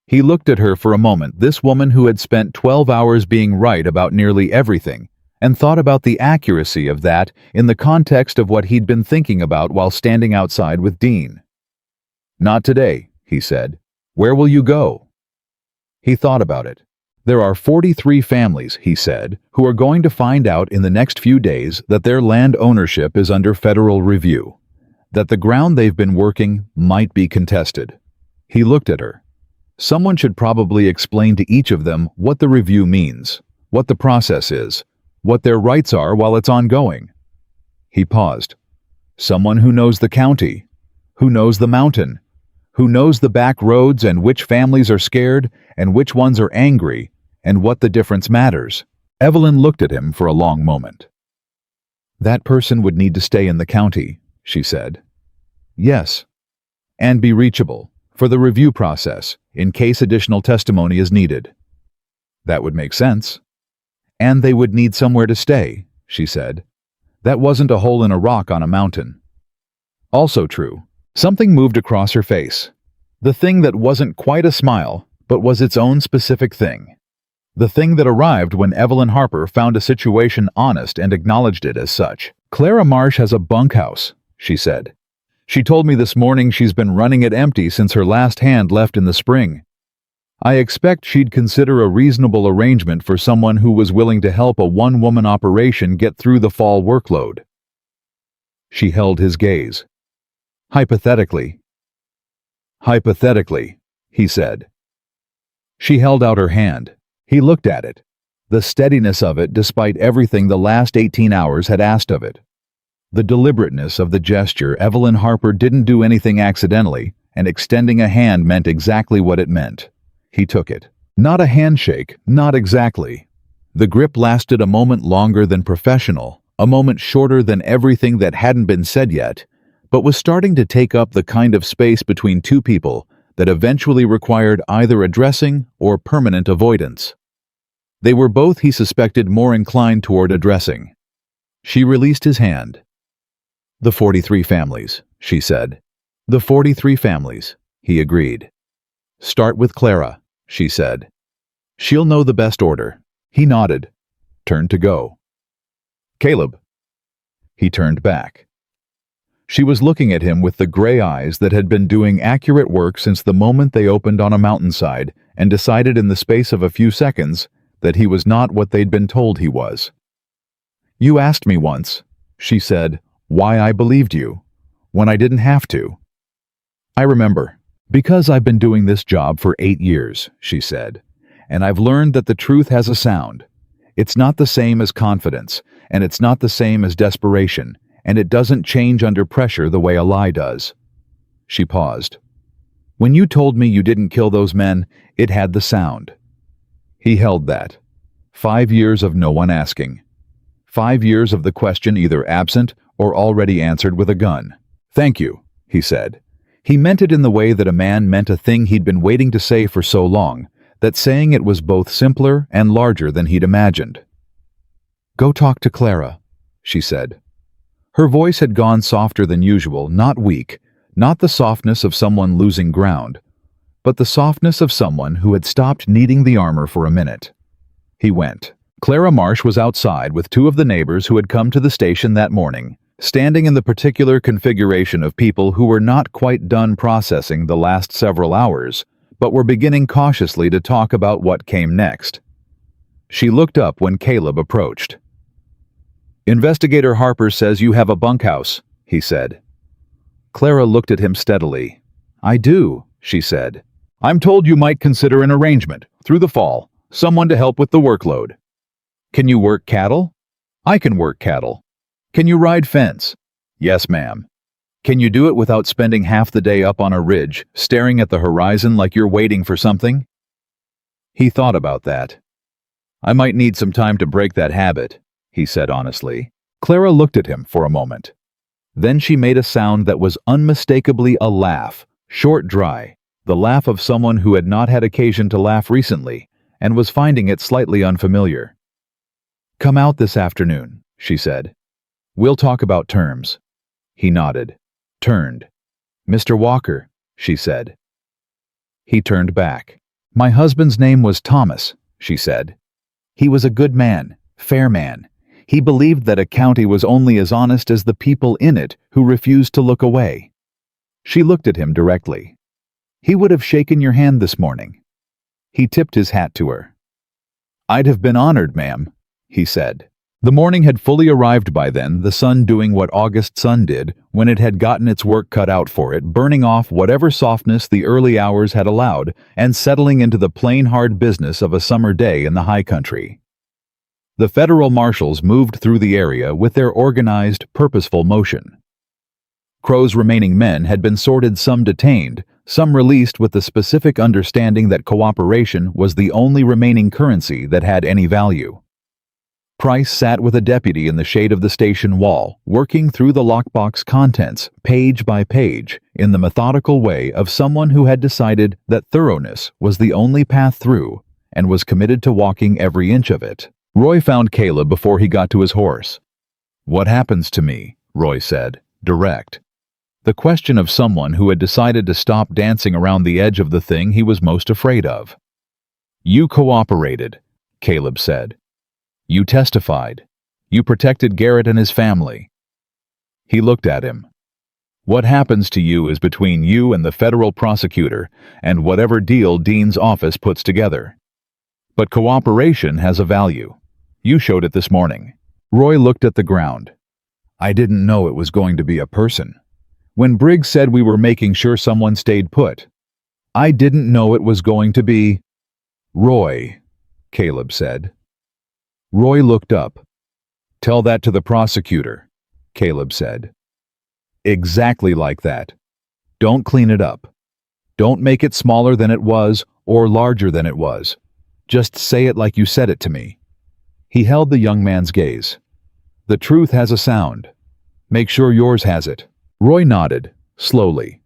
He looked at her for a moment, this woman who had spent 12 hours being right about nearly everything, and thought about the accuracy of that in the context of what he'd been thinking about while standing outside with Dean. Not today, he said. Where will you go? He thought about it. There are 43 families, he said, who are going to find out in the next few days that their land ownership is under federal review, that the ground they've been working might be contested. He looked at her. Someone should probably explain to each of them what the review means, what the process is, what their rights are while it's ongoing. He paused. Someone who knows the county, who knows the mountain, who knows the back roads and which families are scared and which ones are angry, and what the difference matters. Evelyn looked at him for a long moment. That person would need to stay in the county, she said. Yes. And be reachable, for the review process, in case additional testimony is needed. That would make sense. And they would need somewhere to stay, she said. That wasn't a hole in a rock on a mountain. Also true. Something moved across her face. The thing that wasn't quite a smile, but was its own specific thing. The thing that arrived when Evelyn Harper found a situation honest and acknowledged it as such. Clara Marsh has a bunkhouse, she said. She told me this morning she's been running it empty since her last hand left in the spring. I expect she'd consider a reasonable arrangement for someone who was willing to help a one-woman operation get through the fall workload. She held his gaze. Hypothetically. Hypothetically, he said. She held out her hand. He looked at it. The steadiness of it despite everything the last 18 hours had asked of it. The deliberateness of the gesture. Evelyn Harper didn't do anything accidentally, and extending a hand meant exactly what it meant. He took it. Not a handshake, not exactly. The grip lasted a moment longer than professional, a moment shorter than everything that hadn't been said yet, but was starting to take up the kind of space between two people that eventually required either addressing or permanent avoidance. They were both, he suspected, more inclined toward addressing. She released his hand. "The 43 families," she said. "The 43 families," he agreed. "Start with Clara," she said. "She'll know the best order." He nodded, turned to go. "Caleb." He turned back. She was looking at him with the gray eyes that had been doing accurate work since the moment they opened on a mountainside and decided in the space of a few seconds that he was not what they'd been told he was. "You asked me once," she said, "why I believed you, when I didn't have to." "I remember. Because I've been doing this job for 8 years, she said, "and I've learned that the truth has a sound. It's not the same as confidence, and it's not the same as desperation, and it doesn't change under pressure the way a lie does." She paused. "When you told me you didn't kill those men, it had the sound." He held that. 5 years of no one asking. 5 years of the question either absent or already answered with a gun. "Thank you," he said. He meant it in the way that a man meant a thing he'd been waiting to say for so long, that saying it was both simpler and larger than he'd imagined. "Go talk to Clara," she said. Her voice had gone softer than usual, not weak, not the softness of someone losing ground, but the softness of someone who had stopped needing the armor for a minute. He went. Clara Marsh was outside with 2 of the neighbors who had come to the station that morning, standing in the particular configuration of people who were not quite done processing the last several hours, but were beginning cautiously to talk about what came next. She looked up when Caleb approached. "Investigator Harper says you have a bunkhouse," he said. Clara looked at him steadily. "I do," she said. "I'm told you might consider an arrangement, through the fall, someone to help with the workload. Can you work cattle?" "I can work cattle." "Can you ride fence?" "Yes, ma'am." "Can you do it without spending half the day up on a ridge, staring at the horizon like you're waiting for something?" He thought about that. "I might need some time to break that habit," he said honestly. Clara looked at him for a moment. Then she made a sound that was unmistakably a laugh, short, dry, the laugh of someone who had not had occasion to laugh recently and was finding it slightly unfamiliar. "Come out this afternoon," she said. "We'll talk about terms." He nodded, turned. "Mr. Walker," she said. He turned back. "My husband's name was Thomas," she said. "He was a good man, fair man. He believed that a county was only as honest as the people in it who refused to look away." She looked at him directly. "He would have shaken your hand this morning." He tipped his hat to her. "I'd have been honored, ma'am," he said. The morning had fully arrived by then, the sun doing what August sun did when it had gotten its work cut out for it, burning off whatever softness the early hours had allowed and settling into the plain hard business of a summer day in the high country. The federal marshals moved through the area with their organized, purposeful motion. Crow's remaining men had been sorted, some detained, some released with the specific understanding that cooperation was the only remaining currency that had any value. Price sat with a deputy in the shade of the station wall, working through the lockbox contents, page by page, in the methodical way of someone who had decided that thoroughness was the only path through and was committed to walking every inch of it. Roy found Caleb before he got to his horse. "What happens to me?" Roy said, direct. The question of someone who had decided to stop dancing around the edge of the thing he was most afraid of. "You cooperated," Caleb said. "You testified. You protected Garrett and his family." He looked at him. "What happens to you is between you and the federal prosecutor and whatever deal Dean's office puts together. But cooperation has a value. You showed it this morning." Roy looked at the ground. "I didn't know it was going to be a person. When Briggs said we were making sure someone stayed put, I didn't know it was going to be..." Roy, Caleb said. Roy looked up. Tell that to the prosecutor, Caleb said. Exactly like that. Don't clean it up. Don't make it smaller than it was or larger than it was. Just say it like you said it to me. He held the young man's gaze. The truth has a sound. Make sure yours has it. Roy nodded, slowly,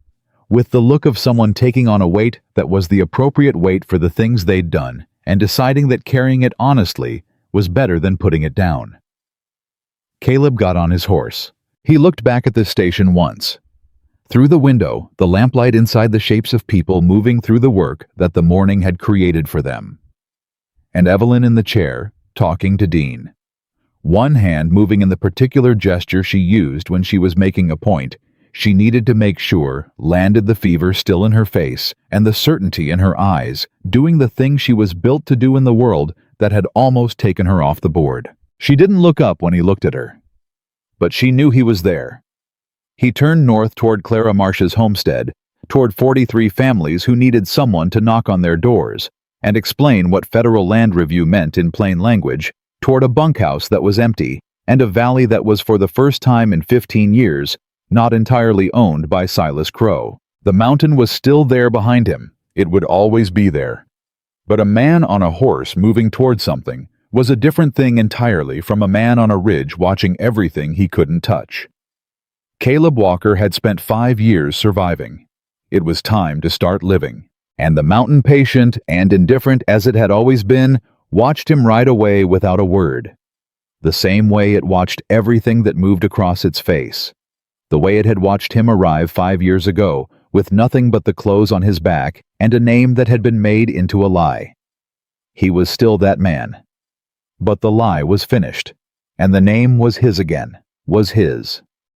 with the look of someone taking on a weight that was the appropriate weight for the things they'd done and deciding that carrying it honestly was better than putting it down. Caleb got on his horse. He looked back at the station once. Through the window, the lamplight inside the shapes of people moving through the work that the morning had created for them. And Evelyn in the chair, talking to Dean. One hand moving in the particular gesture she used when she was making a point she needed to make sure landed the fever still in her face and the certainty in her eyes, doing the thing she was built to do in the world that had almost taken her off the board. She didn't look up when he looked at her. But she knew he was there. He turned north toward Clara Marsh's homestead, toward 43 families who needed someone to knock on their doors and explain what federal land review meant in plain language, toward a bunkhouse that was empty and a valley that was for the first time in 15 years not entirely owned by Silas Crow. The mountain was still there behind him. It would always be there. But a man on a horse moving toward something was a different thing entirely from a man on a ridge watching everything he couldn't touch. Caleb Walker had spent 5 years surviving. It was time to start living. And the mountain, patient and indifferent as it had always been, watched him ride away without a word. The same way it watched everything that moved across its face. The way it had watched him arrive 5 years ago, with nothing but the clothes on his back and a name that had been made into a lie. He was still that man. But the lie was finished, and the name was his again, was his.